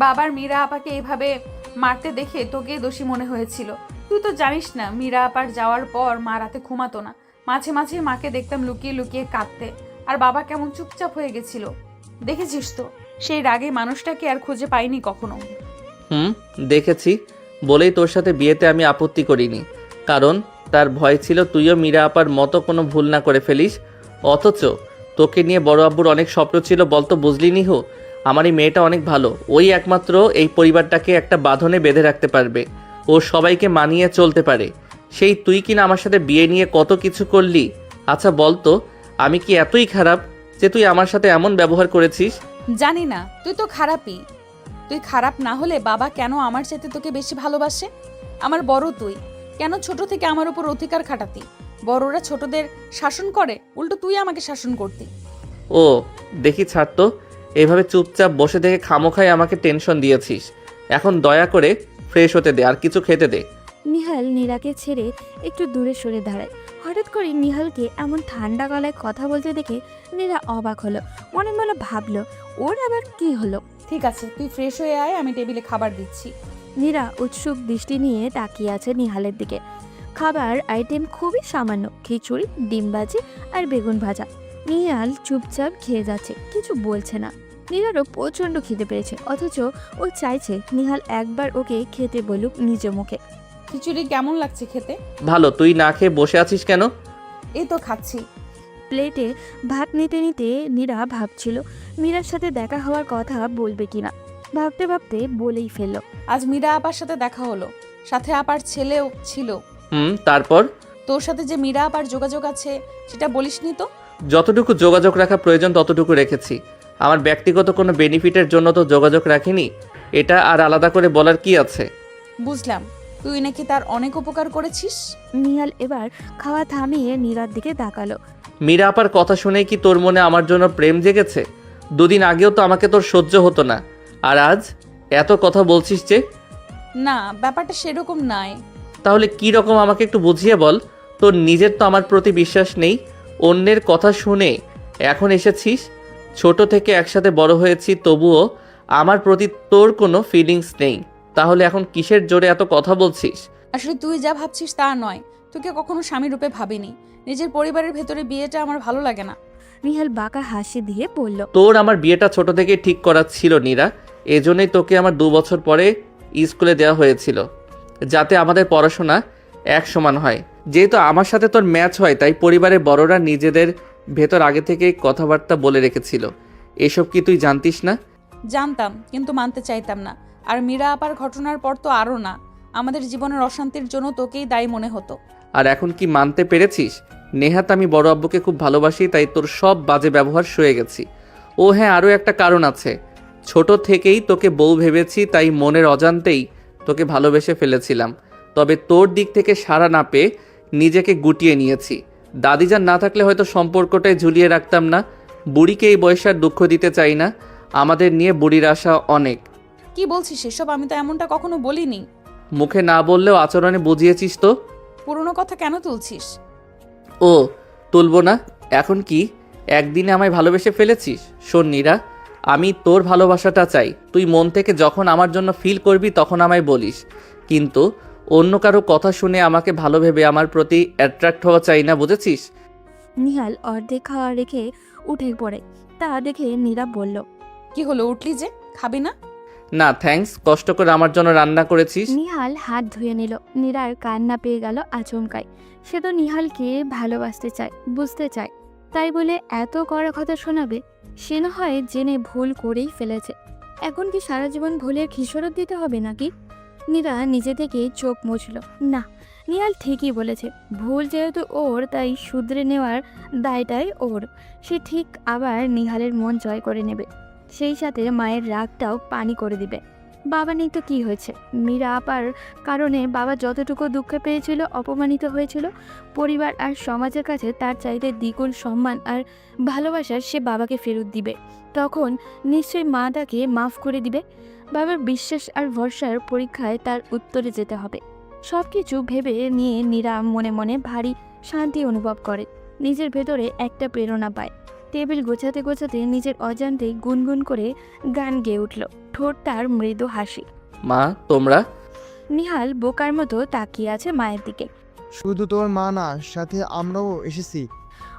Speaker 2: বাবার মীরা আপাকে এভাবে মারতে দেখে তোকে দোষী মনে হয়েছিল। তুই তো জানিস না, মীরা আপার যাওয়ার পর মা রাতে ঘুমাতো না। মাঝে মাঝে মাকে দেখতাম লুকিয়ে লুকিয়ে কাঁদতে, আর বাবা কেমন চুপচাপ হয়ে গেছিল। দেখেছিস তো, সেই রাগে মানুষটাকে আর খুঁজে পাইনি কখনো।
Speaker 1: দেখেছি বলেই তোর সাথে বিয়েতে আমি আপত্তি করিনি, কারণ তার ভয় ছিল তুইও মীরা আপার মতো কোনো ভুল না করে ফেলিস। অথচ তোকে নিয়ে বড় আব্বুর অনেক স্বপ্ন ছিল, বলতো বুঝলি নিহু? আমার এই মেয়েটা অনেক ভালো, ওই একমাত্র এই পরিবারটাকে একটা বাঁধনে বেঁধে রাখতে পারবে, ও সবাইকে মানিয়ে চলতে পারে। সেই তুই কিনা আমার সাথে বিয়ে নিয়ে কত কিছু করলি। আচ্ছা বলতো, আমি কি এতই খারাপ যে তুই আমার সাথে এমন ব্যবহার করেছিস?
Speaker 2: জানি না, তুই তো খারাপই। তুই খারাপ না হলে বাবা কেন আমার চাইতে তোকে বেশি ভালোবাসে? আমার বড় তুই, কেন ছোট থেকে আমার উপর অধিকার খাটাতি? বড়রা ছোটদের শাসন করে, উল্টো তুই আমাকে শাসন করতি।
Speaker 1: ও দেখি ছাড় তো, এভাবে চুপচাপ বসে থেকে খামোখায় আমাকে টেনশন দিয়েছিস। এখন দয়া করে ফ্রেশ হতে দে, আর কিছু খেতে দে।
Speaker 3: নিহাল নীরাকে ছেড়ে একটু দূরে সরে দাঁড়ায়। হঠাৎ করে নিহালকে এমন ঠান্ডা গলায় কথা বলতে দেখে নীরা অবাক হলো। মনে মনে ভাবলো, ওর আবার কি হলো।
Speaker 2: ঠিক আছে, তুই ফ্রেশ হয়ে আয়, আমি টেবিলে খাবার দিচ্ছি।
Speaker 3: নীরা উৎসুক দৃষ্টি নিয়ে তাকিয়ে আছে নিহালের দিকে। খাবার আইটেম খুবই সামান্য, খিচুড়ি, ডিম ভাজি আর বেগুন ভাজা। নিহাল চুপচাপ খেয়ে যাচ্ছে, কিছু বলছে না। নীরারও প্রচণ্ড খিদে পেয়েছে, অথচ ও চাইছে নিহাল একবার ওকে খেতে বলুক নিজ মুখে।
Speaker 2: খিচুড়ি কেমন লাগছে খেতে?
Speaker 1: ভালো। তুই না খেয়ে বসে আছিস কেন?
Speaker 2: এই তো খাচ্ছি।
Speaker 3: প্লেটে ভাত নিতে নিতে নীরা ভাবছিল মীরার সাথে দেখা হওয়ার কথা বলবে কিনা। ভাবতে ভাবতে বলেই ফেলল,
Speaker 2: আজ মীরা আপার সাথে দেখা হলো, সাথে আপার ছেলেও ছিল।
Speaker 1: তারপর?
Speaker 2: তোর সাথে যে মীরা আপার যোগাযোগ আছে সেটা বলিসনি তো?
Speaker 1: যতটুকু যোগাযোগ রাখা প্রয়োজন ততটুকু রেখেছি। আমার ব্যক্তিগত কোনো বেনিফিটের জন্য তো যোগাযোগ রাখিনি, এটা আর আলাদা করে বলার কি আছে?
Speaker 2: বুঝলাম, তুই নাকি তার অনেক উপকার করেছিস।
Speaker 3: নিহাল এবার খাওয়া থামিয়ে নীরার দিকে তাকালো।
Speaker 1: মীরা আপার কথা শুনেই কি তোর মনে আমার জন্য প্রেম জেগেছে? দুদিন আগেও তো আমাকে তোর সহ্য হতো না, আর আজ এত কথা বলছিস যে?
Speaker 2: না, ব্যাপারটা সেরকম নাই।
Speaker 1: তাহলে কি রকম আমাকে একটু বুঝিয়ে বল। তোর নিজের তো আমার প্রতি বিশ্বাস নেই, অন্যের কথা শুনে এখন এসেছিস। ছোট থেকে একসাথে বড় হয়েছি, তবুও আমার প্রতি তোর কোনো ফিলিংস নেই। তাহলে এখন কিসের জোরে এত কথা বলছিস?
Speaker 2: আসলে তুই যা ভাবছিস তা নয়, তোকে কখনো স্বামী রূপে ভাবিনি। নিজের পরিবারের ভেতরে বিয়েটা আমার ভালো লাগে না।
Speaker 3: নিহাল বাঁকা হাসি দিয়ে বলল,
Speaker 1: তোর আমার বিয়েটা ছোট থেকে ঠিক করা ছিল নীরা, এজন্যই তোকে আমার 2 বছর পরে স্কুলে দেওয়া হয়েছিল, যাতে আমাদের পড়াশোনা এক সমান হয়। যেহেতু আমার সাথে তোর ম্যাচ হয়, তাই পরিবারের বড়রা নিজেদের ভেতর আগে থেকেই কথাবার্তা বলে রেখেছিল। এসব কি তুই জানতিস না?
Speaker 2: জানতাম, কিন্তু মানতে চাইতাম না। আর মীরা আপার ঘটনার পর তো আরও না। আমাদের জীবনের অশান্তির জন্য তোকেই দায়ী মনে হতো।
Speaker 1: আর এখন কি মানতে পেরেছিস? নেহাত আমি বড় আব্বুকে খুব ভালোবাসি, তাই তোর সব বাজে ব্যবহার সয়ে গেছি। ও হ্যাঁ, আরও একটা কারণ আছে। ছোট থেকেই তোকে বউ ভেবেছি, তাই মনের অজান্তেই তোকে ভালোবেসে ফেলেছিলাম। তবে তোর দিক থেকে সাড়া না পেয়ে নিজেকে গুটিয়ে নিয়েছি। দাদিজান না থাকলে হয়তো সম্পর্কটাই ঝুলিয়ে রাখতাম না। বুড়িকে এই বয়সে আর দুঃখ দিতে চাই না। আমাদের নিয়ে বুড়ির আশা অনেক।
Speaker 2: কি বলছিস এসব? আমি তো এমনটা কখনো বলিনি।
Speaker 1: মুখে না বললেও আচরণে বুঝিয়েছিস তো।
Speaker 2: পুরনো কথা কেন তুলছিস?
Speaker 1: ও তুলবো না? এখন কি একদিনে আমায় ভালোবেসে ফেলেছিস? শোন নীরা, আমি তোর ভালোবাসাটা চাই। তুই মন থেকে যখন আমার জন্য ফিল করবি তখন আমায় বলিস, কিন্তু অন্য কারো কথা শুনে আমাকে ভালো ভেবে আমার প্রতি অ্যাট্রাক্ট হওয়া চাই না, বুঝেছিস?
Speaker 3: নিহাল অর্ধেক খাওয়া রেখে উঠে পড়ে। তা দেখে নীরা বলল,
Speaker 2: কি হলো, উঠলি যে? খাবি না?
Speaker 1: না থ্যাঙ্কস, কষ্ট করে আমার জন্য রান্না করেছিস।
Speaker 3: নিহাল হাত ধুয়ে নিল। নীরার কান্না পেয়ে গেল আচমকায়। সে তো নিহালকে ভালোবাসতে চায়, বুঝতে চায়, তাই বলে এত কড়া কথা শোনাবে? সে না হয় জেনে ভুল করেই ফেলেছে, এখন কি সারা জীবন ভুলের খিসরত দিতে হবে নাকি? নীরা নিজে থেকে চোখ মুছল। না, নিহাল ঠিকই বলেছে, ভুল যেহেতু ওর, তাই শুধরে নেওয়ার দায়টাই ওর। সে ঠিক আবার নিহালের মন জয় করে নেবে, সেই সাথে মায়ের রাগটাও পানি করে দিবে। বাবা নেই তো কি হয়েছে? মীরা আপার কারণে বাবা যতটুকু দুঃখ পেয়েছিল, অপমানিত হয়েছিল, পরিবার আর সমাজের কাছে তার চাইতে দ্বিগুণ সম্মান আর ভালোবাসার সে বাবাকে ফেরত দিবে। তখন নিশ্চয়ই মা তাকে মাফ করে দিবে। বাবার বিশ্বাস আর ভরসার পরীক্ষায় তার উত্তরে যেতে হবে। সব কিছু ভেবে নিয়ে নীরা মনে মনে ভারী শান্তি অনুভব করে। নিজের ভেতরে একটা প্রেরণা পায়। টেবিল গোছাতে গোছাতে নিজের অজান্তেই গুনগুন করে গান গেয়ে উঠল, ঠোঁট তার মৃদু হাসি।
Speaker 1: মা তোমরা?
Speaker 3: নিহাল বোকার মতো তাকিয়ে আছে মায়ের দিকে।
Speaker 12: শুধু তোর মা না, সাথে আমরাও এসেছি।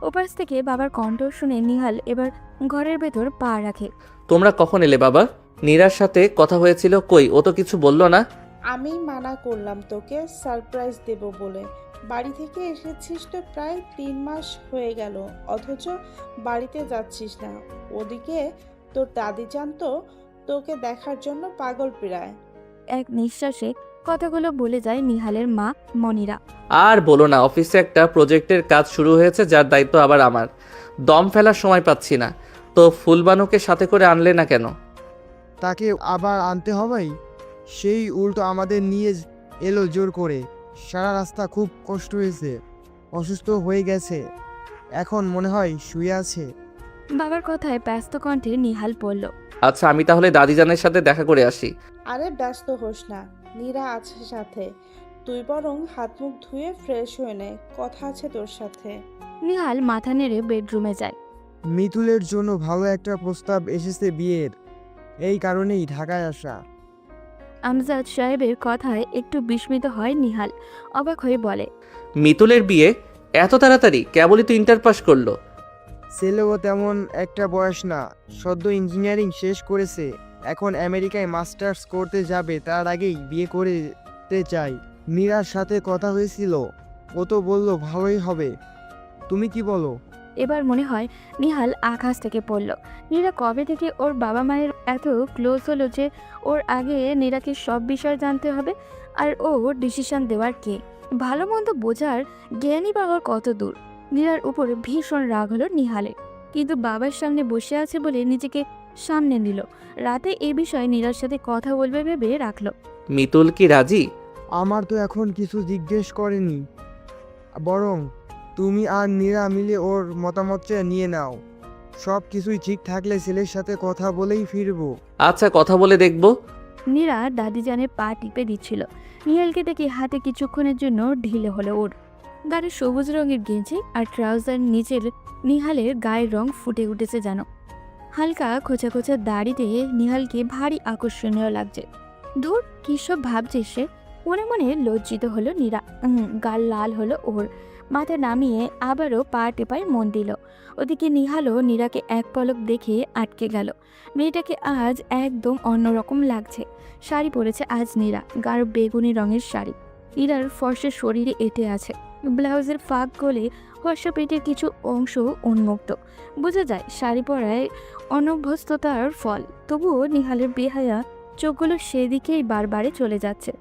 Speaker 3: ওপাশ থেকে বাবার কণ্ঠ শুনে নিহাল এবার ঘরের ভেতর পা রাখে।
Speaker 1: তোমরা কখন এলে বাবা? নীরার সাথে কথা হয়েছিল, কই ও তো কিছু বললো না।
Speaker 10: আমি মানা করলাম তোকে সারপ্রাইজ দেব বলে। বাড়ি থেকে এসেছিস তো প্রায় 3 মাস হয়ে গেল, অথচ বাড়িতে যাচ্ছিস না। ওদিকে তোর দাদি জানতো তোকে দেখার জন্য পাগল প্রায়।
Speaker 3: এক নিঃশ্বাসে কথাগুলো বলে যায় নিহালের মা মনিরা।
Speaker 1: আর বলো না, অফিসে একটা প্রজেক্টের কাজ শুরু হয়েছে যার দায়িত্ব আবার আমার। দম ফেলার সময় পাচ্ছি না। তো ফুলবানুকে সাথে করে আনলে না কেন?
Speaker 12: তাকে আবার আনতে হবেই, সেই উল্টো আমাদের নিয়ে এলো জোর করে। সারা রাস্তা খুব কষ্ট হয়েছে, অসুস্থ হয়ে গেছে, এখন মনে হয় শুয়ে আছে।
Speaker 3: বাবার কথায় ব্যস্ত কণ্ঠে নিহাল বলল,
Speaker 1: আচ্ছা, আমি তাহলে দাদিজানের সাথে দেখা করে আসি।
Speaker 10: আরে ব্যস্ত হোস না, নীরা আছে সাথে। তুই বরং হাত মুখ ধুয়ে ফ্রেশ হয়ে নে, কথা আছে তোর সাথে।
Speaker 3: নিহাল মাথা নেড়ে বেডরুমে যায়।
Speaker 12: মিতুলের জন্য ভালো একটা প্রস্তাব এসেছে বিয়ের, এই কারণেই ঢাকায় আসা।
Speaker 3: আমজাদ সাহেবের কথায় একটু বিস্মিত হয় নিহাল, অবাক হয়ে বলে,
Speaker 1: মিতুলের বিয়ে এত তাড়াতাড়ি? কেবলই তো ইন্টার পাস করলো।
Speaker 12: ছেলেও তেমন একটা বয়স না, সদ্য ইঞ্জিনিয়ারিং শেষ করেছে, এখন আমেরিকায় মাস্টার্স করতে যাবে, তার আগেই বিয়ে করতে চাই। মীরার সাথে কথা হয়েছিল, ও তো বলল ভালোই হবে। তুমি কি বলো?
Speaker 3: এবার মনে হয় নিহাল আকাশ থেকে পড়ল। নীরা কবে থেকে ওর বাবা মায়ের এত ক্লোজ হলো যে ওর আগে নীরাকে সব বিষয় জানতে হবে, আর ও ডিসিশন দেওয়ার কে? ভালো মন্দ বোঝার জ্ঞানী বাবার কত দূর। নীরার উপরে ভীষণ রাগ হলো নিহালের, কিন্তু বাবার সামনে বসে আছে বলে নিজেকে সামনে নিল। রাতে এ বিষয়ে নীরার সাথে কথা বলবে ভেবে রাখলো।
Speaker 1: মিতুল কি রাজি?
Speaker 12: আমার তো এখন কিছু জিজ্ঞেস করেনি, বরং তুমি আর নীরা মিলে ওর মতামতটা নিয়ে নাও। সব কিছুই ঠিক থাকলে ছেলের সাথে কথা বলেই ফিরবো।
Speaker 1: আচ্ছা, কথা বলে দেখবো।
Speaker 3: নীরা দাদিজানের পা টিপে দিচ্ছিল। নিহালকে দেখে হাতে কিছুক্ষণের জন্য ঢিলে হলো ওর। গায়ে সবুজ রঙের গেঞ্জি আর ট্রাউজার নিচের নিহালের গায়ের রং ফুটে উঠেছে যেন। হালকা খোঁচা খোঁচা দাড়িতে নিহালকে ভারী আকর্ষণীয় লাগছে। ধুর, কী সব ভাবছে সে? মনে মনে লজ্জিত হলো নীরা। গাল লাল হলো ওর। মাথা নামিয়ে আবারও পা টেপায় মন দিল। ওদিকে নিহালও নীরাকে এক পলক দেখে আটকে গেল। মেয়েটাকে আজ একদম অন্যরকম লাগছে। শাড়ি পরেছে আজ নীরা, গাঢ় বেগুনি রঙের শাড়ি। নীরার ফর্সা শরীরে এঁটে আছে, ব্লাউজের ফাঁক গলে ফর্সা পেটের কিছু অংশ উন্মুক্ত। বোঝা যায় শাড়ি পরায় অনভ্যস্ততার ফল। তবুও নিহালের বেহায়া চোখগুলো সেদিকেই বারবারে চলে যাচ্ছে।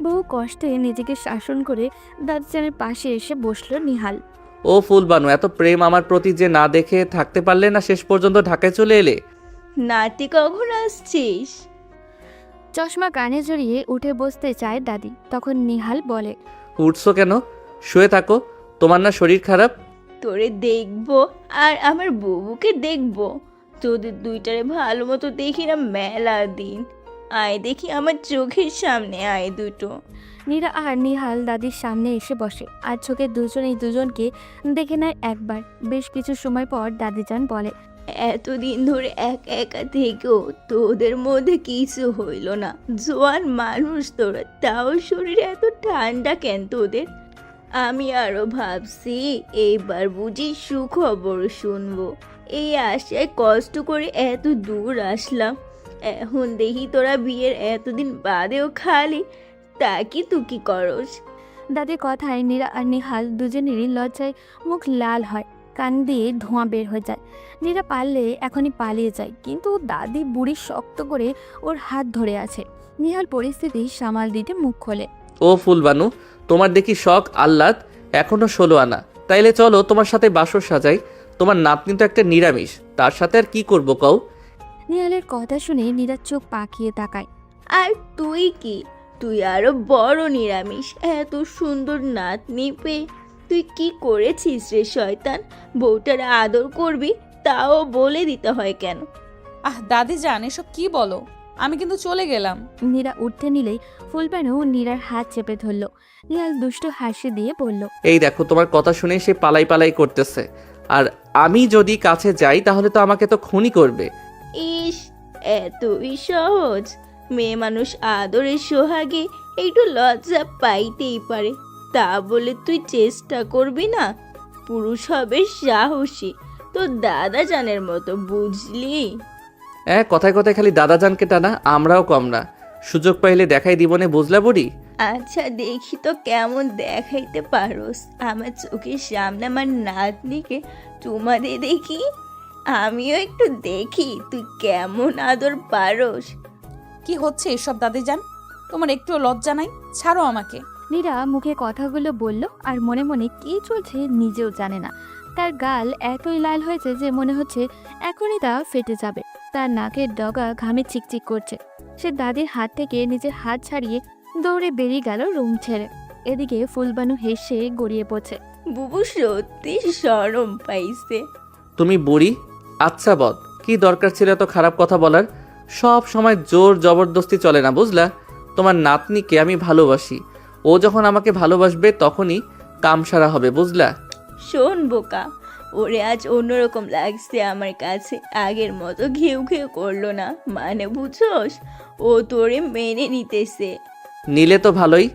Speaker 3: বহু কষ্টে নিজেকে শাসন করে দাদিজানের পাশে এসে বসলো নিহাল।
Speaker 1: ও ফুলবানু, এত প্রেম আমার প্রতি যে না দেখে থাকতে পারলে না, শেষ পর্যন্ত ঢাকায় চলে এলে।
Speaker 4: নাতি কখন আসছিস?
Speaker 3: চশমা কানে জড়িয়ে উঠে বসতে চায় দাদি, তখন নিহাল বলে,
Speaker 1: উঠছো কেন? শুয়ে থাকো, তোমার না শরীর খারাপ?
Speaker 4: তোরে দেখবো আর আমার বুবুকে দেখবো, তোদের দুইটারে ভালো মতো দেখি না মেলা দিন। আয় দেখি আমার চোখের সামনে, আয় দুটো।
Speaker 3: নীরা আর নিহাল দাদির সামনে এসে বসে আর চোখে দুজনেই দুজনকে দেখে নেয় একবার। বেশ কিছু সময় পর দাদিজান বলে,
Speaker 4: এতদিন ধরে একা একা থেকেও তোদের মধ্যে কিছু হইল না। জোয়ান মানুষ তোরা, তাও শরীরে এত ঠান্ডা কেন তোদের? আমি আরো ভাবছি এইবার বুঝি সুখবর শুনবো, এই আশায় কষ্ট করে এত দূর আসলাম। এখন দেখি তোরা বিয়ের এতদিন বাদেও খালি তাকি তুকি করস।
Speaker 3: দাদির কথায় নীরা আর নিহাল দুজনেরই লজ্জায় মুখ লাল হয়, কান দিয়ে ধোঁয়া বের হয়ে যায়। নীরা পারলে এখনই পালিয়ে যায়, কিন্তু দাদি বুড়ি শক্ত করে ওর হাত ধরে আছে। নিহাল পরিস্থিতি সামাল দিতে মুখ খোলে।
Speaker 1: ও ফুলবানু, তোমার দেখি শখ আহ্লাদ এখনো 16 আনা। তাইলে চলো তোমার সাথে বাসর সাজাই। তোমার নাতনি তো একটা নিরামিষ, তার সাথে আর কি করবো কও?
Speaker 3: নিহালের কথা শুনে নীরা চোখ পাকিয়ে তাকায়।
Speaker 4: আর তুই কি? তুই আরো বড় নিরামিষ। এত সুন্দর নাতনি পেয়ে তুই কি করেছিস রে শয়তান? বউটার আদর করবি, তাও বলে দিতে হয় কেন?
Speaker 2: দাদিজান, এসব কি বলো? আমি কিন্তু চলে গেলাম।
Speaker 3: নীরা উঠতে নিলেই ফুলবানু নীরার হাত চেপে ধরল। নিহাল দুষ্ট হাসি দিয়ে বলল,
Speaker 1: এই দেখো, তোমার কথা শুনে সে পালাই পালাই করতেছে, আর আমি যদি কাছে যাই তাহলে তো আমাকে তো খুনই করবে।
Speaker 4: ইস, এতই সহজ? মেয়ে মানুষ আদরের সোহাগে একটু লজ্জা পাইতেই পারে, তা বলে তুই চেষ্টা করবি না? পুরুষ হবে সাহসী, তো দাদা জানের মতো, বুঝলি?
Speaker 1: কথায় কথায় খালি দাদাজানকে টানা, আমরাও কম না। সুযোগ পাইলে দেখাই দিবনে, বুঝলা বুড়ি?
Speaker 4: আচ্ছা দেখি তো কেমন দেখাইতে পারোস আমার চোখের সামনে আমার নাতনিকে চুমা দে দেখি, আমিও একটু দেখি তুই কেমন আদর পারোস।
Speaker 2: কি হচ্ছে এসব দাদিজান? তোমার একটুও লজ্জা নাই? ছাড়ো আমাকে।
Speaker 3: নীরা মুখে কথাগুলো বলল আর মনে মনে কী চলছে নিজেও জানে না। তার গাল এতই লাল হয়েছে যে মনে হচ্ছে এখনই তা ফেটে যাবে। তার নাকের ডগা ঘামে চিকচিক করছে। সে দাদির হাত থেকে নিজের হাত ছাড়িয়ে দৌড়ে বেরিয়ে গেল রুম ছেড়ে। এদিকে ফুলবানু হেসে গড়িয়ে পড়ছে।
Speaker 4: বুবু সত্যি শরম পাইছে।
Speaker 1: তুমি বুড়ি, আচ্ছা বদ, কি দরকার ছিল এত খারাপ কথা বলার? সব সময় জোর জবরদস্তি চলে না, বুঝলা? তোমার নাতনিকে আমি ভালোবাসি, ও যখন আমাকে ভালোবাসবে তখনই কাম সারা হবে, বুঝলা?
Speaker 4: শোন বোকা, ওরে আজ অন্যরকম লাগছে আমার কাছে, আগের মতো ঘেউ ঘেউ করলো না, মানে বুঝোস? ও তোরে মেনে নিতেছে।
Speaker 1: নিলে তো ভালোই।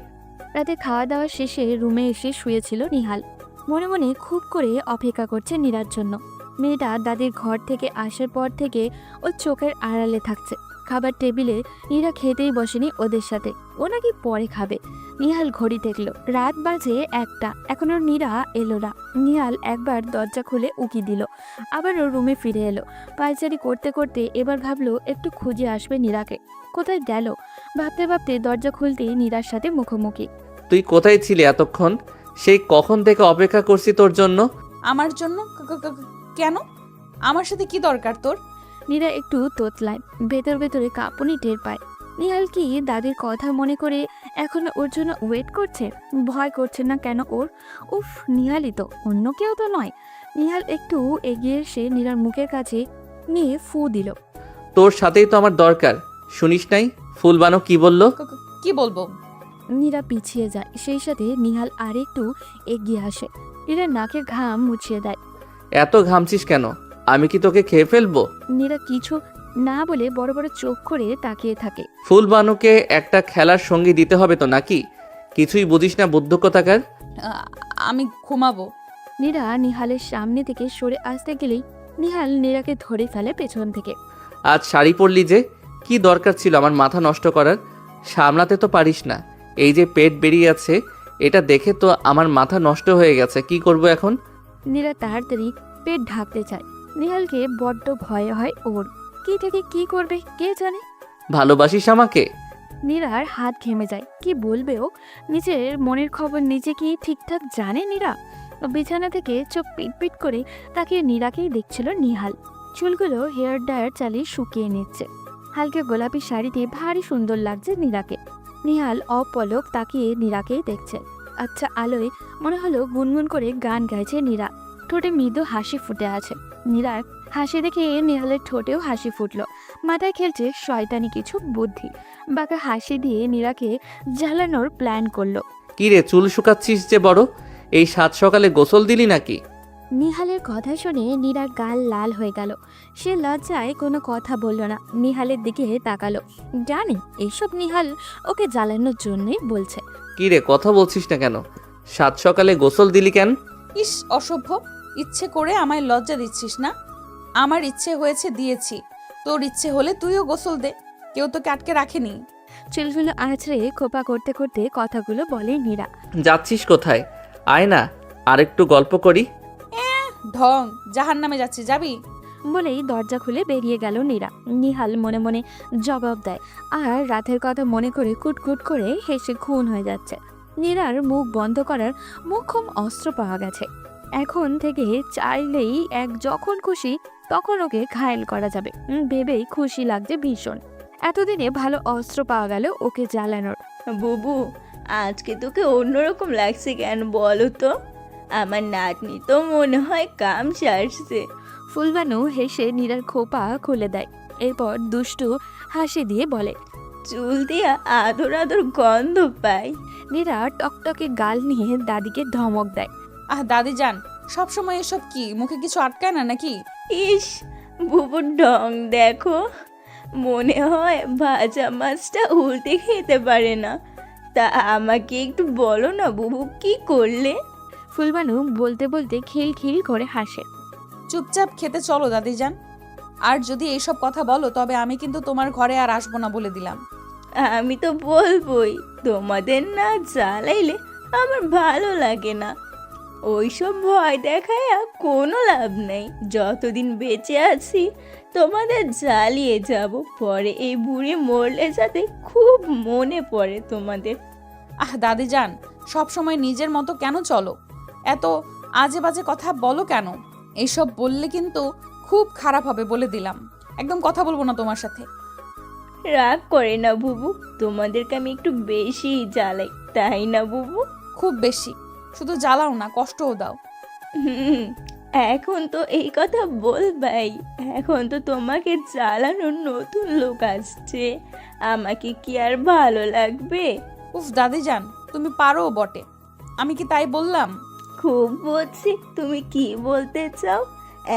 Speaker 3: রাতে খাওয়া দাওয়া শেষে রুমে এসে শুয়েছিল নিহাল। মনে মনে খুব করে অপেক্ষা করছে নীরার জন্য। মেয়েটা দাদির ঘর থেকে আসার পর থেকে ওর চোখের আড়ালে থাকছে। খাবার টেবিলে নীরা খেতেই বসেনি ওদের সাথে, ও নাকি পরে খাবে। নিহাল ঘড়ি দেখল, রাত বাজে 1টা, এখনো নীরা এলো না। নিহাল একবার দরজা খুলে উকি দিল, আবার ওর রুমে ফিরে এলো। পায়চারি করতে করতে এবার ভাবলো একটু খুঁজে আসবে নীরাকে। কোথায় গেল ভাবতে ভাবতে দরজা খুলতেই নীরার সাথে মুখোমুখি।
Speaker 1: তুই কোথায় ছিলি এতক্ষণ? সেই কখন থেকে অপেক্ষা করছি তোর জন্য।
Speaker 2: আমার জন্য? কেন? আমার সাথে কি দরকার তোর?
Speaker 3: নীরা একটু তোতলায়, ভেতর ভেতরে কাঁপুনি টের পায়। নিহাল কি দাদির কথা মনে করে এখন ওর জন্য ওয়েট করছে? ভয় করছে না কেন ওর? উফ, নিহালই তো, অন্য কেউ তো নয়। নিহাল একটু এগিয়ে এসে নীরার মুখের কাছে নিয়ে ফু দিল।
Speaker 1: তোর সাথেই তো আমার দরকার, শুনিস নাই ফুলবানো কি বললো?
Speaker 2: কি বলবো?
Speaker 3: নীরা পিছিয়ে যায়, সেই সাথে নিহাল আর একটু এগিয়ে আসে। নীরার নাকের ঘাম মুছিয়ে দেয়।
Speaker 1: এত ঘামছিস কেন? আমি কি তোকে খেয়ে ফেলবো?
Speaker 3: নীরা কিছু না বলে বড় বড় চোখ করে তাকিয়ে থাকে।
Speaker 1: ফুলবানুকে একটা খেলার সঙ্গী দিতে হবে তো নাকি? কিছুই বুঝিস না বুদ্ধ কোথাকার।
Speaker 2: আমি ঘুমাবো।
Speaker 3: নীরা নিহালের সামনে থেকে সরে আসতে গেলেই নিহাল নীরাকে ধরে ফেলে পেছন থেকে।
Speaker 1: আজ শাড়ি পরলি যে, কি দরকার ছিল আমার মাথা নষ্ট করার? সামলাতে তো পারিস না। এই যে পেট বেরিয়ে আছে, এটা দেখে তো আমার মাথা নষ্ট হয়ে গেছে। কি করব এখন?
Speaker 3: নীরা তাড়াতাড়ি পেট ঢাকতে চায়। নিহালকে বড্ড ভয় হয় ওর। কি থেকে কি করবে কে জানে।
Speaker 1: ভালোবাসিস আমাকে?
Speaker 3: নীরার হাত ঘেমে যায়। কি বলবে ও? নিজের মনের খবর নিজে কি ঠিকঠাক জানে নীরা? বিছানা থেকে চোখ পিটপিট করে তাকে নীরাকেই দেখছিল নিহাল। চুলগুলো হেয়ার ড্রায়ার চালিয়ে শুকিয়ে নিচ্ছে। হালকা গোলাপি শাড়িতে ভারী সুন্দর লাগছে নীরাকে। নিহাল অপলক তাকিয়ে নীরাকেই দেখছে। আচ্ছা আলোয় মনে হলো গুনগুন করে গান গাইছে নীরা। ঠোঁটে মৃদু হাসি ফুটে আছে। নীরার হাসি দেখে নিহালের ঠোঁটেও হাসি ফুটলো। মাথায় খেলছে শয়তানি কিছু বুদ্ধি। বাঁকা হাসি দিয়ে নীরাকে জ্বালানোর প্ল্যান করলো।
Speaker 1: কি রে, চুল শুকাচ্ছিস যে বড়? এই সাত সকালে গোসল দিলি নাকি?
Speaker 3: নিহালের কথা শুনে নীরার গাল লাল হয়ে গেল। সে লজ্জায় কোনো কথা বলল না, নিহালের দিকে তাকালো। জানি এইসব নিহাল ওকে জ্বালানোর জন্যই বলছে।
Speaker 1: কি রে, কথা বলছিস না কেন? সাত সকালে গোসল দিলি কেন?
Speaker 2: ইস অসভ্য, ইচ্ছে করে আমায় লজ্জা দিচ্ছিস না? আমার ইচ্ছে হয়েছে দিয়েছি, তোর ইচ্ছে হলে তুইও গোসল দে, কেউ তোকে আটকে রাখেনি।
Speaker 3: চুলগুলো আঁচড়ে খোপা করতে করতে কথাগুলো বলে নীরা।
Speaker 1: যাচ্ছিস কোথায়? আয় না, আরেকটু গল্প করি।
Speaker 2: ঢং, জাহান্নামে যাচ্ছি, যাবি?
Speaker 3: বলেই দরজা খুলে বেরিয়ে গেল নীরা। নিহাল মনে মনে জবাব দেয় আর রাতের কথা মনে করে কুটকুট করে হেসে খুন হয়ে যাচ্ছে। নীরার মুখ বন্ধ করার মোক্ষম অস্ত্র পাওয়া গেছে। এখন থেকে চাইলেই যখন খুশি তখন ওকে ঘায়েল করা যাবে ভেবেই খুশি লাগছে ভীষণ। এতদিনে ভালো অস্ত্র পাওয়া গেল ওকে জ্বালানোর।
Speaker 4: বুবু, আজকে তোকে অন্যরকম লাগছে কেন বলো তো? আমার নাতনি তো মনে হয় কাম সারছে।
Speaker 3: ফুলবানু হেসে নীরার খোপা খুলে দেয়, এরপর দুষ্টু হাসি দিয়ে বলে,
Speaker 4: চুল দিয়া আদর আদর গন্ধ পাই।
Speaker 3: নীরা টকটকে গাল নিয়ে দাদিকে ধমক দেয়।
Speaker 2: দাদি যান, সবসময় এসব কি? মুখে কিছু আটকায় না নাকি?
Speaker 4: ইস, বুবুর ঢং দেখো, মনে হয় ভাজা মাছটা উল্টে খেতে পারে না। তা আমাকে একটু বলো না বুবু, কি করলে?
Speaker 3: ফুলবানু বলতে বলতে খিল খিল করে হাসে।
Speaker 2: চুপচাপ খেতে চলো দাদি যান, আর যদি এইসব কথা বলো তবে আমি কিন্তু তোমার ঘরে আর আসবো না বলে দিলাম।
Speaker 4: আমি তো বলবোই, তোমাদের না জ্বালাইলে আমার ভালো লাগে না। ওইসব ভয় দেখায় আর কোনো লাভ নেই। যতদিন বেঁচে আছি তোমাদের জ্বালিয়ে যাব, পরে এই বুড়ি মরলে যাতে খুব মনে পড়ে তোমাদের।
Speaker 2: দাদি যান, সব সময় নিজের মতো কেন চলো? এত আজে বাজে কথা বলো কেন? এইসব বললে কিন্তু খুব খারাপ হবে, বলে দিলাম। একদম কথা বলবো না তোমার সাথে।
Speaker 4: রাগ করে না বুবু, তোমাদেরকে আমি একটু বেশি জ্বালাই, তাই না বুবু?
Speaker 2: খুব বেশি। শুধু জ্বালাও না, কষ্টও দাও।
Speaker 4: এখন তো এই কথা বলবাই, এখন তো তোমাকে জ্বালানোর নতুন লোক আসছে, আমাকে কি আর ভালো লাগবে?
Speaker 2: উফ দাদি যান, তুমি পারো বটে, আমি কি তাই বললাম?
Speaker 4: খুব বুঝছি তুমি কি বলতে চাও।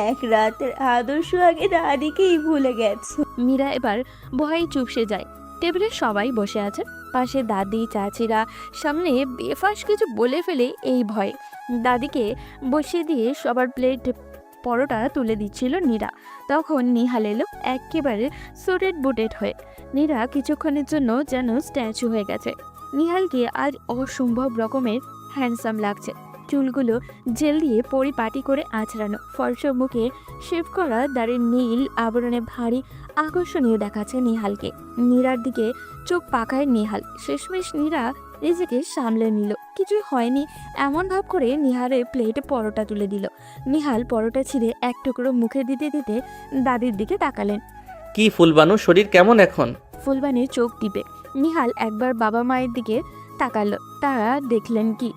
Speaker 4: এক রাতের আদর্শ আগে দাদিকেই ভুলে গেছো।
Speaker 3: মীরা এবার ভয়ে চুপসে যায়। টেবিলে সবাই বসে আছে, পাশে দাদি চাচিরা। সামনে বেফাস কিছু বলে ফেলে এই ভয়ে দাদিকে বসিয়ে দিয়ে সবার প্লেট পরোটা তুলে দিচ্ছিল নীরা। তখন নিহাল এলো একেবারে সুটেড বুটেড হয়ে। নীরা কিছুক্ষণের জন্য যেন স্ট্যাচু হয়ে গেছে। নিহালকে আজ অসম্ভব রকমের হ্যান্ডসাম লাগছে। চুলগুলো জেল দিয়ে পরিপাটি করে আঁচড়ানো, ফর্সা মুখে শেভ করা দাড়ির নীল আবরণে ভারী আকর্ষণীয় দেখাচ্ছে নিহালকে। নীরার দিকে চোখ পাকায় নিহাল। শেষমেশ নীরা নিজেকে সামলে নিল। কিছুই হয়নি এমন ভাব করে নিহালের প্লেটে পরোটা তুলে দিল। নিহাল পরোটা ছিঁড়ে এক টুকরো মুখে দিতে দিতে দাদির দিকে তাকালেন।
Speaker 1: কি ফুলবানু, শরীর কেমন এখন?
Speaker 3: ফুলবানির চোখ টিপে নিহাল একবার বাবা মায়ের দিকে তাকালো। তারা দেখলেন কি,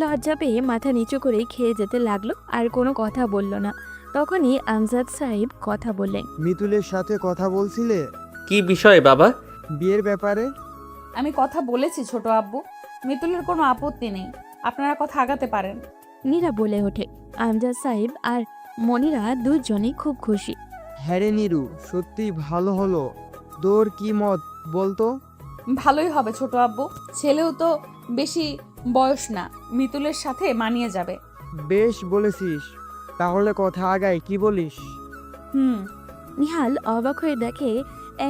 Speaker 3: লজ্জা পেয়ে মাথা নিচু করে খেয়ে যেতে লাগলো, আর কোনো কথা বলল না। তখনই আমজাদ সাহেব কথা বললেন।
Speaker 12: মিতুলের সাথে কথা বলছিলে?
Speaker 1: কি বিষয় বাবা?
Speaker 12: বিয়ের ব্যাপারে।
Speaker 2: আমি কথা বলেছি ছোট আব্বু, মিতুলের কোনো আপত্তি নেই, আপনারা কথা আগাতে পারেন।
Speaker 3: নীরা বলে ওঠে। আমজাদ সাহেব আর মনিরা দুজনেই খুব খুশি।
Speaker 12: হ্যাঁ রে নীরু, সত্যি ভালো হলো। তোর কি মত বলতো?
Speaker 2: ভালোই হবে ছোট আব্বু, ছেলেও তো বেশি বয়স না, মিতুলের সাথে মানিয়ে যাবে।
Speaker 12: বেশ বলেছিস, তাহলে কথা আগাই, কি বলিস?
Speaker 3: নিহাল অবাক হয়ে দেখে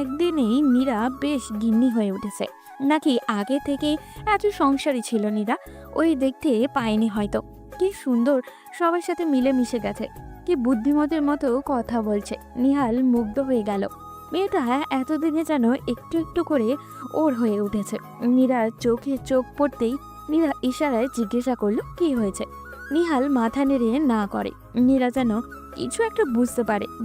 Speaker 3: একদিনেই নীরা বেশ গিন্নি হয়ে উঠেছে। নাকি আগে থেকে এত সংসারী ছিল নীরা, ওই দেখতে পায়নি হয়তো। কি সুন্দর সবার সাথে মিলে মিশে গেছে, কি বুদ্ধিমতের মতো কথা বলছে। নিহাল মুগ্ধ হয়ে গেল। মেয়েটা এতদিনে যেন একটু একটু করে ওর হয়ে উঠেছে। নীরার চোখে চোখ পড়তেই নীরা ইশারায় জিজ্ঞাসা করলো কি হয়েছে। নিহাল মাথা নেড়ে না করে। নীরা যেন কিছু একটা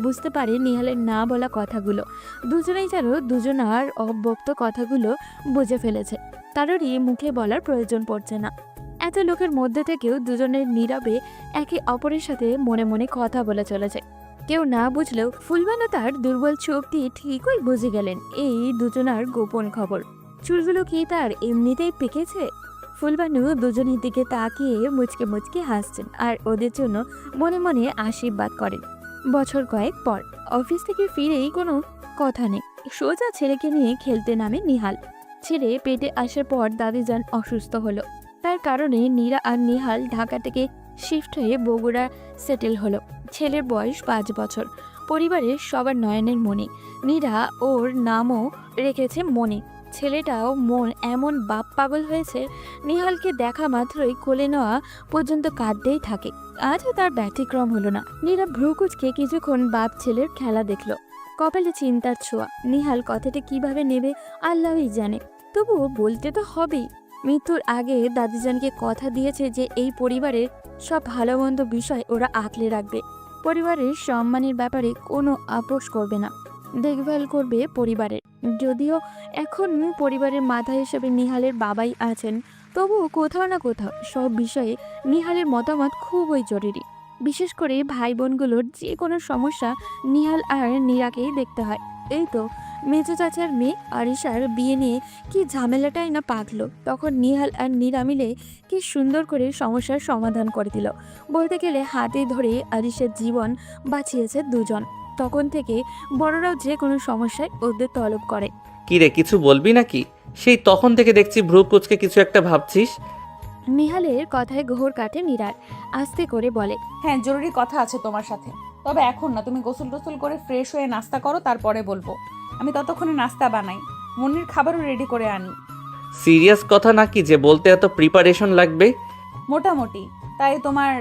Speaker 3: বুঝতে পারে নিহালের না বলা কথাগুলো। দুজনেই যেন দুজনার অব্যক্ত কথাগুলো বুঝে ফেলেছে। কারোরই মুখে বলার প্রয়োজন পড়ছে না। এত লোকের মধ্যে থেকেও দুজনের নীরবে একে অপরের সাথে মনে মনে কথা বলে চলেছে। কেউ না বুঝলেও ফুলবানু তার দুর্বল চোখ দিয়ে ঠিকই বুঝে গেলেন এই দুজনার গোপন খবর। চুলগুলো কি তার এমনিতেই পেকেছে? ফুলবানু দুজনের দিকে তাকিয়ে মুচকে মুচকে হাসছেন আর ওদের জন্য মনে মনে আশীর্বাদ করেন। বছর কয়েক পর অফিস থেকে ফিরেই কোনো কথা নেই, সোজা ছেলেকে নিয়ে খেলতে নামে নিহাল। ছেলে পেটে আসার পর দাদিজান অসুস্থ হলো। তার কারণে নীরা আর নিহাল ঢাকা থেকে শিফট হয়ে বগুড়া সেটেল হলো। ছেলের বয়স 5 বছর। পরিবারের সবার নয়নের মণি। নীরা ওর নামও রেখেছে মণি। ছেলেটাও মন এমন বাপ পাগল হয়েছে, নিহালকে দেখা মাত্রই কোলে নেওয়া পর্যন্ত কাঁদতেই থাকে। আজও তার ব্যতিক্রম হলো না। নীরা ভ্রুকুচকে কিছুক্ষণ বাপ ছেলের খেলা দেখল। কপালে চিন্তার ছোঁয়া। নিহাল কথাটা কিভাবে নেবে আল্লাহই জানে, তবুও বলতে তো হবেই। মৃত্যুর আগে দাদিজানকে কথা দিয়েছে যে এই পরিবারের সব ভালো মন্দ বিষয় ওরা আঁকলে রাখবে। পরিবারের সম্মানের ব্যাপারে কোনো আপোষ করবে না, দেখভাল করবে পরিবারের। যদিও এখন পরিবারের মাথা হিসেবে নিহালের বাবাই আছেন, তবুও কোথাও না কোথাও সব বিষয়ে নিহালের মতামত খুবই জরুরি। বিশেষ করে ভাই বোনগুলোর যে কোনো সমস্যা নিহাল আর নীরাকেই দেখতে হয়। এই তো মেজো চাচার মেয়ে আরিশার বিয়ে নিয়ে কি ঝামেলাটাই না পাকলো, তখন নিহাল আর নীরা মিলে কি সুন্দর করে সমস্যার সমাধান করে দিল। বলতে গেলে হাতে ধরে আরিশার জীবন বাঁচিয়েছে দুজন। তখন থেকে বড়রাও যে কোনো সমস্যায় ওদের তলব করে।
Speaker 1: কি রে, কিছু বলবি নাকি? সেই তখন থেকে দেখছি ভ্রু কুচকে কিছু একটা ভাবছিস।
Speaker 3: নিহালের কথায় ঘোর কাটে নীরার। আস্তে করে বলে,
Speaker 2: হ্যাঁ, জরুরি কথা আছে তোমার সাথে, তবে এখন না। তুমি গোসল টোসল করে ফ্রেশ হয়ে নাস্তা করো, তারপরে বলবো। আমি ততক্ষণে নাস্তা বানাই, মনির খাবারও রেডি করে আনি।
Speaker 1: সিরিয়াস কথা নাকি যে বলতে এত প্রিপারেশন লাগবে?
Speaker 2: মোটামুটি, তাই তোমার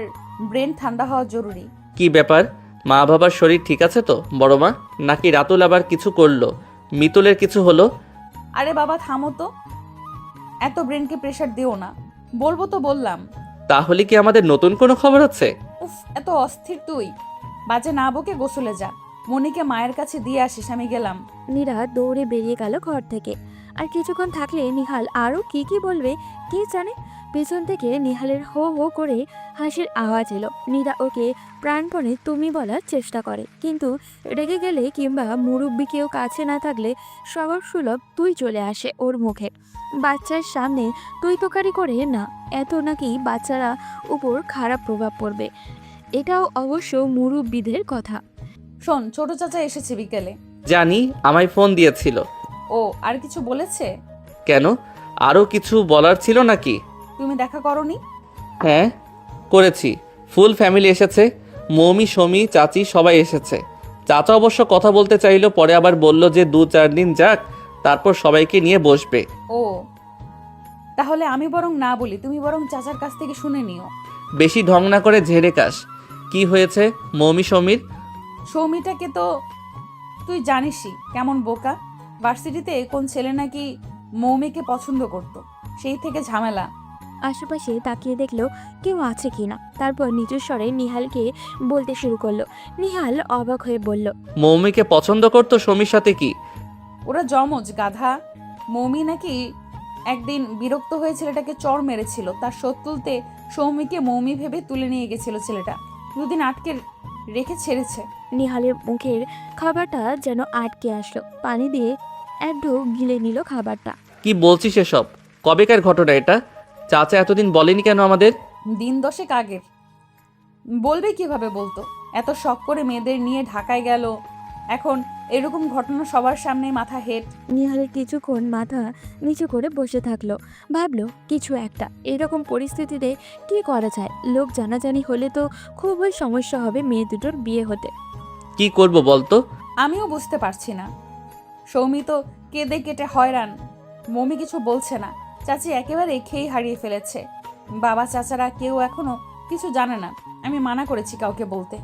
Speaker 2: ব্রেন ঠান্ডা হওয়া জরুরি।
Speaker 1: কি ব্যাপার, মা বাবার শরীর ঠিক আছে তো বড় মা? নাকি রাতুল আবার কিছু করলো? মিতুলের কিছু হলো?
Speaker 2: আরে বাবা থামো তো, এত ব্রেনকে প্রেশার দিও না। বলবো তো বললাম।
Speaker 1: তাহলে কি আমাদের নতুন কোনো খবর আছে?
Speaker 2: উফ, এত অস্থির তুই। বাজে না বকে গোসলে যা, মনিকে মায়ের কাছে দিয়ে আসিস, আমি গেলাম।
Speaker 3: নীরা দৌড়ে বেরিয়ে গেল ঘর থেকে। আর কিছুক্ষণ থাকলে নিহাল আরও কি বলবে কে জানে। পেছন থেকে নিহালের হো হো করে হাসির আওয়াজ এলো। নীরা ওকে প্রাণপণে তুমি বলার চেষ্টা করে, কিন্তু রেগে গেলে কিংবা মুরব্বি কেউ কাছে না থাকলে স্বভাব সুলভ তুই চলে আসে ওর মুখে। বাচ্চার সামনে তুই তোকারি করে না, এত নাকি বাচ্চারা উপর খারাপ প্রভাব পড়বে। এটাও অবশ্য মুরব্বিদের কথা।
Speaker 2: শোন, ছোট চাচা এসেছে বিকেলে।
Speaker 1: জানি, আমায় ফোন দিয়েছিল।
Speaker 2: ও আর কিছু বলেছে?
Speaker 1: কেন, আরও কিছু বলার ছিল নাকি?
Speaker 2: তুমি দেখা করনি?
Speaker 1: হ্যাঁ করেছি, ফুল ফ্যামিলি এসেছে, মৌমি সমী চাচি সবাই এসেছে। চাচা অবশ্য কথা বলতে চাইলো, পরে আবার বলল যে 2-4 দিন যাক, তারপর সবাইকে নিয়ে বসবে।
Speaker 2: ও, তাহলে আমি বরং না বলি, তুমি বরং চাচার কাছ থেকে শুনে নিও।
Speaker 1: বেশি ঢং না করে ঝেড়ে কাশ। কি হয়েছে মৌমি সমীর?
Speaker 2: সৌমিটাকে তো তুই জানিসই কেমন বোকা। ভার্সিটিতে কোন ছেলে নাকি মৌমিকে পছন্দ করত, সেই থেকে ঝামেলা।
Speaker 3: আশেপাশে তাকিয়ে দেখলো কেউ আছে কিনা, তারপর নিজের স্বরে নিহালকে বলতে শুরু করলো। নিহাল অবাক হয়ে বলল,
Speaker 1: মৌমিকে পছন্দ করতো সমীর সাথে? কি
Speaker 2: ওরা জমজ গাধা। মৌমি নাকি একদিন বিরক্ত হয়ে ছেলেটাকে চড় মেরেছিল, তার শোধ তুলতে সৌমিকে মৌমি ভেবে তুলে নিয়ে গেছিল ছেলেটা। 2 দিন আটকে রেখে ছেড়েছে।
Speaker 3: নিহালের মুখের খাবারটা যেন আটকে আসলো। পানি দিয়ে এক ঢোক গিলে নিল খাবারটা।
Speaker 1: কি বলছিস এসব? কবেকার ঘটনা এটা? চাচা এতদিন বলেনি কেন আমাদের?
Speaker 2: দিন 10 আগের। বলবে কিভাবে বলতো? এত শখ করে মেয়েদের নিয়ে ঢাকায় গেল, এখন এরকম ঘটনা সবার সামনে মাথা হেট।
Speaker 3: নিহালের কিছুক্ষণ মাথা নিচু করে বসে থাকলো, ভাবলো কিছু একটা। এরকম পরিস্থিতিতে কি করা যায়? লোক জানাজানি হলে তো খুবই সমস্যা হবে মেয়ে দুটোর বিয়ে হতে।
Speaker 1: কি করব বলতো?
Speaker 2: আমিও বুঝতে পারছি না। সৌমি তো কেঁদে কেটে হয়রান, মমি কিছু বলছে না। চাচি একেবারে খেই হারিয়ে ফেলেছে। বাবা চাচারা কেউ এখনো কিছু জানে না। আমি মানা করেছি কাউকে বলতে।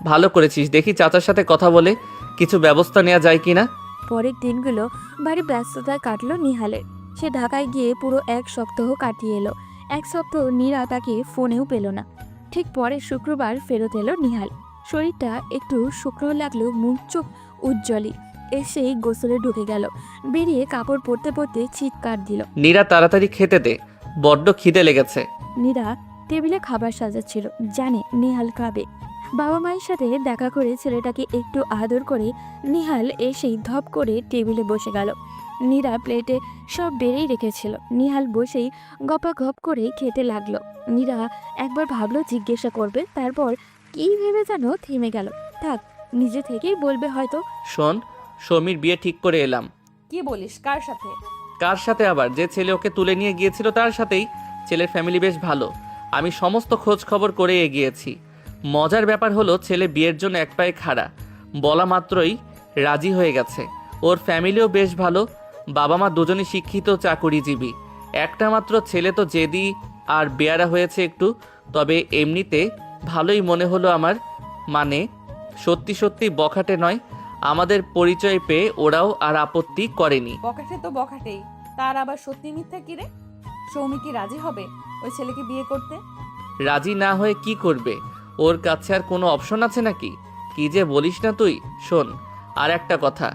Speaker 1: ভালো করেছিস, দেখি চাচার সাথে কথা বলে কিছু ব্যবস্থা নেওয়া যায় কিনা।
Speaker 3: পরের দিনগুলো ভারী ব্যস্ততায় কাটলো নিহালের। সে ঢাকায় গিয়ে পুরো 1 সপ্তাহ কাটিয়ে এলো। 1 সপ্তাহ নীরা তাকে ফোনেও পেল না। ঠিক পরের শুক্রবার ফেরত এলো নিহাল। শরীরটা একটু শুকনো লাগলেও মুখ চোখ উজ্জ্বলই। এসেই গোসলে ঢুকে গেল। বেরিয়ে কাপড় পরতে পরতে চিৎকার দিল,
Speaker 1: নীরা তাড়াতাড়ি খেতে দে, বড্ড খিদে লেগেছে।
Speaker 3: নীরা টেবিলে খাবার সাজাচ্ছিল, জানে নিহাল খাবে। বাবা মায়ের সাথে দেখা করে ছেলেটাকে একটু আদর করে নিহাল এসেই ধপ করে টেবিলে বসে গেল। নীরা প্লেটে সব বেড়েই রেখেছিল। নিহাল বসেই গপাগপ করে খেতে লাগলো। নীরা একবার ভাবলো জিজ্ঞাসা করবে, তারপর কি ভেবে যেন থেমে গেল। থাক, নিজে থেকেই বলবে হয়তো।
Speaker 1: শোন, সমীর বিয়ে ঠিক করে এলাম।
Speaker 2: কি বলিস? কার সাথে?
Speaker 1: কার সাথে আবার? যে ছেলে ওকে তুলে নিয়ে গিয়েছিল তার সাথেই। ছেলের ফ্যামিলি বেশ ভালো, আমি সমস্ত খোঁজ খবর করে এগিয়েছি। মজার ব্যাপার হলো ছেলে বিয়ের জন্য এক পায়ে খাড়া, বলা মাত্রই রাজি হয়ে গেছে। ওর ফ্যামিলিও বেশ ভালো, বাবা মা দুজনই শিক্ষিত চাকুরিজীবী। একটা মাত্র ছেলে তো জেদি আর বেয়ারা হয়েছে একটু, তবে এমনিতে ভালোই মনে হলো আমার। মানে সত্যি সত্যি বখাটে নয়। আমাদের পরিচয় পেয়ে ওরাও আর আপত্তি করেনি।
Speaker 2: বখাটে তো বখাটেই, তার আবার সত্যি মিথ্যা কি রে? সৌমি কি রাজি হবে ওই ছেলেকে বিয়ে করতে?
Speaker 1: রাজি না হয়ে কি করবে? ওর কাছে আর কোনো অপশন আছে নাকি? কি যে বলিস না তুই। শোন, আর একটা কথা,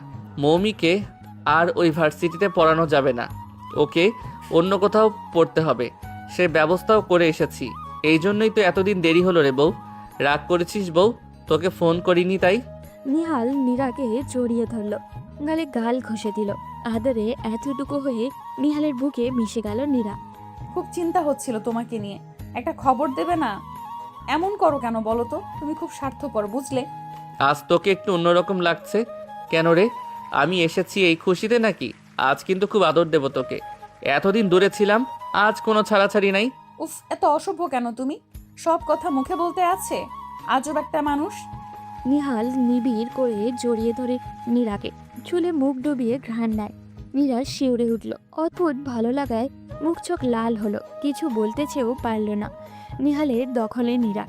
Speaker 1: মৌমিকে আর ওই ভার্সিটিতে পড়ানো যাবে না, ওকে অন্য কোথাও পড়তে হবে। সে ব্যবস্থাও করে এসেছি। এই জন্যই তো এতদিন দেরি হলো রে বউ। রাগ করেছিস বউ? তোকে ফোন করিনি তাই।
Speaker 3: নিহাল নীরাকে জড়িয়ে ধরল, গালে গাল ঘষে দিল। আদরে এতটুকু হয়ে নিহালের বুকে মিশে গেল নীরা।
Speaker 2: খুব চিন্তা হচ্ছিল তোমাকে নিয়ে, একটা খবর দেবে না? এমন করো কেন বলো তো? তুমি খুব স্বার্থপর, বুঝলে?
Speaker 1: আজ তোকে একটু অন্যরকম লাগছে কেন রে? আমি এসেছি এই খুশিতে নাকি? আজ কিন্তু খুব আদর দেব তোকে। এতদিন দূরে ছিলাম, আজ কোনো ছাড়াছাড়ি নাই।
Speaker 2: উফ, এত অসভ্য কেন তুমি? সব কথা মুখে বলতে আছে? আজব একটা মানুষ।
Speaker 3: নিহাল নিবিড় করে জড়িয়ে ধরে নীরাকে, চুলে মুখ ডুবিয়ে ঘ্রাণ নেয়। নীরা শিউরে উঠল। অদ্ভুত ভালো লাগায় মুখ চোখ লাল হলো, কিছু বলতে চেয়েও পারল না। নিহালের দখলে নীরা।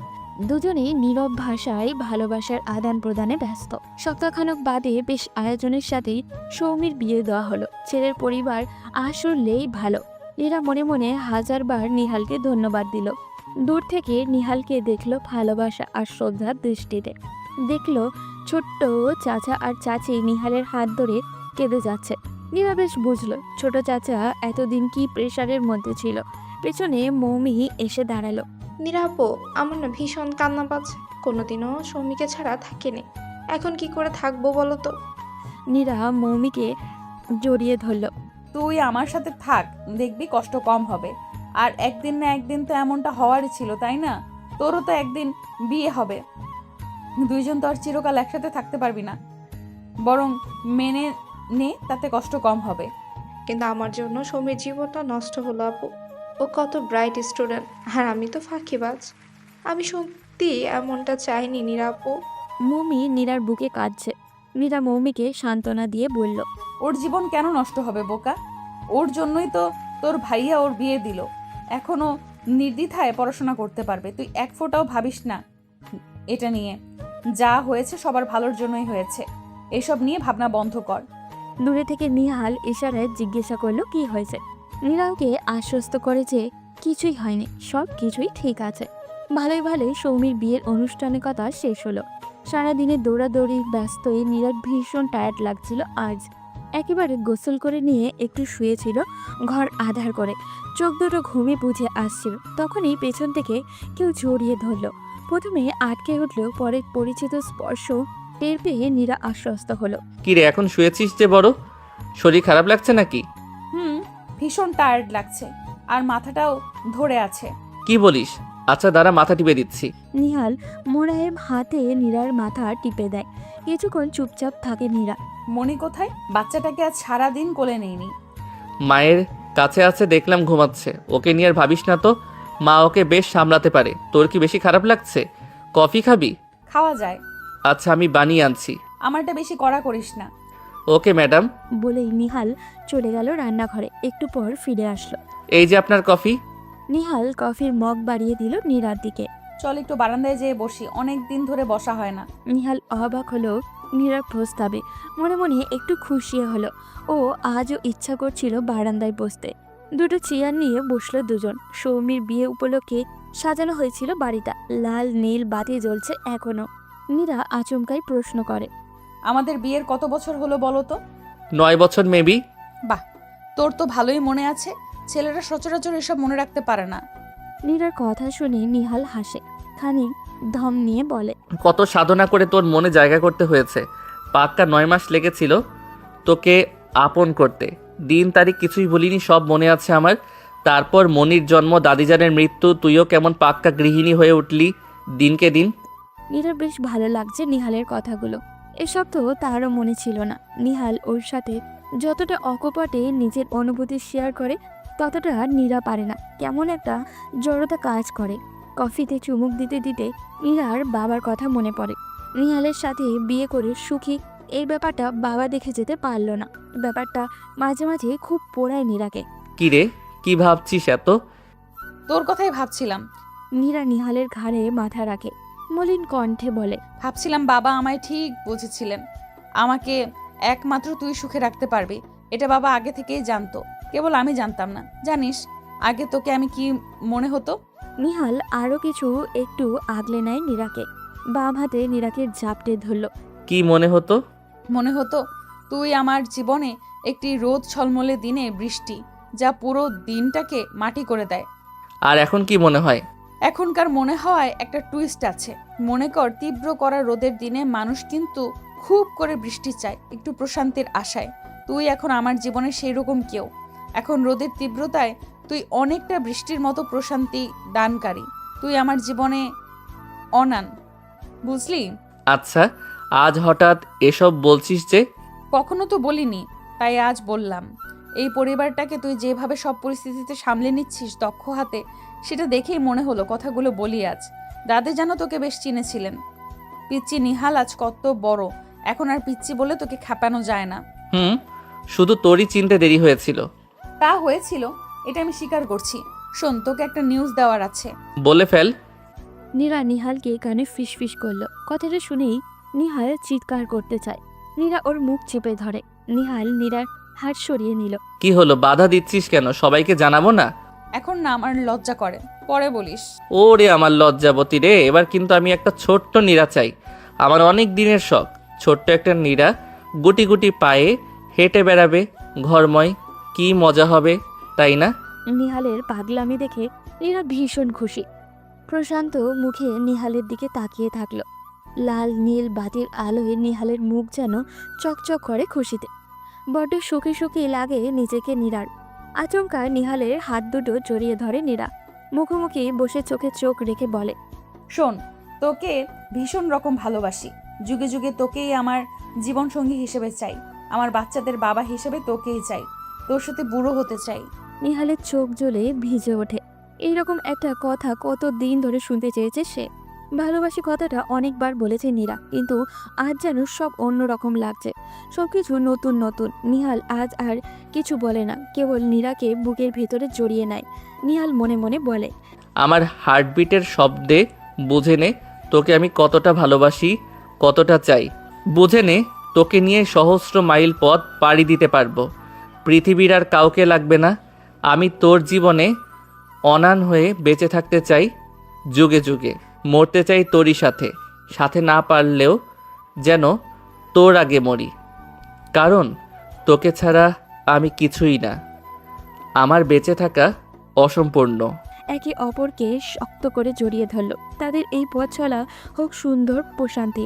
Speaker 3: দুজনেই নীরব ভাষায় ভালোবাসার আদান প্রদানে ব্যস্ত। সপ্তাহখানেক বাদে বেশ আয়োজনের সাথেই সৌমির বিয়ে দেওয়া হলো। ছেলের পরিবার আসলেই ভালো। নীরা মনে মনে হাজারবার নিহালকে ধন্যবাদ দিল। দূর থেকে নিহালকে দেখলো ভালোবাসা আর শ্রদ্ধার দৃষ্টিতে। দেখলো ছোট্ট চাচা আর চাচি নিহালের হাত ধরে কেঁদে যাচ্ছে। নীরা বেশ বুঝলো ছোট চাচা এতদিন কি প্রেশারের মধ্যে ছিল। পেছনে মৌমি এসে দাঁড়ালো।
Speaker 6: নিরাপো, আমার না ভীষণ কান্না পাচ্ছে। কোনোদিনও সৌমিকে ছাড়া থাকিনি, এখন কি করে থাকবো বলো তো?
Speaker 3: নীরা মৌমিকে জড়িয়ে ধরল।
Speaker 2: তুই আমার সাথে থাক, দেখবি কষ্ট কম হবে। আর একদিন না একদিন তো এমনটা হওয়ারই ছিল, তাই না? তোরও তো একদিন বিয়ে হবে। দুইজন তো আর চিরকাল একসাথে থাকতে পারবি না, বরং মেনে নে, তাতে কষ্ট কম হবে।
Speaker 6: কিন্তু আমার জন্য সৌমির জীবনটা নষ্ট হলো আপু। ও কত ব্রাইট স্টুডেন্ট, আর আমি তো ফাঁকিবাজ। আমি সত্যি এমনটা চাইনি নিরাপু।
Speaker 3: মৌমি নীরার বুকে কাঁদছে। নীরা মৌমিকে সান্ত্বনা দিয়ে বলল,
Speaker 2: ওর জীবন কেন নষ্ট হবে বোকা? ওর জন্যই তো তোর ভাইয়া ওর বিয়ে দিল। এখনো নির্দ্বিধায় পড়াশোনা করতে পারবে। তুই এক ফোঁটাও ভাবিস না এটা নিয়ে। যা হয়েছে সবার ভালোর জন্যই হয়েছে, এসব নিয়ে ভাবনা বন্ধ কর।
Speaker 3: দূরে থেকে নিহাল ইশারায় জিজ্ঞাসা করলো কি হয়েছে। নীরা ওকে আশ্বস্ত করে যে কিছুই হয়নি, সব কিছুই ঠিক আছে। ভালোই ভালোই সৌমির বিয়ের অনুষ্ঠানের কথা শেষ হলো। সারাদিনে দৌড়াদৌড়ি ব্যস্তই নীরার ভীষণ টায়ার্ড লাগছিল আজ। একেবারে গোসল করে নিয়ে একটু শুয়েছিল ঘর আধার করে। চোখ দুটো ঘুমে বুঝে আসছিল, তখনই পেছন থেকে কেউ জড়িয়ে ধরল। প্রথমে আটকে উঠল, পরে পরিচিত স্পর্শ টের পেয়ে নীরা আশ্বস্ত হলো।
Speaker 1: কি রে, এখন শুয়েছিস যে বড়? শরীর খারাপ লাগছে নাকি?
Speaker 2: ভীষণ টায়ার্ড লাগছে, আর মাথাটাও ধরে আছে।
Speaker 1: কি বলিস? আচ্ছা দাঁড়া, মাথা টিপে দিচ্ছি।
Speaker 3: নিহাল মোড়ায়ের হাতে নীরার মাথা টিপে দেয়। কিছুক্ষণ চুপচাপ থাকে নীরা।
Speaker 2: মনি কোথায়? বাচ্চাটাকে আজ সারাদিন কোলে নেইনি।
Speaker 1: মায়ের কাছে আছে, দেখলাম ঘুমাচ্ছে। ওকে নিয়ে আর ভাবিস না তো, মা ওকে বেশ সামলাতে পারে। তোর কি বেশি খারাপ লাগছে? কফি খাবি?
Speaker 2: খাওয়া যায়।
Speaker 1: আচ্ছা আমি বানিয়ে আনছি।
Speaker 2: আমারটা বেশি কড়া করিস না।
Speaker 1: Okay madam.
Speaker 3: বলেই নিহাল চলে গেল রান্নাঘরে। একটু পর ফিরে আসলো।
Speaker 1: এই যে আপনার কফি।
Speaker 3: নিহাল কফির মগ বাড়িয়ে দিল নীরার দিকে।
Speaker 2: চল একটু বারান্দায় যেয়ে বসি, অনেক দিন ধরে বসা হয় না।
Speaker 3: নিহাল অবাক হলো নীরার প্রস্তাবে। মনে মনে একটু খুশি হলো। ও আজও ইচ্ছা করছিল বারান্দায় বসতে। দুটো চেয়ার নিয়ে বসলো দুজন। সৌমির বিয়ে উপলক্ষে সাজানো হয়েছিল বাড়িটা। লাল নীল বাতি জ্বলছে এখনো। নীরা আচমকাই প্রশ্ন করে,
Speaker 2: আমাদের বিয়ের কত বছর হলো বলো তো?
Speaker 1: 9 বছর মেবি।
Speaker 2: বাহ, তোর তো ভালোই মনে আছে। ছেলেরা সচরাচর এসব মনে রাখতে পারে না।
Speaker 3: নীরার কথা শুনে নিহাল হাসে, খানিক ধম নিয়ে বলে,
Speaker 1: কত সাধনা করে তোর মনে জায়গা করতে হয়েছে। পাক্কা 9 মাস লেগেছিল তোকে আপন করতে। দিন তারিখ কিছুই বলিনি, সব মনে আছে আমার। তারপর মনির জন্ম, দাদিজানের মৃত্যু, তুইও কেমন পাক্কা গৃহিণী হয়ে উঠলি দিনকে দিন।
Speaker 3: নীরার বেশ ভালো লাগছে নিহালের কথাগুলো। এসব তো তারও মনে ছিল না। নিহাল ওর সাথে যতটা অকপটে নিজের অনুভূতি শেয়ার করে, ততটা নীরা পারে না। কেমন একটা জড়তা কাজ করে। কফিতে চুমুক দিতে দিতে নীরার বাবার কথা মনে পড়ে। নিহালের সাথে বিয়ে করে সুখী, এই ব্যাপারটা বাবা দেখে যেতে পারল না। ব্যাপারটা মাঝে মাঝে খুব পোড়ায় নীরাকে।
Speaker 1: কি রে, কি ভাবছিস এত?
Speaker 2: তোর কথাই ভাবছিলাম।
Speaker 3: নীরা নিহালের ঘাড়ে মাথা রাখে, মলিন কণ্ঠে বলে,
Speaker 2: ভাবছিলাম বাবা আমায় ঠিক বুঝেছিলেন। আমাকে একমাত্র তুই সুখে রাখতে পারবি, এটা বাবা আগে থেকেই জানতো, কেবল আমি জানতাম না। জানিস আগে তোকে আমি কি মনে হতো?
Speaker 3: নিহাল আরও কিছু একটু আগলে নেয় নীরাকে। বাম হাতে নীরাকে ঝাপটে ধরল।
Speaker 1: কি মনে হতো?
Speaker 2: মনে হতো তুই আমার জীবনে একটি রোদ ঝলমলে দিনে বৃষ্টি, যা পুরো দিনটাকে মাটি করে দেয়।
Speaker 1: আর এখন কি মনে হয়?
Speaker 2: এখনকার মনে হওয়ায় একটা টুইস্ট আছে। মনে কর, তীব্র করা রোদের দিনে মানুষ কিন্তু খুব করে বৃষ্টি চায়, একটু প্রশান্তির আশায়। তুই এখন আমার জীবনে সেই রকম কেউ। এখন রোদের তীব্রতায় তুই অনেকটা বৃষ্টির মতো প্রশান্তি দানকারী। তুই আমার জীবনে অনান, বুঝলি?
Speaker 1: আচ্ছা, আজ হঠাৎ এসব বলছিস যে?
Speaker 2: কখনো তো বলিনি, তাই আজ বললাম। এই পরিবারটাকে তুই যেভাবে সব পরিস্থিতিতে সামলে নিচ্ছিস দক্ষ হাতে, সেটা দেখেই মনে হলো কথাগুলো বলি আজ। দাদি যেন তোকে বেশ চিনেছিলেন। পিচ্চি নিহাল আজ কত বড়, এখন আর পিচ্চি বলে তোকে খেপানো যায় না।
Speaker 1: শুধু তোরই চিনতে দেরি হয়েছিল।
Speaker 2: তা হয়েছিল, এটা আমি স্বীকার করছি। শোন, তোকে একটা নিউজ দেওয়ার আছে।
Speaker 1: বলে ফেল।
Speaker 3: নীরা নিহালকে কানে ফিসফিস করলো। কথাটা শুনেই নিহাল চিৎকার করতে চায়। নীরা ওর মুখ চেপে ধরে। নিহাল নীরার হাত সরিয়ে নিল।
Speaker 1: কি হলো, বাধা দিচ্ছিস কেন? সবাইকে জানাবো না?
Speaker 2: এখন না আমার লজ্জা করে, পরে বলিস।
Speaker 1: ওরে আমার লজ্জাবতী রে, এবার কিন্তু আমি একটা ছোট্ট নীরা চাই। আমার অনেক দিনের শখ, ছোট্ট একটা নীরা গুটি গুটি পায়ে হেঁটে বেড়াবে ঘরময়। কি মজা হবে, তাই না?
Speaker 3: নিহালের পাগলামি দেখে নীরা ভীষণ খুশি। প্রশান্ত মুখে নিহালের দিকে তাকিয়ে থাকলো। লাল নীল বাতির আলোয় নিহালের মুখ যেন চকচক করে খুশিতে। বড্ড সুখে সুখে লাগে নিজেকে নীরার। আচমকা নিহালের হাত দুটো জড়িয়ে ধরে নীরা। মুখোমুখি বসে চোখে চোখ রেখে বলে,
Speaker 2: শোন, তোকে ভীষণ রকম ভালোবাসি। যুগে যুগে তোকেই আমার জীবনসঙ্গী হিসেবে চাই। আমার বাচ্চাদের বাবা হিসেবে তোকেই চাই। তোর সাথে বুড়ো হতে চাই।
Speaker 3: নিহালের চোখ জ্বলে ভিজে ওঠে। এইরকম একটা কথা কত দিন ধরে শুনতে চেয়েছে সে। ভালোবাসি কথাটা অনেকবার বলেছে নীরা, কিন্তু আজ যেন সব অন্যরকম লাগছে। সবকিছু নতুন নতুন। নিহাল আজ আর কিছু বলে না, কেবল নীরাকে বুকের ভেতরে জড়িয়ে নেয়। নিহাল মনে মনে বলে,
Speaker 1: আমার হার্টবিটের শব্দে বুঝে নে তোকে আমি কতটা ভালোবাসি, কতটা চাই। বুঝে নে, তোকে নিয়ে সহস্র মাইল পথ পাড়ি দিতে পারবো। পৃথিবীর আর কাউকে লাগবে না। আমি তোর জীবনে অনান হয়ে বেঁচে থাকতে চাই যুগে যুগে। মরতে চাই তোরই সাথে, সাথে না পারলেও যেন তোর আগে মরি। কারণ তোকে ছাড়া আমি কিছুই না। আমার বেঁচে থাকা অসম্পূর্ণ।
Speaker 3: একে অপরকে শক্ত করে জড়িয়ে ধরল। তাদের এই পথ চলা হোক সুন্দর প্রশান্তি।